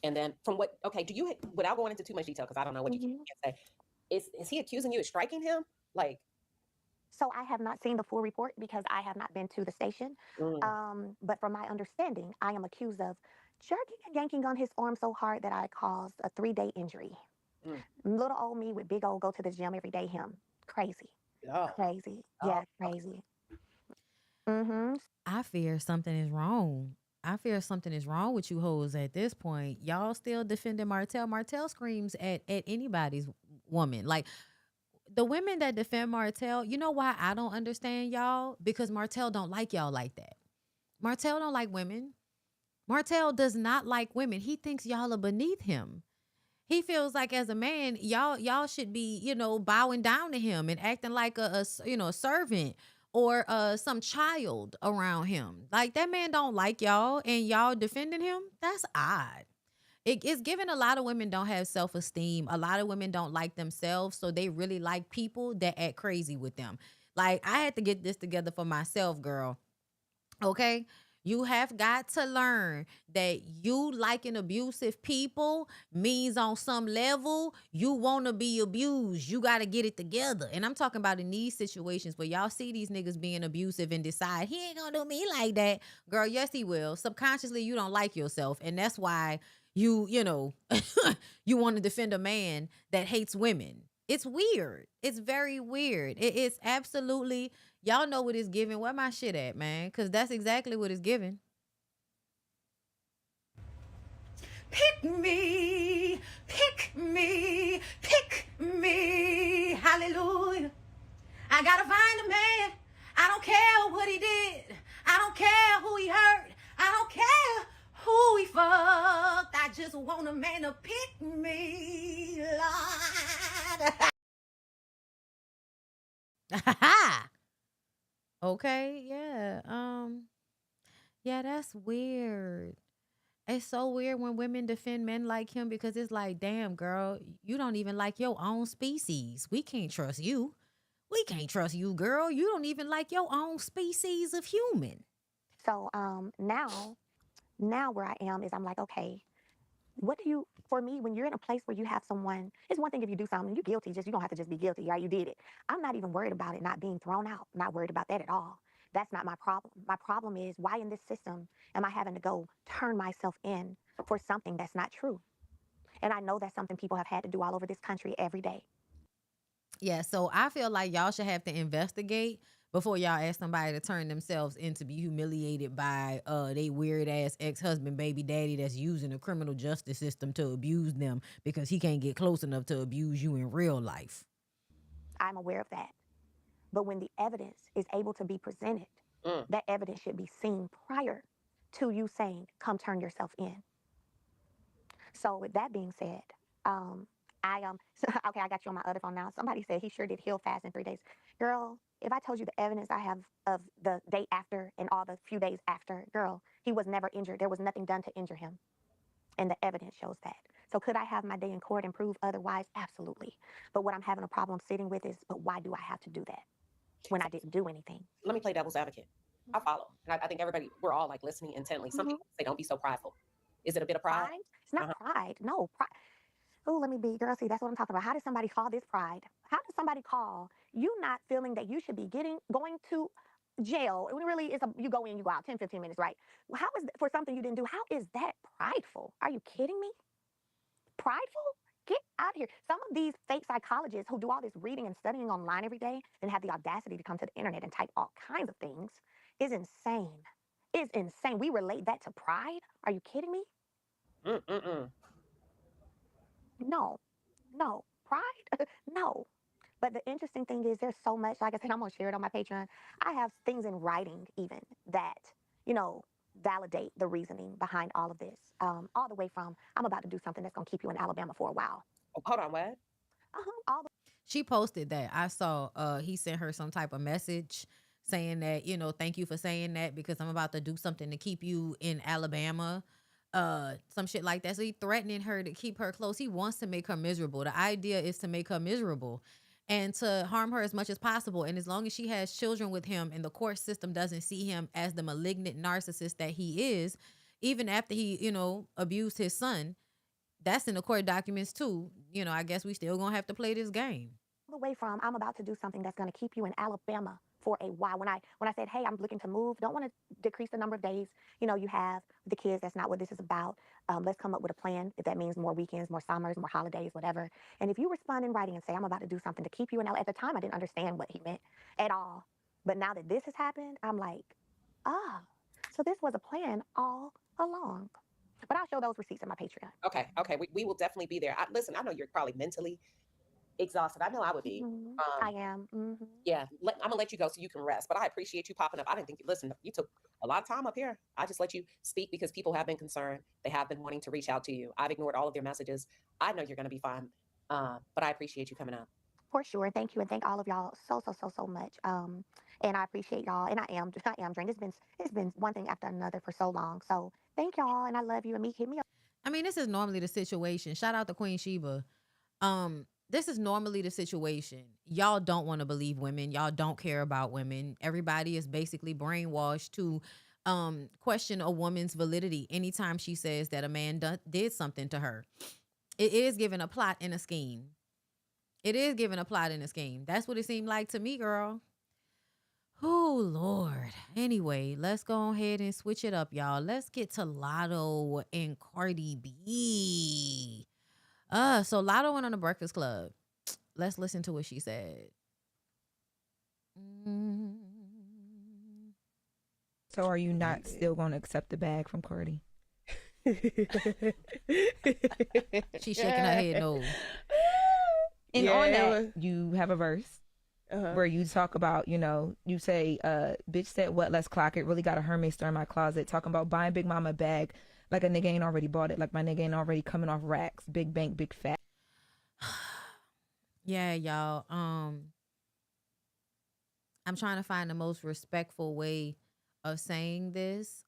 And then from what, okay, do you, without going into too much detail, because I don't know what you can say, is he accusing you of striking him? Like, so I have not seen the full report because I have not been to the station. But from my understanding, I am accused of jerking and yanking on his arm so hard that I caused a 3-day injury. Little old me with big old go to the gym every day him. Crazy. Crazy. Yeah, crazy. I fear something is wrong. I fear something is wrong with you hoes at this point. Y'all still defending Martell. Martell screams at anybody's woman. Like, the women that defend Martell, you know why I don't understand y'all? Because Martell don't like y'all like that. Martell don't like women. Martell does not like women. He thinks y'all are beneath him. He feels like as a man, y'all should be, bowing down to him and acting like a servant or some child around him. Like, that man don't like y'all and y'all defending him. That's odd. It's given a lot of women don't have self-esteem. A lot of women don't like themselves, so they really like people that act crazy with them. Like, I had to get this together for myself, girl. Okay? You have got to learn that you liking abusive people means on some level you want to be abused. You got to get it together. And I'm talking about in these situations where y'all see these niggas being abusive and decide he ain't going to do me like that. Girl, yes, he will. Subconsciously, you don't like yourself. And that's why you you want to defend a man that hates women. It's weird. It's very weird. It's absolutely, y'all know what it's giving. Where my shit at, man? Because that's exactly what it's giving. Pick me, pick me, pick me. Hallelujah. I gotta find a man. I don't care what he did. I don't care who he hurt. I don't care who he fucked. I just want a man to pick me, Lord. Okay, yeah. Yeah, that's weird. It's so weird when women defend men like him because it's like, damn, girl, you don't even like your own species. We can't trust you. We can't trust you, girl. You don't even like your own species of human. So now where I am is I'm like, okay, for me, when you're in a place where you have someone, it's one thing if you do something, you're guilty, you don't have to just be guilty, right? You did it. I'm not even worried about it not being thrown out. I'm not worried about that at all. That's not my problem. My problem is, why in this system am I having to go turn myself in for something that's not true? And I know that's something people have had to do all over this country every day. Yeah, so I feel like y'all should have to investigate before y'all ask somebody to turn themselves in to be humiliated by they weird ass ex-husband baby daddy that's using the criminal justice system to abuse them because he can't get close enough to abuse you in real life. I'm aware of that. But when the evidence is able to be presented, that evidence should be seen prior to you saying, come turn yourself in. So with that being said, okay, I got you on my other phone now. Somebody said he sure did heal fast in 3 days. Girl, if I told you the evidence I have of the day after and all the few days after, girl, he was never injured. There was nothing done to injure him. And the evidence shows that. So could I have my day in court and prove otherwise? Absolutely. But what I'm having a problem sitting with is, but why do I have to do that when I didn't do anything? Let me play devil's advocate. I follow. And I think everybody, we're all like listening intently. Some people say, don't be so prideful. Is it a bit of pride? It's not pride. No, pride. Oh, let me be, girl. See, that's what I'm talking about. How does somebody call this pride? How does somebody call you not feeling that you should be going to jail? It really is you go in, you go out, 10, 15 minutes, right? How is that for something you didn't do? How is that prideful? Are you kidding me? Prideful? Get out of here. Some of these fake psychologists who do all this reading and studying online every day and have the audacity to come to the internet and type all kinds of things is insane. Is insane. We relate that to pride? Are you kidding me? No. Pride? No. But the interesting thing is there's so much, like I said, I'm going to share it on my Patreon. I have things in writing even that, validate the reasoning behind all of this. All the way from, I'm about to do something that's going to keep you in Alabama for a while. Oh, hold on, what? She posted that. I saw he sent her some type of message saying that, thank you for saying that because I'm about to do something to keep you in Alabama. some shit like that. So he threatening her to keep her close. He wants to make her miserable. The idea is to make her miserable and to harm her as much as possible. And as long as she has children with him and the court system doesn't see him as the malignant narcissist that he is, even after he, abused his son, that's in the court documents too. I guess we still gonna have to play this game. Away from, I'm about to do something that's going to keep you in Alabama for a while. When I said, hey, I'm looking to move, don't want to decrease the number of days, you have the kids. That's not what this is about. Let's come up with a plan. If that means more weekends, more summers, more holidays, whatever. And if you respond in writing and say, I'm about to do something to keep you in Alabama, at the time, I didn't understand what he meant at all. But now that this has happened, I'm like, so this was a plan all along. But I'll show those receipts in my Patreon. Okay. We will definitely be there. Listen, I know you're probably mentally exhausted. I know I would be. I am. Yeah, I'm gonna let you go so you can rest. But I appreciate you popping up. I didn't think you took a lot of time up here. I just let you speak because people have been concerned. They have been wanting to reach out to you. I've ignored all of their messages. I know you're gonna be fine. But I appreciate you coming up. For sure. Thank you, and thank all of y'all so much. And I appreciate y'all. And I am drained. It's been one thing after another for so long. So thank y'all, and I love you. And hit me up. I mean, this is normally the situation. Shout out to Queen Sheba. This is normally the situation. Y'all don't want to believe women. Y'all don't care about women. Everybody is basically brainwashed to question a woman's validity anytime she says that a man did something to her. It is given a plot and a scheme. That's what it seemed like to me, girl. Oh, Lord. Anyway, let's go ahead and switch it up, y'all. Let's get to Latto and Cardi B. So Latto went on the Breakfast Club. Let's listen to what she said. So are you not still going to accept the bag from Cardi? She's shaking her head no. And on that, you have a verse where you talk about, you say, bitch said what, let's clock it. Really got a Hermes store in my closet. Talking about buying Big Mama a bag like a nigga ain't already bought it. Like my nigga ain't already coming off racks. Big bank, big fat. Yeah, y'all. I'm trying to find the most respectful way of saying this.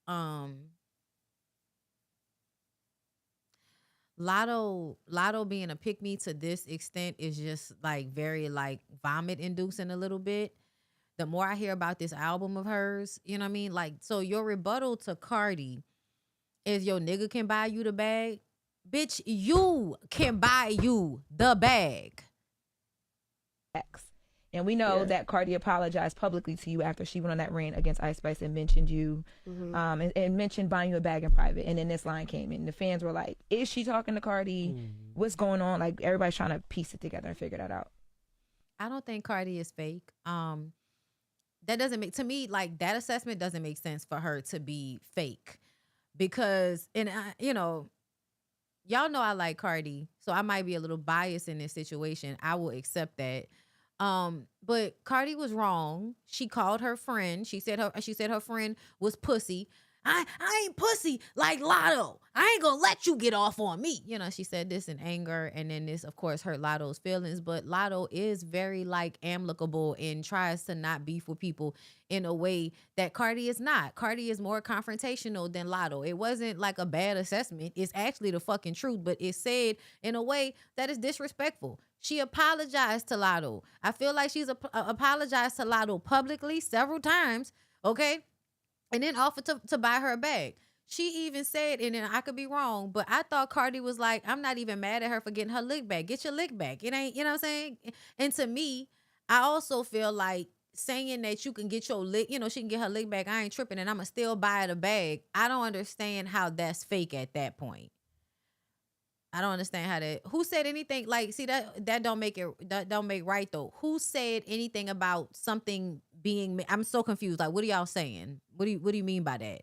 Latto being a pick me to this extent is just like very like vomit inducing a little bit. The more I hear about this album of hers, you know what I mean? Like, so your rebuttal to Cardi is your nigga can buy you the bag. Bitch, you can buy you the bag. And we know that Cardi apologized publicly to you after she went on that rant against Ice Spice and mentioned you, and mentioned buying you a bag in private. And then this line came in. The fans were like, is she talking to Cardi? What's going on? Like, everybody's trying to piece it together and figure that out. I don't think Cardi is fake. That doesn't make, to me, like, that assessment doesn't make sense for her to be fake. Because, and y'all know I like Cardi, so I might be a little biased in this situation. I will accept that. But Cardi was wrong. She called her friend. She said her friend was pussy. I ain't pussy like Latto. I ain't gonna let you get off on me. She said this in anger, and then this, of course, hurt Latto's feelings. But Latto is very like amicable and tries to not beef with people in a way that Cardi is not. Cardi is more confrontational than Latto. It wasn't like a bad assessment. It's actually the fucking truth, but it's said in a way that is disrespectful. She apologized to Latto. I feel like she's apologized to Latto publicly several times, okay? And then offered to buy her a bag. She even said, and then I could be wrong, but I thought Cardi was like, I'm not even mad at her for getting her lick back. Get your lick back. It ain't, you know what I'm saying? And to me, I also feel like saying that you can get your lick, she can get her lick back. I ain't tripping, and I'm going to still buy the bag. I don't understand how that's fake at that point. I don't understand how that. Who said anything? Like, see, that don't make it. That don't make right though. Who said anything about something being? I'm so confused. Like, what are y'all saying? What do you mean by that?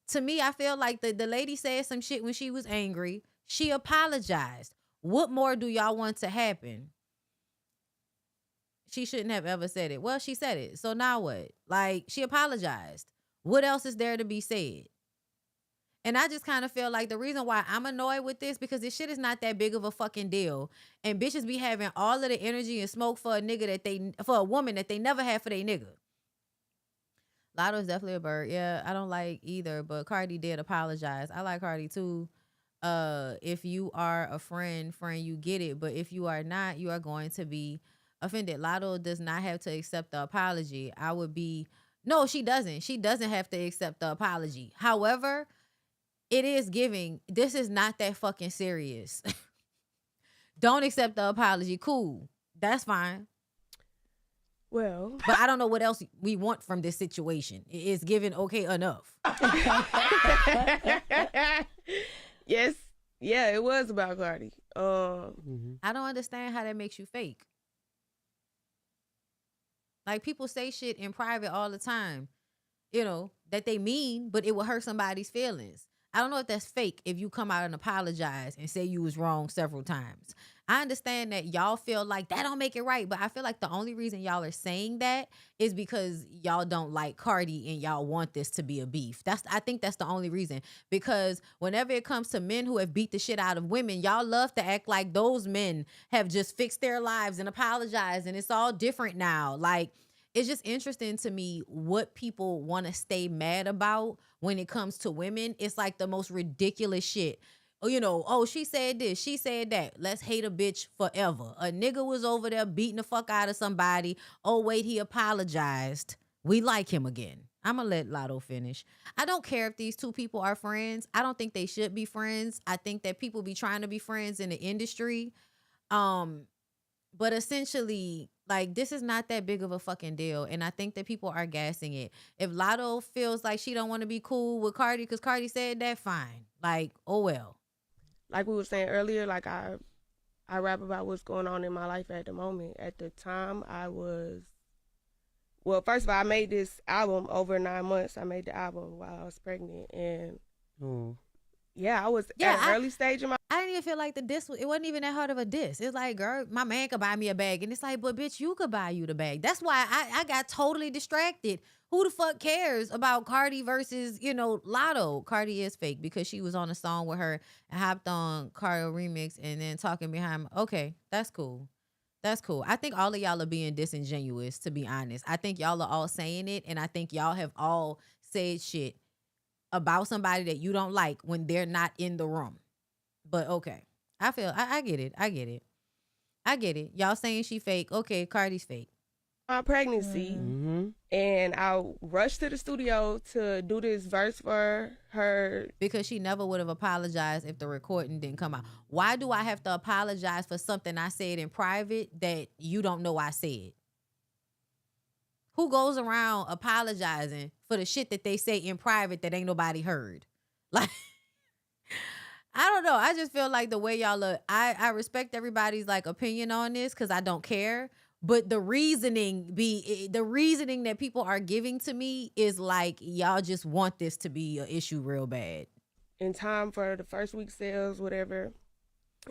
To me, I feel like the lady said some shit when she was angry. She apologized. What more do y'all want to happen? She shouldn't have ever said it. Well, she said it. So now what? Like, she apologized. What else is there to be said? And I just kind of feel like the reason why I'm annoyed with this, because this shit is not that big of a fucking deal. And bitches be having all of the energy and smoke for a nigga for a woman that they never had for their nigga. Latto's definitely a bird. Yeah, I don't like either, but Cardi did apologize. I like Cardi too. If you are a friend, you get it. But if you are not, you are going to be offended. Latto does not have to accept the apology. I would be, no, she doesn't. She doesn't have to accept the apology. However, it is giving, this is not that fucking serious. Don't accept the apology. Cool. That's fine. Well, but I don't know what else we want from this situation. It's given okay enough. Yes. Yeah, it was about Cardi. I don't understand how that makes you fake. Like, people say shit in private all the time, you know, that they mean, but it will hurt somebody's feelings. I don't know if that's fake if you come out and apologize and say you was wrong several times. I understand that y'all feel like that don't make it right, but I feel like the only reason y'all are saying that is because y'all don't like Cardi and y'all want this to be a beef. I think that's the only reason. Because whenever it comes to men who have beat the shit out of women, y'all love to act like those men have just fixed their lives and apologized and it's all different now. Like, it's just interesting to me what people want to stay mad about when it comes to women. It's like the most ridiculous shit. Oh, you know, oh, she said this, she said that. Let's hate a bitch forever. A nigga was over there beating the fuck out of somebody. Oh, wait, he apologized. We like him again. I'm going to let Latto finish. I don't care if these two people are friends. I don't think they should be friends. I think that people be trying to be friends in the industry. But essentially, like, this is not that big of a fucking deal. And I think that people are gassing it. If Latto feels like she don't want to be cool with Cardi because Cardi said that, fine. Like, oh well. Like we were saying earlier, like I rap about what's going on in my life at the moment. At the time, well, first of all, I made this album over 9 months. I made the album while I was pregnant. And yeah, I was at an early stage in my... I didn't even feel like the diss, it wasn't even that hard of a diss. It's like, girl, my man could buy me a bag. And it's like, but bitch, you could buy you the bag. That's why I got totally distracted. Who the fuck cares about Cardi versus, you know, Latto? Cardi is fake because she was on a song with her and hopped on Cardi remix and then talking behind me. Okay, that's cool. That's cool. I think all of y'all are being disingenuous, to be honest. I think y'all are all saying it, and I think y'all have all said shit about somebody that you don't like when they're not in the room. But okay, I get it. I get it. Y'all saying she fake. Okay, Cardi's fake. My pregnancy, and I rushed to the studio to do this verse for her. Because she never would have apologized if the recording didn't come out. Why do I have to apologize for something I said in private that you don't know I said? Who goes around apologizing for the shit that they say in private that ain't nobody heard? Like, I don't know. I just feel like the way y'all look, I respect everybody's like opinion on this because I don't care. But the reasoning that people are giving to me is like, y'all just want this to be an issue real bad. In time for the first week sales, whatever.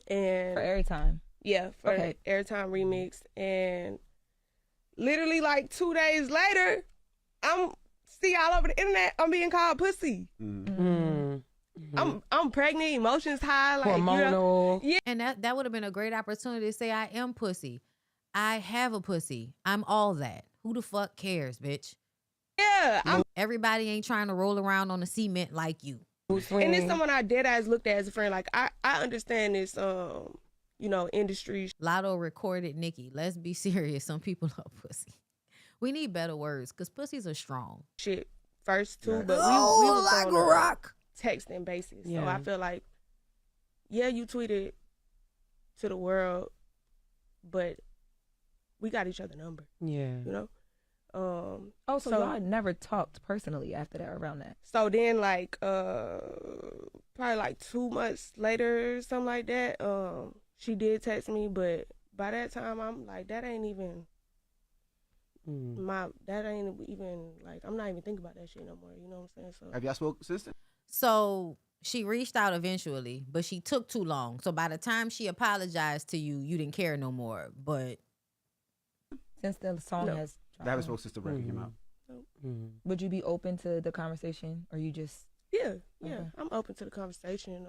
And for Airtime. Yeah, for Airtime remix. And literally like 2 days later, I'm all over the internet, I'm being called pussy. I'm pregnant, emotions high, like hormonal. You know, yeah. And that would have been a great opportunity to say I am pussy. I have a pussy. I'm all that. Who the fuck cares, bitch? Yeah. Everybody ain't trying to roll around on the cement like you. And it's someone I dead ass looked at as a friend. Like I understand this you know, industry. Latto recorded Nicki. Let's be serious. Some people love pussy. We need better words because pussies are strong. Shit first too, but we was like on a rock texting basis. Yeah. So I feel like, yeah, you tweeted to the world, but we got each other number. Yeah. You know? So y'all never talked personally after that, around that? So then like probably like 2 months later, something like that, she did text me, but by that time I'm like, that ain't even like, I'm not even thinking about that shit no more. You know what I'm saying? So have y'all spoken since then? So she reached out eventually, but she took too long. So by the time she apologized to you, you didn't care no more. But since the song has I haven't spoken since the record came out. Would you be open to the conversation, or you just... Yeah, I'm open to the conversation.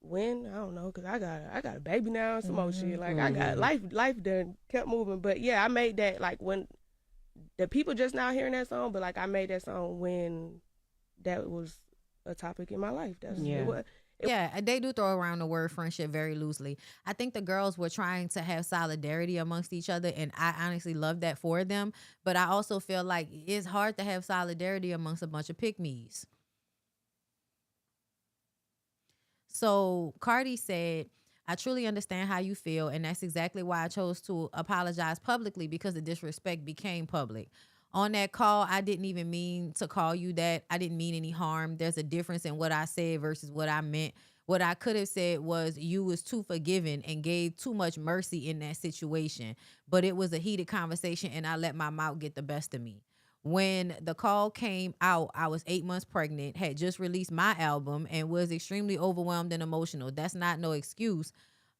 When? I don't know, because I got a baby now and some more shit. Like, I got life done kept moving. But yeah, I made that, like, when the people just now hearing that song, but like I made that song when that was a topic in my life. That's yeah, they do throw around the word friendship very loosely. I think the girls were trying to have solidarity amongst each other, and I honestly love that for them. But I also feel like it's hard to have solidarity amongst a bunch of pick-me's. So Cardi said, I truly understand how you feel, and that's exactly why I chose to apologize publicly, because the disrespect became public. On that call, I didn't even mean to call you that. I didn't mean any harm. There's a difference in what I said versus what I meant. What I could have said was you was too forgiving and gave too much mercy in that situation. But it was a heated conversation, and I let my mouth get the best of me. When the call came out, I was 8 months pregnant, had just released my album, and was extremely overwhelmed and emotional. That's not no excuse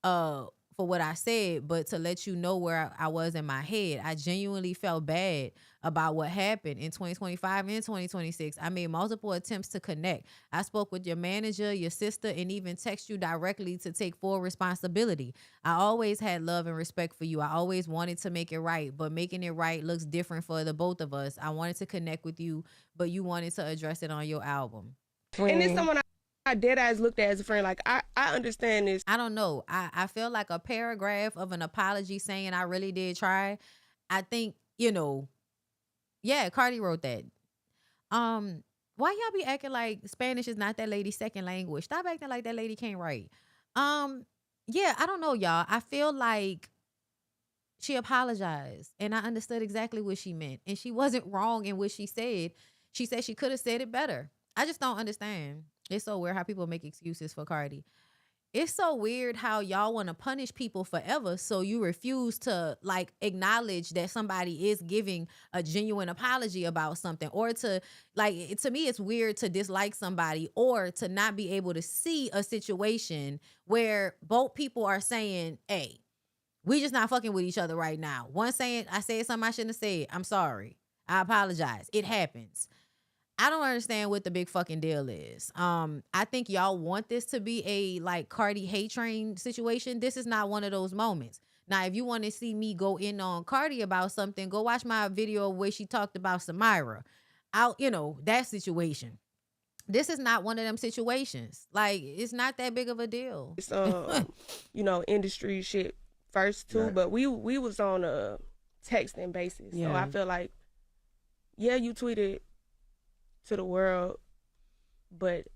for what I said, but to let you know where I was in my head. I genuinely felt bad about what happened in 2025 and 2026. I made multiple attempts to connect. I spoke with your manager, your sister, and even text you directly to take full responsibility. I always had love and respect for you. I always wanted to make it right, but making it right looks different for the both of us. I wanted to connect with you, but you wanted to address it on your album. And it's someone I dead eyes looked at as a friend. Like, I understand this. I don't know. I feel like a paragraph of an apology saying I really did try. I think, yeah, Cardi wrote that. Why y'all be acting like Spanish is not that lady's second language? Stop acting like that lady can't write. Yeah, I don't know, y'all. I feel like she apologized, and I understood exactly what she meant, and she wasn't wrong in what she said. She said she could have said it better. I just don't understand. It's so weird how people make excuses for Cardi. It's so weird how y'all want to punish people forever, so you refuse to acknowledge that somebody is giving a genuine apology about something, or to to me it's weird to dislike somebody or to not be able to see a situation where both people are saying, hey, we just not fucking with each other right now. One saying, I said something I shouldn't have said. I'm sorry. I apologize. It happens. I don't understand what the big fucking deal is. I think y'all want this to be a Cardi hate train situation. This is not one of those moments. Now, if you want to see me go in on Cardi about something, go watch my video where she talked about Samira. That situation. This is not one of them situations. It's not that big of a deal. It's industry shit first too, right. But we was on a texting basis. Yeah. So I feel like, yeah, you tweeted to the world, but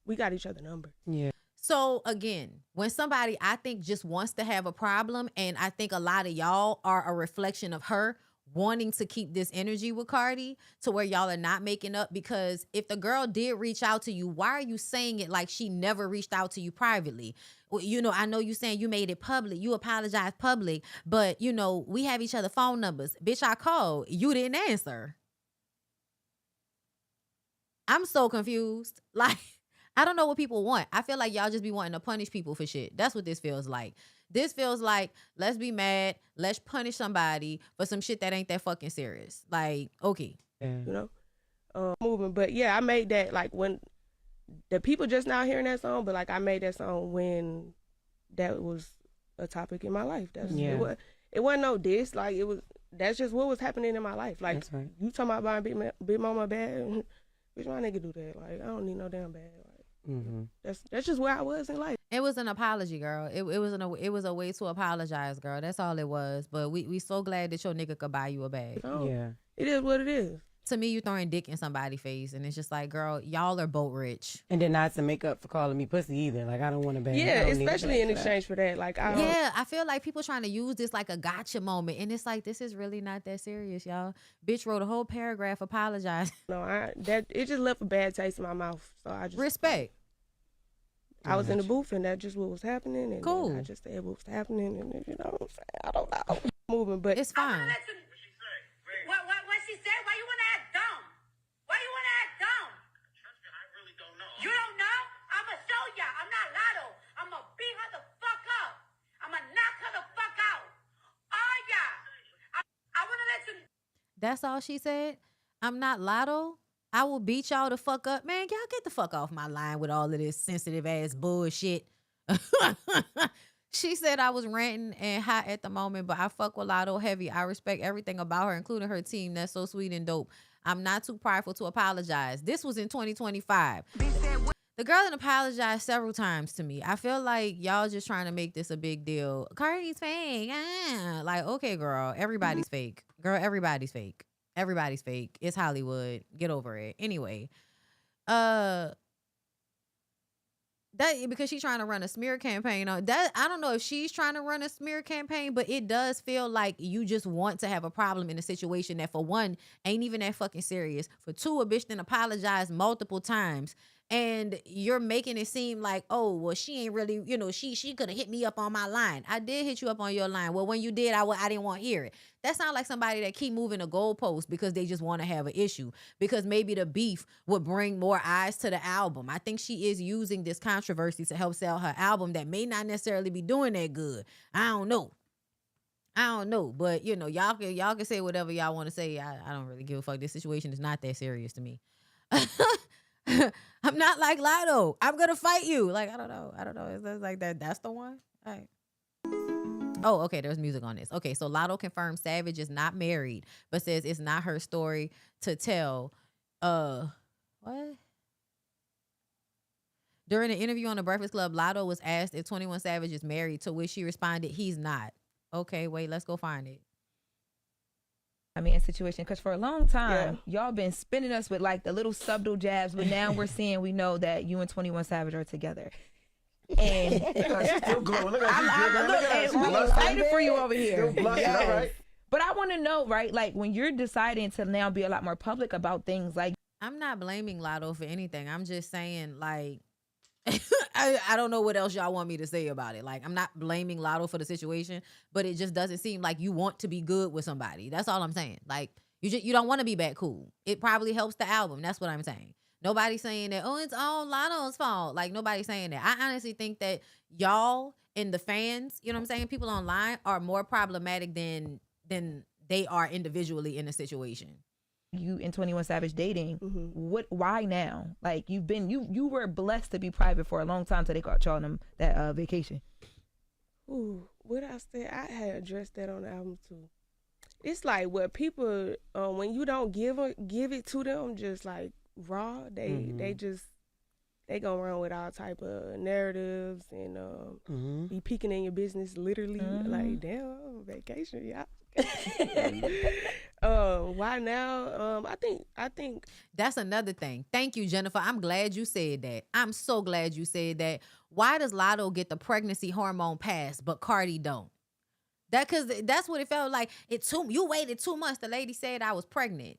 we got each other number. Yeah. So again, when somebody I think just wants to have a problem, and I think a lot of y'all are a reflection of her wanting to keep this energy with Cardi to where y'all are not making up, because if the girl did reach out to you, why are you saying it like she never reached out to you privately? Well, I know you saying you made it public, you apologized public, but we have each other phone numbers. Bitch, I called, you didn't answer. I'm so confused. I don't know what people want. I feel like y'all just be wanting to punish people for shit. That's what this feels like. This feels like, let's be mad, let's punish somebody for some shit that ain't that fucking serious. Okay. Moving. But yeah, I made that when the people just now hearing that song, but I made that song when that was a topic in my life. It wasn't no diss. That's just what was happening in my life. Right. You talking about buying Big Mama bag? Bitch, my nigga do that. I don't need no damn bag. That's just where I was in life. It was an apology, girl. It was a way to apologize, girl. That's all it was. But we so glad that your nigga could buy you a bag. Oh, yeah. It is what it is. To me, you throwing dick in somebody's face, and it's just girl, y'all are boat rich. And then not to make up for calling me pussy either. I don't want to bag. Yeah, especially in exchange for that. I feel like people trying to use this like a gotcha moment, and it's this is really not that serious, y'all. Bitch wrote a whole paragraph apologizing. No, it just left a bad taste in my mouth. So I just respect. I was in the booth, and that's just what was happening. And cool. I just said what was happening, and I don't know. Moving, but it's fine. What she said? Why you want to act dumb? Why you want to act dumb? Trust me, I really don't know. You don't know? I'm going to show ya. I'm not Latto. I'm going to beat her the fuck up. I'm going to knock her the fuck out. Oh, yeah. I want to let you... That's all she said? I'm not Latto? I will beat y'all the fuck up? Man, y'all get the fuck off my line with all of this sensitive ass bullshit. She said I was ranting and hot at the moment, but I fuck with Latto heavy. I respect everything about her, including her team. That's so sweet and dope. I'm not too prideful to apologize. This was in 2025. The girl done apologized several times to me. I feel like y'all just trying to make this a big deal. Cardi's fake. Like, okay, girl, everybody's fake. Girl, everybody's fake. Everybody's fake. It's Hollywood. Get over it. Anyway, that because she's trying to run a smear campaign on that. I don't know if she's trying to run a smear campaign, but it does feel like you just want to have a problem in a situation that, for one, ain't even that fucking serious. For two, a bitch then apologized multiple times. And you're making it seem like, oh, well, she ain't really, you know, she could have hit me up on my line. I did hit you up on your line. Well, when you did, I didn't want to hear it. That sounds like somebody that keep moving a goalpost because they just want to have an issue. Because maybe the beef would bring more eyes to the album. I think she is using this controversy to help sell her album that may not necessarily be doing that good. I don't know. But, you know, y'all can say whatever y'all want to say. I don't really give a fuck. This situation is not that serious to me. I'm not like Latto. I'm gonna fight you. Like, I don't know. Is that like that? That's the one. All right. Oh, okay. There's music on this. Okay, so Latto confirms Savage is not married, but says it's not her story to tell. What? During an interview on the Breakfast Club, Latto was asked if 21 Savage is married, to which she responded, "He's not." Okay, wait. Let's go find it. I mean, situation, because for a long time, y'all been spinning us with like the little subtle jabs, but now we know that you and 21 Savage are together. And she's still glowing. Look at her. I'm excited for you over here. Still blushing, all right. But I want to know, right, like when you're deciding to now be a lot more public about things, like, I'm not blaming Latto for anything. I'm just saying, like, I don't know what else y'all want me to say about it. Like, I'm not blaming Latto for the situation, but it just doesn't seem like you want to be good with somebody. That's all I'm saying. Like, you don't want to be back cool. It probably helps the album. That's what I'm saying. Nobody's saying that, oh, it's all Latto's fault. Like, nobody's saying that. I honestly think that y'all and the fans, you know what I'm saying, people online are more problematic than they are individually in a situation. You and 21 Savage dating, why now? Like, you were blessed to be private for a long time till they caught y'all on them that vacation. Ooh, what I said, I had addressed that on the album too. It's like what people, when you don't give it to them just like raw, they gonna run with all type of narratives and be peeking in your business literally. Like, damn, I'm on vacation, y'all. Why now? I think that's another thing. Thank you, Jennifer. I'm glad you said that. I'm so glad you said that. Why does Latto get the pregnancy hormone pass, but Cardi don't? Because that's what it felt like. You waited 2 months. The lady said I was pregnant.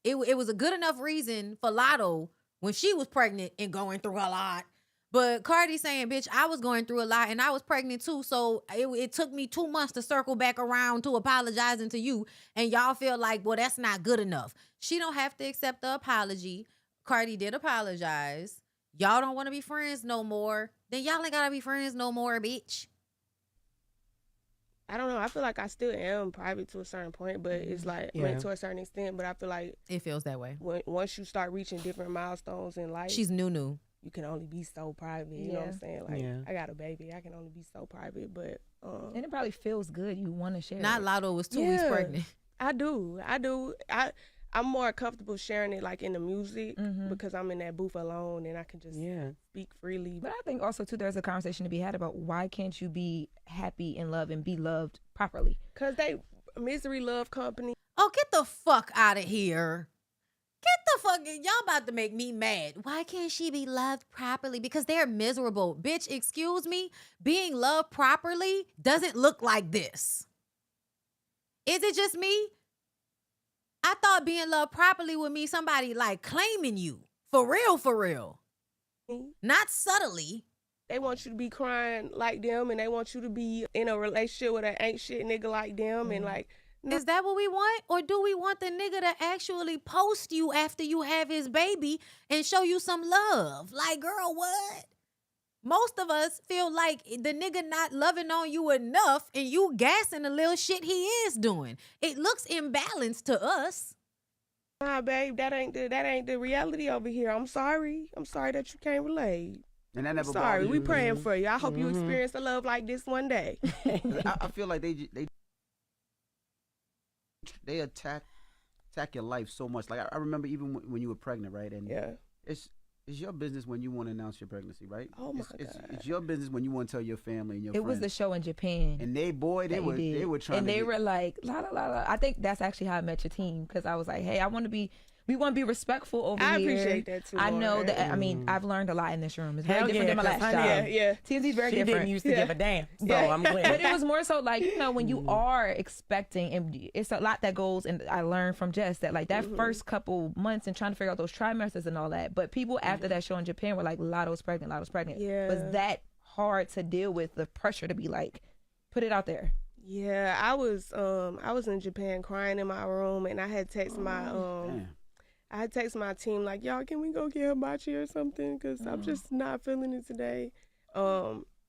It was a good enough reason for Latto when she was pregnant and going through a lot. But Cardi saying, bitch, I was going through a lot and I was pregnant too. So it took me 2 months to circle back around to apologizing to you. And y'all feel like, well, that's not good enough. She don't have to accept the apology. Cardi did apologize. Y'all don't want to be friends no more. Then y'all ain't got to be friends no more, bitch. I don't know. I feel like I still am private to a certain point, but it's like, I mean, to a certain extent, but I feel like it feels that way. Once you start reaching different milestones in life. She's new. You can only be so private, you know what I'm saying? Like, I got a baby, I can only be so private, but and it probably feels good. You want to share. Not Latto was 2 weeks pregnant. I do. I'm more comfortable sharing it like in the music because I'm in that booth alone and I can just speak freely. But I think also too, there's a conversation to be had about why can't you be happy in love and be loved properly? Cause they misery love company. Oh, get the fuck out of here. Get the fuck, y'all about to make me mad. Why can't she be loved properly? Because they're miserable. Bitch, excuse me, being loved properly doesn't look like this. Is it just me? I thought being loved properly would mean somebody like claiming you. For real. Not subtly. They want you to be crying like them and they want you to be in a relationship with an ain't shit nigga like them and like. Is that what we want? Or do we want the nigga to actually post you after you have his baby and show you some love? Like, girl, what? Most of us feel like the nigga not loving on you enough and you gassing the little shit he is doing. It looks imbalanced to us. Nah, babe, that ain't the reality over here. I'm sorry that you can't relate. And that never Sorry, bothered we you? praying for you. I hope you experience a love like this one day. I feel like they attack your life so much. Like I remember even when you were pregnant, right? And it's your business when you want to announce your pregnancy, right? Oh my God! God. It's your business when you want to tell your family and your friends. It was the show in Japan, and they were trying, and they were like la la la la. I think that's actually how I met your team, because I was like, hey, we want to be respectful over here. I appreciate that too. I know Lord. that. I mean, I've learned a lot in this room. It's very different than my last job. TMZ's very she different. didn't used to give a damn, so I'm glad. But it was more so like, when you are expecting, and it's a lot that goes, and I learned from Jess that like that first couple months and trying to figure out those trimesters and all that. But people after that show in Japan were like, Latto's pregnant. Yeah. Was that hard to deal with, the pressure to be like, put it out there? Yeah, I was in Japan crying in my room, and I had texted my team like, y'all, can we go get hibachi or something? Because I'm just not feeling it today.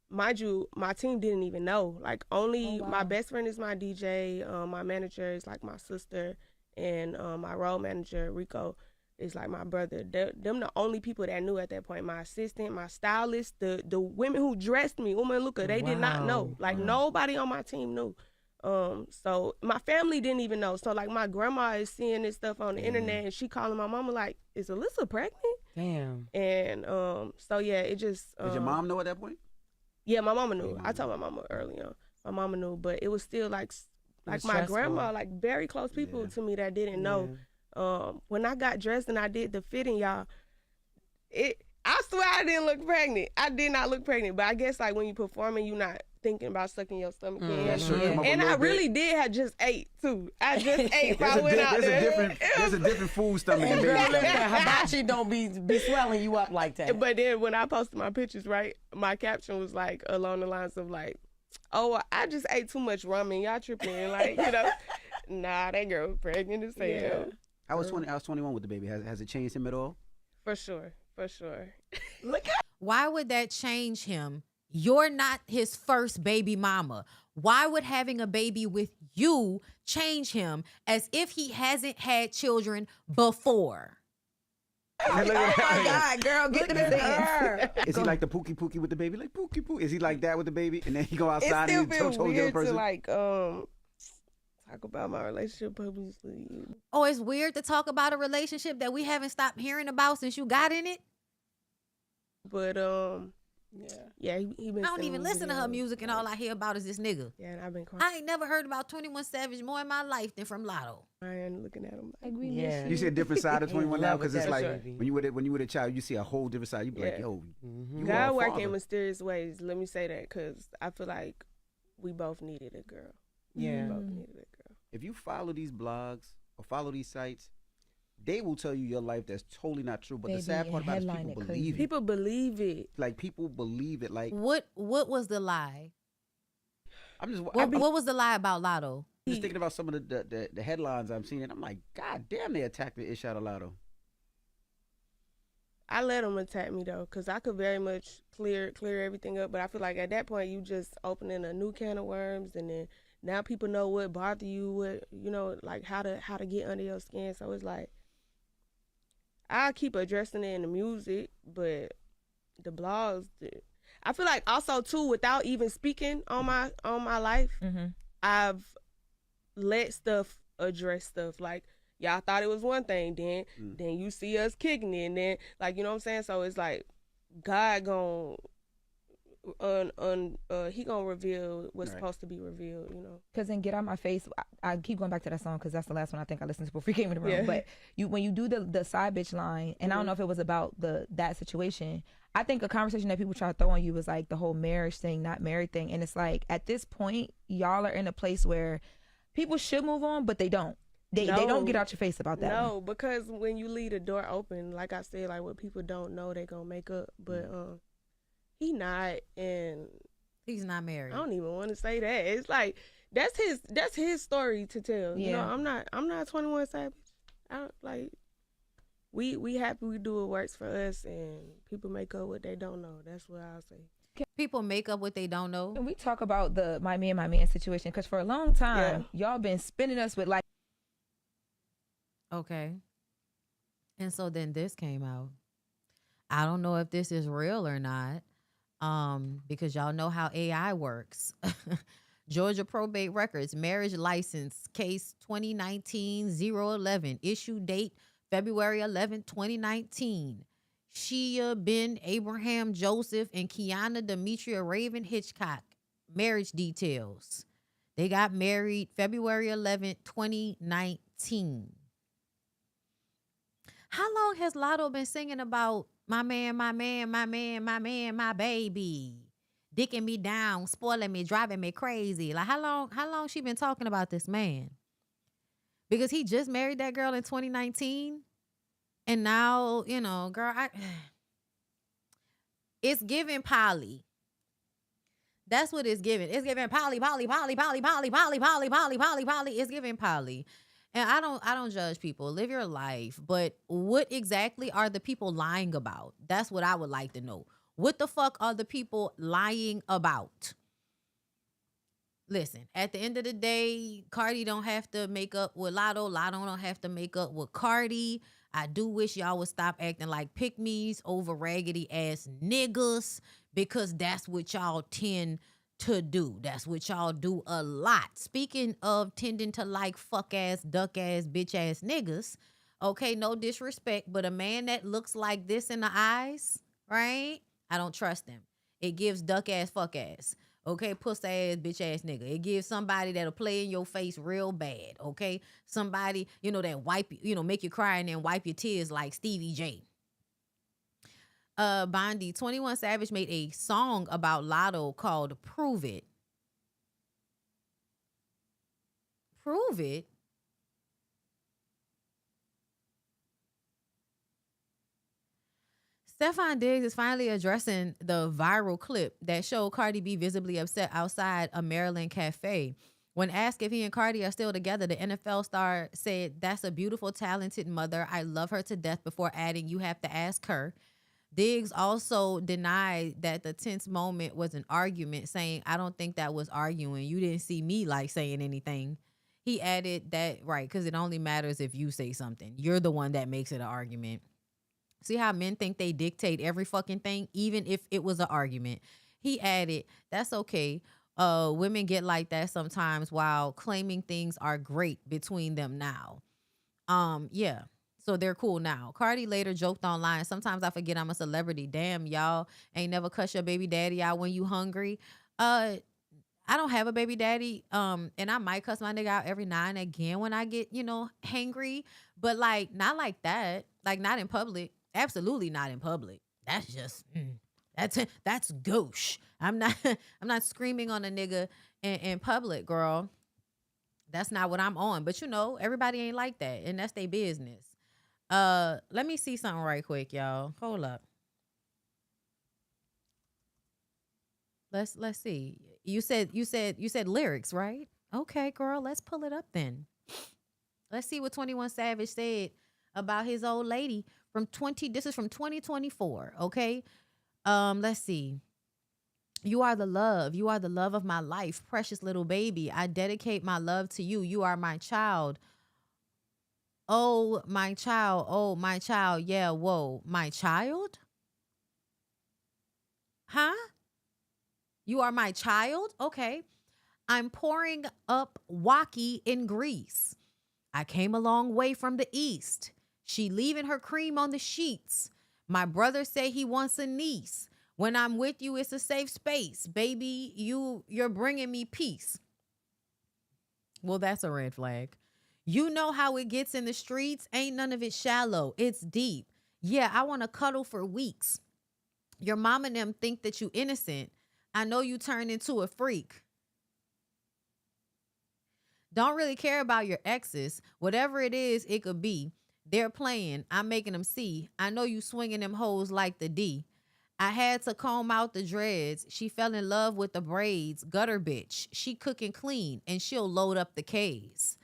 Mind you, my team didn't even know. Like, only my best friend is my DJ. My manager is like my sister. And my road manager, Rico, is like my brother. Them the only people that knew at that point. My assistant, my stylist, the women who dressed me, Uma and Luca, they did not know. Like, nobody on my team knew. So my family didn't even know. So like my grandma is seeing this stuff on the internet, and she calling my mama like, is Alyssa pregnant? Damn. And so yeah, it just Did your mom know at that point? Yeah, my mama knew. I told my mama early on. My mama knew, but it was still like my stressful. Grandma, like very close people to me that didn't know. When I got dressed and I did the fitting, y'all, I swear I didn't look pregnant. I did not look pregnant, but I guess like when you performing, you're not thinking about sucking your stomach in. And I really did have just ate too. I just ate. I went out there. There's a different food stomach. And girl, listen, hibachi don't be swelling you up like that. But then when I posted my pictures, right, my caption was like along the lines of like, oh, I just ate too much ramen. Y'all tripping? Like, nah, that girl was pregnant as hell. Yeah. I was 21 with the baby. Has it changed him at all? For sure. Why would that change him? You're not his first baby mama. Why would having a baby with you change him as if he hasn't had children before? Oh my God, girl, get to the thing. Is he like the pookie with the baby? Like pookie. Is he like that with the baby? And then he go outside and it's still tell the weird other person? to like talk about my relationship publicly. Oh, it's weird to talk about a relationship that we haven't stopped hearing about since you got in it? But yeah, he been. I don't even listen to her music, and all I hear about is this nigga. Yeah, and I've been crying. I ain't never heard about 21 Savage more in my life than from Latto. I am looking at him like, You see a different side of 21 now, because it's like sure. when you were a child, you see a whole different side. You be like, yo, you God are a working father. in mysterious ways. Let me say that, because I feel like we both needed a girl. Yeah. We both needed a girl. If you follow these blogs or follow these sites, they will tell you your life that's totally not true. But the sad part about it is people believe it. People believe it. Like, people believe it. Like, What was the lie? What was the lie about Latto? I'm just thinking about some of the headlines I'm seeing, and I'm like, God damn, they attacked the ish out of Latto. I let them attack me though, because I could very much clear everything up. But I feel like at that point, you just opening a new can of worms, and then now people know what bothers you, what like how to get under your skin. So it's like, I keep addressing it in the music, but the blogs, I feel like also too, without even speaking on my life, I've let stuff address stuff. Like, y'all thought it was one thing, then you see us kicking it, and then like, you know what I'm saying? So it's like God he gonna reveal what's supposed to be revealed, Because in Get Out My Face, I keep going back to that song because that's the last one I think I listened to before we came in the room. Yeah. But when you do the side bitch line, and I don't know if it was about that situation, I think a conversation that people try to throw on you was like the whole marriage thing, not married thing. And it's like, at this point, y'all are in a place where people should move on, but they don't. They don't get out your face about that. No, because when you leave the door open, like I said, like what people don't know, they gonna make up. But he not, and he's not married. I don't even want to say that. It's like that's his story to tell. Yeah. I'm not 21 Savage. I don't like. We happy we do what works for us, and people make up what they don't know. That's what I'll say. People make up what they don't know. And we talk about the my man situation, because for a long time, y'all been spinning us with like. Okay. And so then this came out. I don't know if this is real or not, because y'all know how AI works. Georgia probate records, marriage license, case 2019-011, issue date February 11, 2019. Shia Ben Abraham Joseph and Kiana Demetria Raven Hitchcock, marriage details. They got married February 11, 2019. How long has Latto been singing about my man, my man, my man, my man, my baby, dicking me down, spoiling me, driving me crazy? Like how long she been talking about this man? Because he just married that girl in 2019, and now, you know, girl, it's giving Polly. That's what it's giving. It's giving Polly. It's giving Polly. And I don't judge people. Live your life. But what exactly are the people lying about? That's what I would like to know. What the fuck are the people lying about? Listen, at the end of the day, Cardi don't have to make up with Latto. Latto don't have to make up with Cardi. I do wish y'all would stop acting like pick-me's over raggedy ass niggas, because that's what y'all tend to do. That's what y'all do a lot. Speaking of tending to like fuck ass, duck ass, bitch ass niggas, okay, no disrespect, but a man that looks like this in the eyes, right? I don't trust him. It gives duck ass, fuck ass. Okay, puss ass, bitch ass nigga. It gives somebody that'll play in your face real bad. Okay, somebody, you know, that wipe, you know, make you cry and then wipe your tears like Stevie J. Bondi, 21 Savage made a song about Latto called Prove It. Prove It? Stefan Diggs is finally addressing the viral clip that showed Cardi B visibly upset outside a Maryland cafe. When asked if he and Cardi are still together, the NFL star said, "That's a beautiful, talented mother. I love her to death," before adding, "You have to ask her." Diggs also denied that the tense moment was an argument, saying, "I don't think that was arguing. You didn't see me like saying anything." He added that, right, because it only matters if you say something. You're the one that makes it an argument. See how men think they dictate every fucking thing, even if it was an argument. He added, "That's okay. Women get like that sometimes while claiming things are great between them now." Yeah. So they're cool now. Cardi later joked online, "Sometimes I forget I'm a celebrity. Damn, y'all ain't never cuss your baby daddy out when you hungry." I don't have a baby daddy. And I might cuss my nigga out every now and again when I get, you know, hangry. But like, not like that. Like, not in public. Absolutely not in public. That's just that's gauche. I'm not screaming on a nigga in public, girl. That's not what I'm on. But you know, everybody ain't like that, and that's their business. Let me see something right quick, y'all. Hold up. Let's see. You said lyrics, right? Okay, girl, let's pull it up then. Let's see what 21 Savage said about his old lady this is from 2024, okay? Let's see. "You are the love. You are the love of my life, precious little baby. I dedicate my love to you. You are my child. Oh, my child. Oh, my child. Yeah, whoa. My child? Huh? You are my child? Okay. I'm pouring up Waki in Greece. I came a long way from the east. She leaving her cream on the sheets. My brother say he wants a niece. When I'm with you, it's a safe space. Baby, you're bringing me peace." Well, that's a red flag. "You know how it gets in the streets. Ain't none of it shallow. It's deep. Yeah, I want to cuddle for weeks. Your mom and them think that you innocent. I know you turned into a freak. Don't really care about your exes. Whatever it is, it could be. They're playing. I'm making them see. I know you swinging them hoes like the D. I had to comb out the dreads. She fell in love with the braids. Gutter bitch. She cooking clean and she'll load up the K's.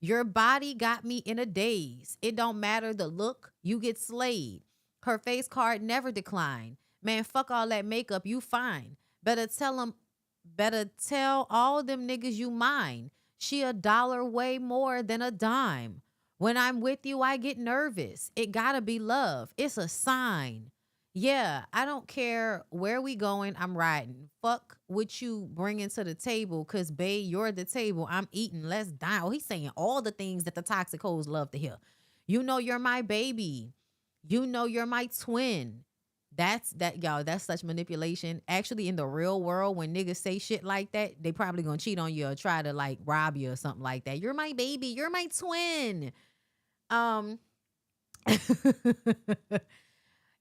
Your body got me in a daze. It don't matter the look. You get slayed. Her face card never decline. Man, fuck all that makeup. You fine. Better tell all them niggas you mine. She $1 way more than a dime. When I'm with you, I get nervous. It gotta be love. It's a sign. Yeah, I don't care where we going. I'm riding. Fuck what you bringing to the table, cause babe, you're the table. I'm eating. Let's dine. Oh, he's saying all the things that the toxic hoes love to hear. You know you're my baby. You know you're my twin. Y'all. That's such manipulation. Actually, in the real world, when niggas say shit like that, they probably gonna cheat on you or try to like rob you or something like that. You're my baby. You're my twin. Um.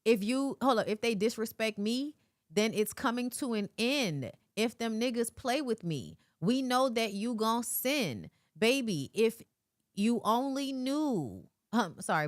If they disrespect me, then it's coming to an end. If them niggas play with me, we know that you gon' sin. Baby, if you only knew,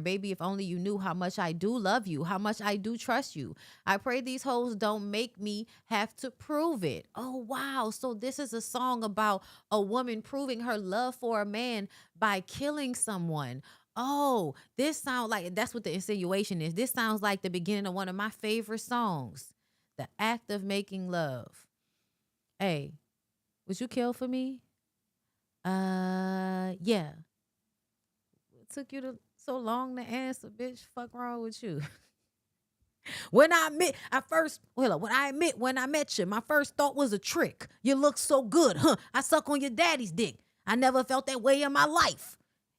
baby, if only you knew how much I do love you, how much I do trust you. I pray these hoes don't make me have to prove it. Oh, wow. So this is a song about a woman proving her love for a man by killing someone. Oh, this sounds like, that's what the insinuation is. This sounds like the beginning of one of my favorite songs, The Act of Making Love. Hey, would you kill for me? Yeah. It took you so long to answer, bitch. Fuck wrong with you? When I met you, my first thought was a trick. You look so good, huh? I suck on your daddy's dick. I never felt that way in my life.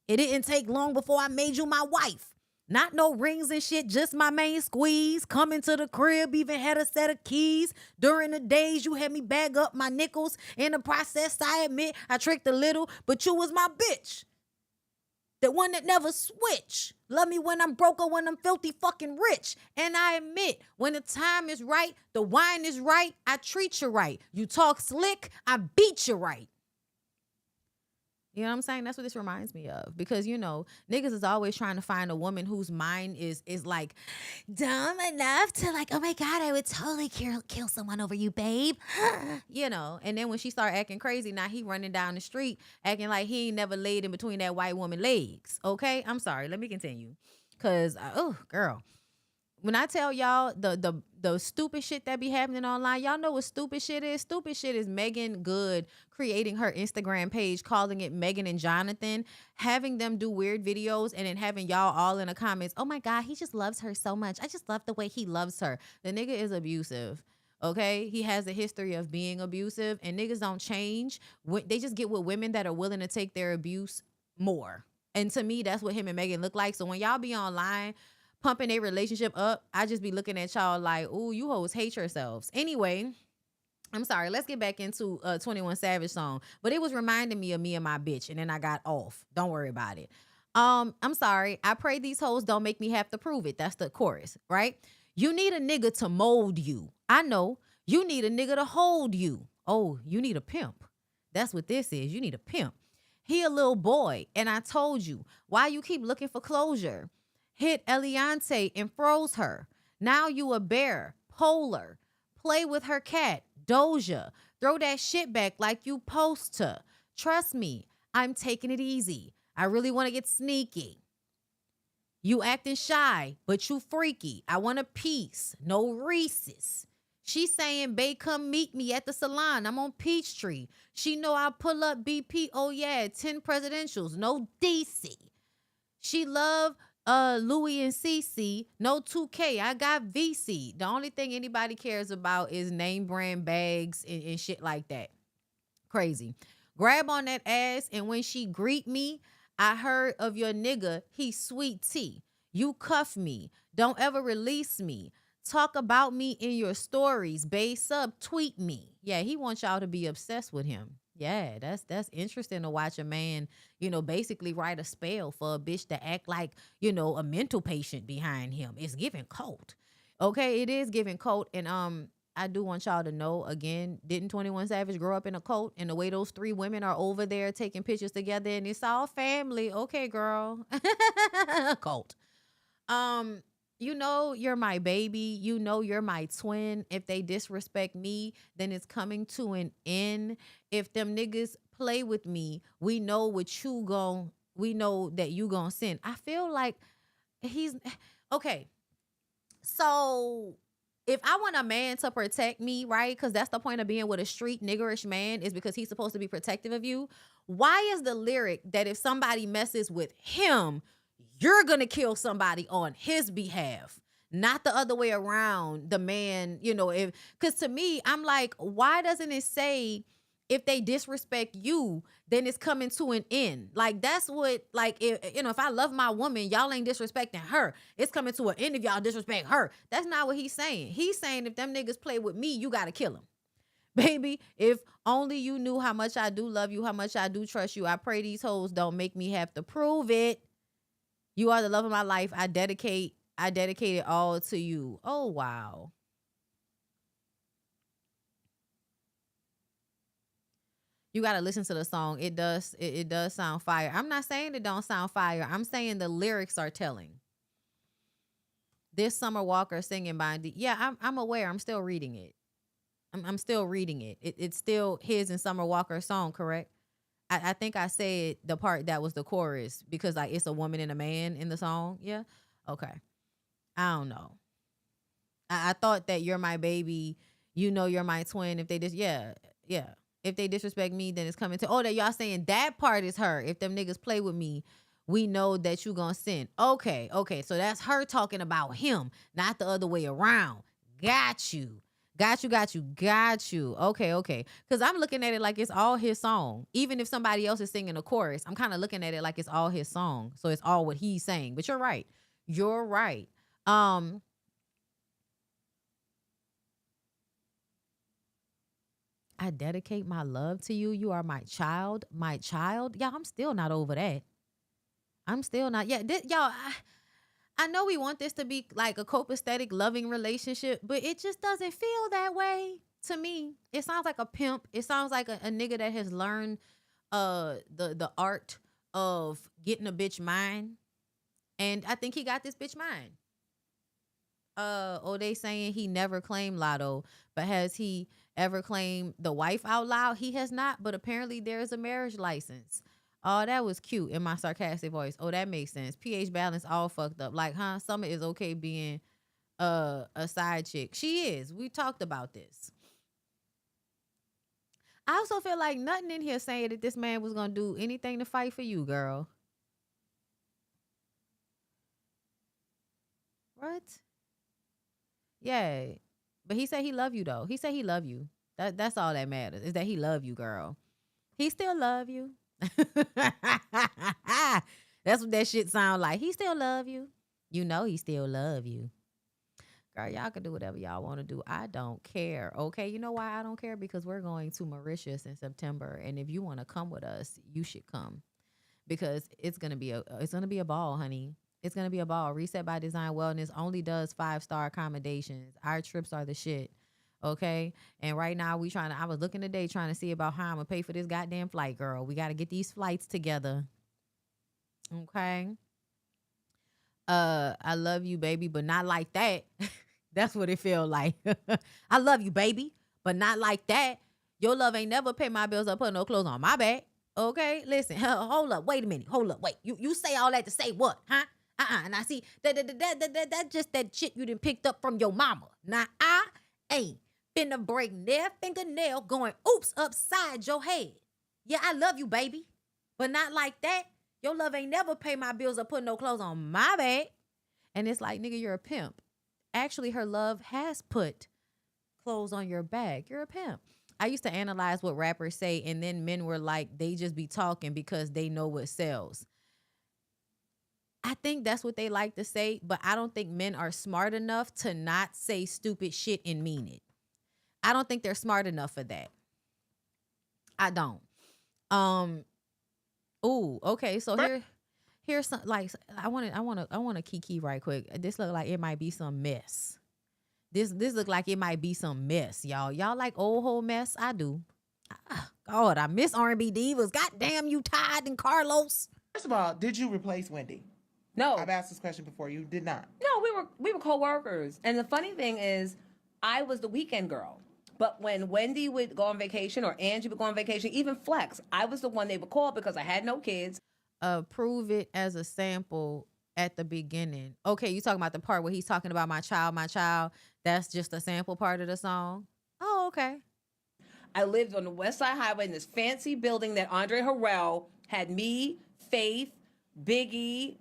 It didn't take long before I made you my wife. Not no rings and shit, just my main squeeze. Coming to the crib, even had a set of keys. During the days you had me bag up my nickels. In the process, I admit I tricked a little, but you was my bitch. The one that never switch. Love me when I'm broke or when I'm filthy fucking rich. And I admit, when the time is right, the wine is right, I treat you right. You talk slick, I beat you right. You know what I'm saying? That's what this reminds me of. Because, you know, niggas is always trying to find a woman whose mind is like dumb enough to like, oh my God, I would totally kill someone over you, babe. You know, and then when she start acting crazy, now he running down the street acting like he ain't never laid in between that white woman legs. Okay? I'm sorry. Let me continue. Because, oh, girl. When I tell y'all the stupid shit that be happening online, y'all know what stupid shit is? Stupid shit is Megan Good creating her Instagram page, calling it Megan and Jonathan, having them do weird videos, and then having y'all all in the comments, oh my God, he just loves her so much. I just love the way he loves her. The nigga is abusive. Okay? He has a history of being abusive, and niggas don't change. They just get with women that are willing to take their abuse more. And to me, that's what him and Megan look like. So when y'all be online pumping their relationship up, I just be looking at y'all like, ooh, you hoes hate yourselves. Anyway, I'm sorry. Let's get back into 21 Savage song. But it was reminding me of me and my bitch, and then I got off. Don't worry about it. I'm sorry. I pray these hoes don't make me have to prove it. That's the chorus, right? You need a nigga to mold you. I know. You need a nigga to hold you. Oh, you need a pimp. That's what this is. You need a pimp. He a little boy, and I told you. Why you keep looking for closure? Hit Eliante and froze her. Now you a bear, polar. Play with her cat, Doja. Throw that shit back like you post to. Trust me, I'm taking it easy. I really want to get sneaky. You acting shy, but you freaky. I want a piece, no Reese's. She saying, babe, come meet me at the salon. I'm on Peachtree. She know I pull up BP. Oh yeah, 10 presidentials, no DC. She love Louis and CC, no 2K. I got VC. The only thing anybody cares about is name brand bags and shit like that. Crazy. Grab on that ass, and when she greet me, I heard of your nigga. He sweet tea. You cuff me. Don't ever release me. Talk about me in your stories. Base up, tweet me. Yeah, he wants y'all to be obsessed with him. Yeah, that's interesting to watch a man, you know, basically write a spell for a bitch to act like, you know, a mental patient behind him. It's giving cult. Okay, it is giving cult. And I do want y'all to know, again, didn't 21 Savage grow up in a cult? And the way those 3 women are over there taking pictures together and it's all family. Okay, girl. Cult. You know you're my baby. You know you're my twin. If they disrespect me, then it's coming to an end. If them niggas play with me, we know that you gon' sin. I feel like he's okay. So if I want a man to protect me, right? Because that's the point of being with a street niggerish man, is because he's supposed to be protective of you. Why is the lyric that if somebody messes with him, you're going to kill somebody on his behalf? not the other way around. The man, you know, because to me, I'm like, why doesn't it say if they disrespect you, then it's coming to an end? Like, that's what, like, if I love my woman, y'all ain't disrespecting her. It's coming to an end if y'all disrespect her. That's not what he's saying. He's saying if them niggas play with me, you got to kill them. Baby, if only you knew how much I do love you, how much I do trust you. I pray these hoes don't make me have to prove it. You are the love of my life. I dedicate it all to you. Oh, wow. You got to listen to the song. It does sound fire. I'm not saying it don't sound fire. I'm saying the lyrics are telling. This Summer Walker singing by yeah, I'm aware. I'm still reading it. I'm still reading it. It's still his and Summer Walker's song, correct? I think I said the part that was the chorus because like it's a woman and a man in the song. Yeah. Okay. I don't know. I thought that you're my baby. You know you're my twin. If they just yeah. If they disrespect me, then it's coming to that y'all saying that part is her. If them niggas play with me, we know that you gonna sin. Okay. So that's her talking about him, not the other way around. Got you. Okay. Because I'm looking at it like it's all his song. Even if somebody else is singing a chorus, I'm kind of looking at it like it's all his song. So it's all what he's saying. But you're right. I dedicate my love to you. You are my child. Yeah, I'm still not over that. I'm still not. Yeah, y'all, I know we want this to be like a copacetic, loving relationship, but it just doesn't feel that way to me. It sounds like a pimp. It sounds like a nigga that has learned the art of getting a bitch mine. And I think he got this bitch mine. They saying he never claimed Latto, but has he ever claimed the wife out loud? He has not, but apparently there is a marriage license. Oh, that was cute in my sarcastic voice. Oh, that makes sense. pH balance all fucked up. Like, Summer is okay being a side chick. She is. We talked about this. I also feel like nothing in here saying that this man was going to do anything to fight for you, girl. What? Yeah. But he said he love you, though. He said he love you. That's all that matters, is that he love you, girl. He still love you. That's what that shit sound like. He still love you. You know he still love you. Girl, y'all can do whatever y'all want to do. I don't care. Okay, you know why I don't care? Because we're going to Mauritius in September, and if you want to come with us, you should come. Because it's gonna be a ball, honey. It's gonna be a ball. Reset by Design Wellness only does 5-star accommodations. Our trips are the shit. Okay. And right now I was looking today trying to see about how I'm gonna pay for this goddamn flight, girl. We got to get these flights together. Okay. I love you, baby, but not like that. That's what it feel like. I love you, baby, but not like that. Your love ain't never pay my bills or put no clothes on my back. Okay. Listen, hold up. Wait a minute. Hold up. Wait, you say all that to say what? Huh? And I see that just that shit you done picked up from your mama. Now I ain't finna break their fingernail going oops upside your head. Yeah, I love you, baby, but not like that. Your love ain't never pay my bills or put no clothes on my back. And it's like, nigga, you're a pimp. Actually, her love has put clothes on your back. You're a pimp. I used to analyze what rappers say, and then men were like, they just be talking because they know what sells. I think that's what they like to say, but I don't think men are smart enough to not say stupid shit and mean it. I don't think they're smart enough for that. I don't. Okay. So here's some, like, I want to kiki right quick. This look like it might be some mess. This look like it might be some mess, y'all. Y'all like old whole mess? I do. God, I miss R&B divas. Goddamn you, Todd and Carlos. First of all, did you replace Wendy? No. I've asked this question before. You did not. No, we were co-workers. And the funny thing is, I was the weekend girl. But when Wendy would go on vacation or Angie would go on vacation, even Flex, I was the one they would call because I had no kids. Prove it as a sample at the beginning. Okay, you talking about the part where he's talking about my child. That's just a sample part of the song? Oh, okay. I lived on the West Side Highway in this fancy building that Andre Harrell had me, Faith, Biggie,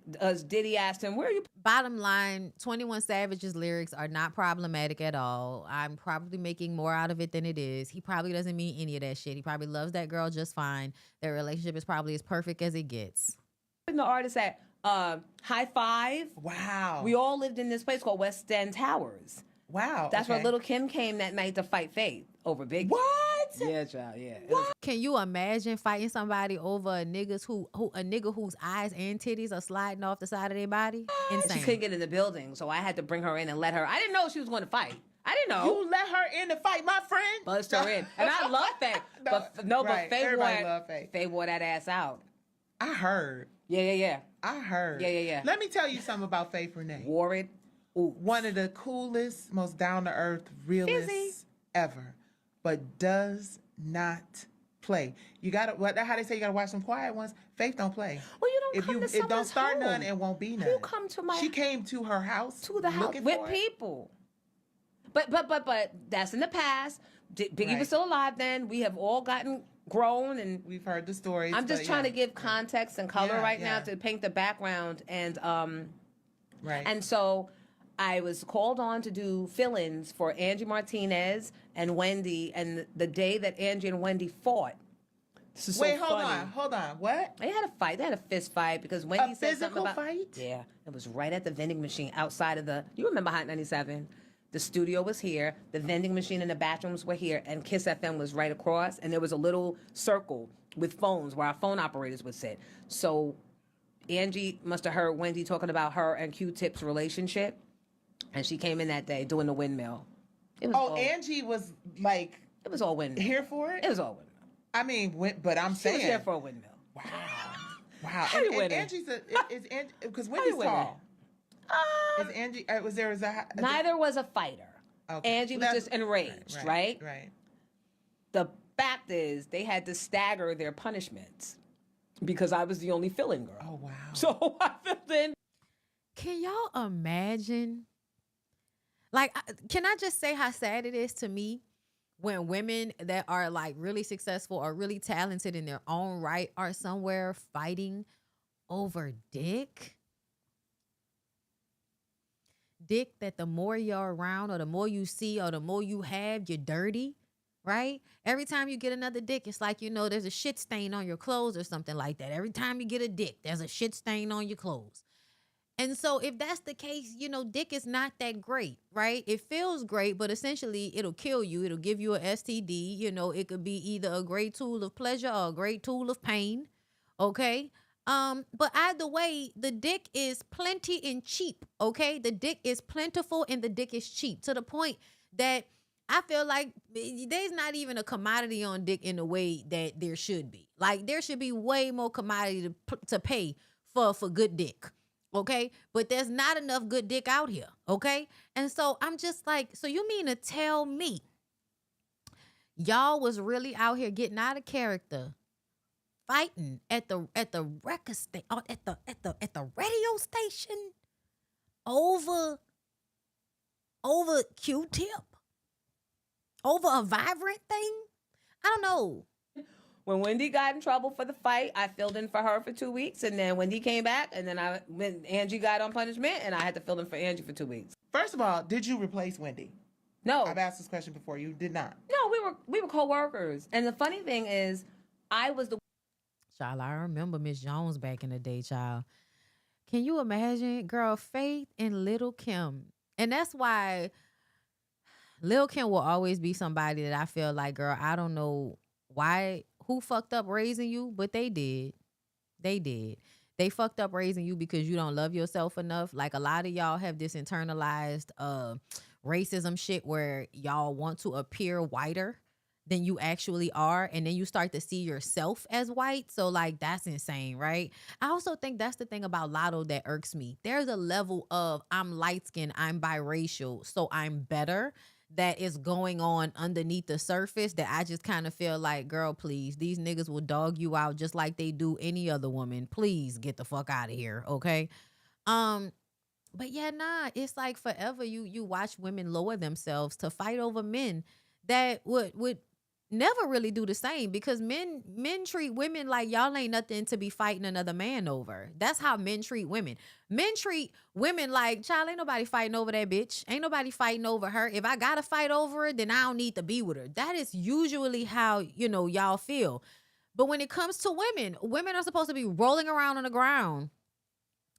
Diddy asked him, where are you? Bottom line, 21 Savage's lyrics are not problematic at all. I'm probably making more out of it than it is. He probably doesn't mean any of that shit. He probably loves that girl just fine. Their relationship is probably as perfect as it gets. The artist at High Five. Wow. We all lived in this place called West End Towers. Wow. That's where Little Kim came that night to fight Faith over Biggie. What? Yeah, child. Yeah. Can you imagine fighting somebody over a nigga whose eyes and titties are sliding off the side of their body? Insane. She couldn't get in the building, so I had to bring her in and let her. I didn't know she was going to fight. I didn't know. You let her in to fight, my friend? Buzzed her in. And I love Faith. But Faye wore that ass out. I heard. Yeah. I heard. Yeah. Let me tell you something about Faith Renee. Wore it. Ooh. One of the coolest, most down-to-earth, realest ever. But does not play. You gotta, how they say you gotta watch some quiet ones. Faith don't play. Well, you don't if come you to if don't start home. none, it won't be none. You come to my. She came to her house. To the house with people. But that's in the past. Biggie was still alive then. We have all gotten grown and we've heard the stories. I'm just trying to give context and color now to paint the background and And so I was called on to do fill-ins for Angie Martinez and Wendy, and the day that Angie and Wendy fought. This is Wait, so hold funny. on. What? They had a fight. They had a fist fight because Wendy said something physical about fight. Yeah, it was right at the vending machine outside of the. You remember Hot 97? The studio was here, the vending machine and the bathrooms were here, and Kiss FM was right across, and there was a little circle with phones where our phone operators would sit. So Angie must have heard Wendy talking about her and Q-Tip's relationship, and she came in that day doing the windmill. It was Angie was like... It was all windmill. Here for it? It was all windmill. I mean, but I'm saying... She was here for a windmill. Wow. How you winning? Angie's because Wendy's tall. Is Angie? Neither was a fighter. Okay. Angie was just enraged, right? Right. The fact is, they had to stagger their punishments because I was the only fill-in girl. Oh wow! So I filled in. Can y'all imagine? Like, can I just say how sad it is to me when women that are like really successful or really talented in their own right are somewhere fighting over dick? Dick that the more you're around or the more you see or the more you have, you're dirty, right? Every time you get another dick, it's like, there's a shit stain on your clothes or something like that. Every time you get a dick, there's a shit stain on your clothes. And so if that's the case, dick is not that great, right? It feels great, but essentially it'll kill you. It'll give you an STD. It could be either a great tool of pleasure or a great tool of pain, okay? But either way, the dick is plenty and cheap, okay? The dick is plentiful and the dick is cheap to the point that I feel like there's not even a commodity on dick in the way that there should be. Like, there should be way more commodity to pay for good dick, okay? But there's not enough good dick out here, okay? And so I'm just like, so you mean to tell me y'all was really out here getting out of character, fighting at the record station, at the radio station over Q-Tip, over a vibrant thing? I don't know. When Wendy got in trouble for the fight, I filled in for her for 2 weeks, and then Wendy came back, and then when Angie got on punishment, and I had to fill in for Angie for 2 weeks. First of all, did you replace Wendy? No. I've asked this question before. You did not. No, we were co-workers, and the funny thing is, I was the. Child, I remember Miss Jones back in the day, child. Can you imagine? Girl, Faith and Little Kim. And that's why Lil Kim will always be somebody that I feel like, girl, I don't know who fucked up raising you, but they did. They did. They fucked up raising you because you don't love yourself enough. Like, a lot of y'all have this internalized racism shit where y'all want to appear whiter than you actually are, and then you start to see yourself as white. So, like, that's insane, right? I also think that's the thing about Latto that irks me. There's a level of I'm light-skinned, I'm biracial, so I'm better, that is going on underneath the surface that I just kind of feel like, girl, please, these niggas will dog you out just like they do any other woman. Please get the fuck out of here, okay? But yeah, nah, it's like forever you watch women lower themselves to fight over men that would never really do the same, because men treat women like y'all ain't nothing to be fighting another man over. That's how men treat women. Men treat women like, child, ain't nobody fighting over that bitch. Ain't nobody fighting over her. If I gotta fight over her, then I don't need to be with her. That is usually how, y'all feel. But when it comes to women, women are supposed to be rolling around on the ground.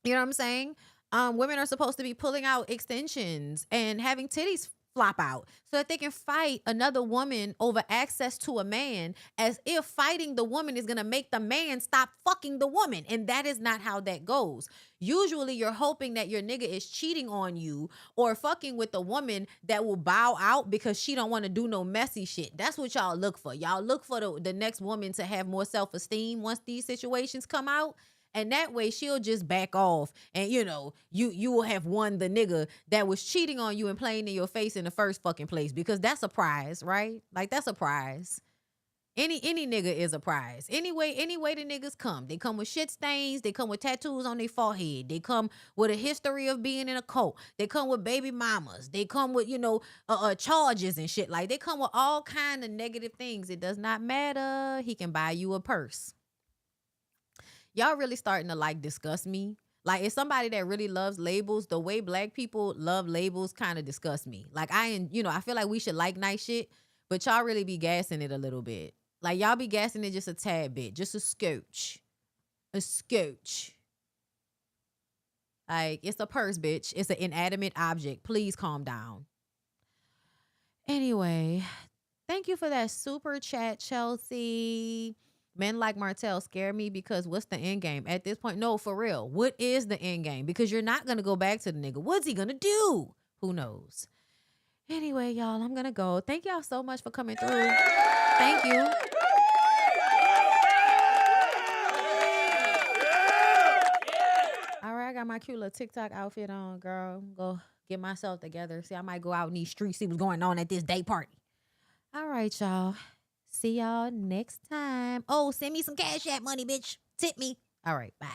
You know what I'm saying? Women are supposed to be pulling out extensions and having titties flop out so that they can fight another woman over access to a man, as if fighting the woman is going to make the man stop fucking the woman. And that is not how that goes. Usually you're hoping that your nigga is cheating on you or fucking with a woman that will bow out because she don't want to do no messy shit. That's what y'all look for. Y'all look for the next woman to have more self-esteem once these situations come out. And that way she'll just back off, and you will have won the nigga that was cheating on you and playing in your face in the first fucking place, because that's a prize, right? Like, that's a prize. Any nigga is a prize. Anyway the niggas come. They come with shit stains. They come with tattoos on their forehead. They come with a history of being in a cult. They come with baby mamas. They come with, charges and shit. Like, they come with all kind of negative things. It does not matter. He can buy you a purse. Y'all really starting to disgust me. Like, it's somebody that really loves labels. The way black people love labels kind of disgusts me. Like, I feel like we should like nice shit, but y'all really be gassing it a little bit. Like, y'all be gassing it just a tad bit, just a scooch. A scooch. Like, it's a purse, bitch. It's an inanimate object. Please calm down. Anyway, thank you for that super chat, Chelsea. Men like Martell scare me because what's the end game? At this point, no, for real. What is the end game? Because you're not going to go back to the nigga. What's he going to do? Who knows? Anyway, y'all, I'm going to go. Thank y'all so much for coming through. Thank you. All right, I got my cute little TikTok outfit on, girl. Go get myself together. See, I might go out in these streets, see what's going on at this day party. All right, y'all. See y'all next time. Oh, send me some Cash App money, bitch. Tip me. All right, bye.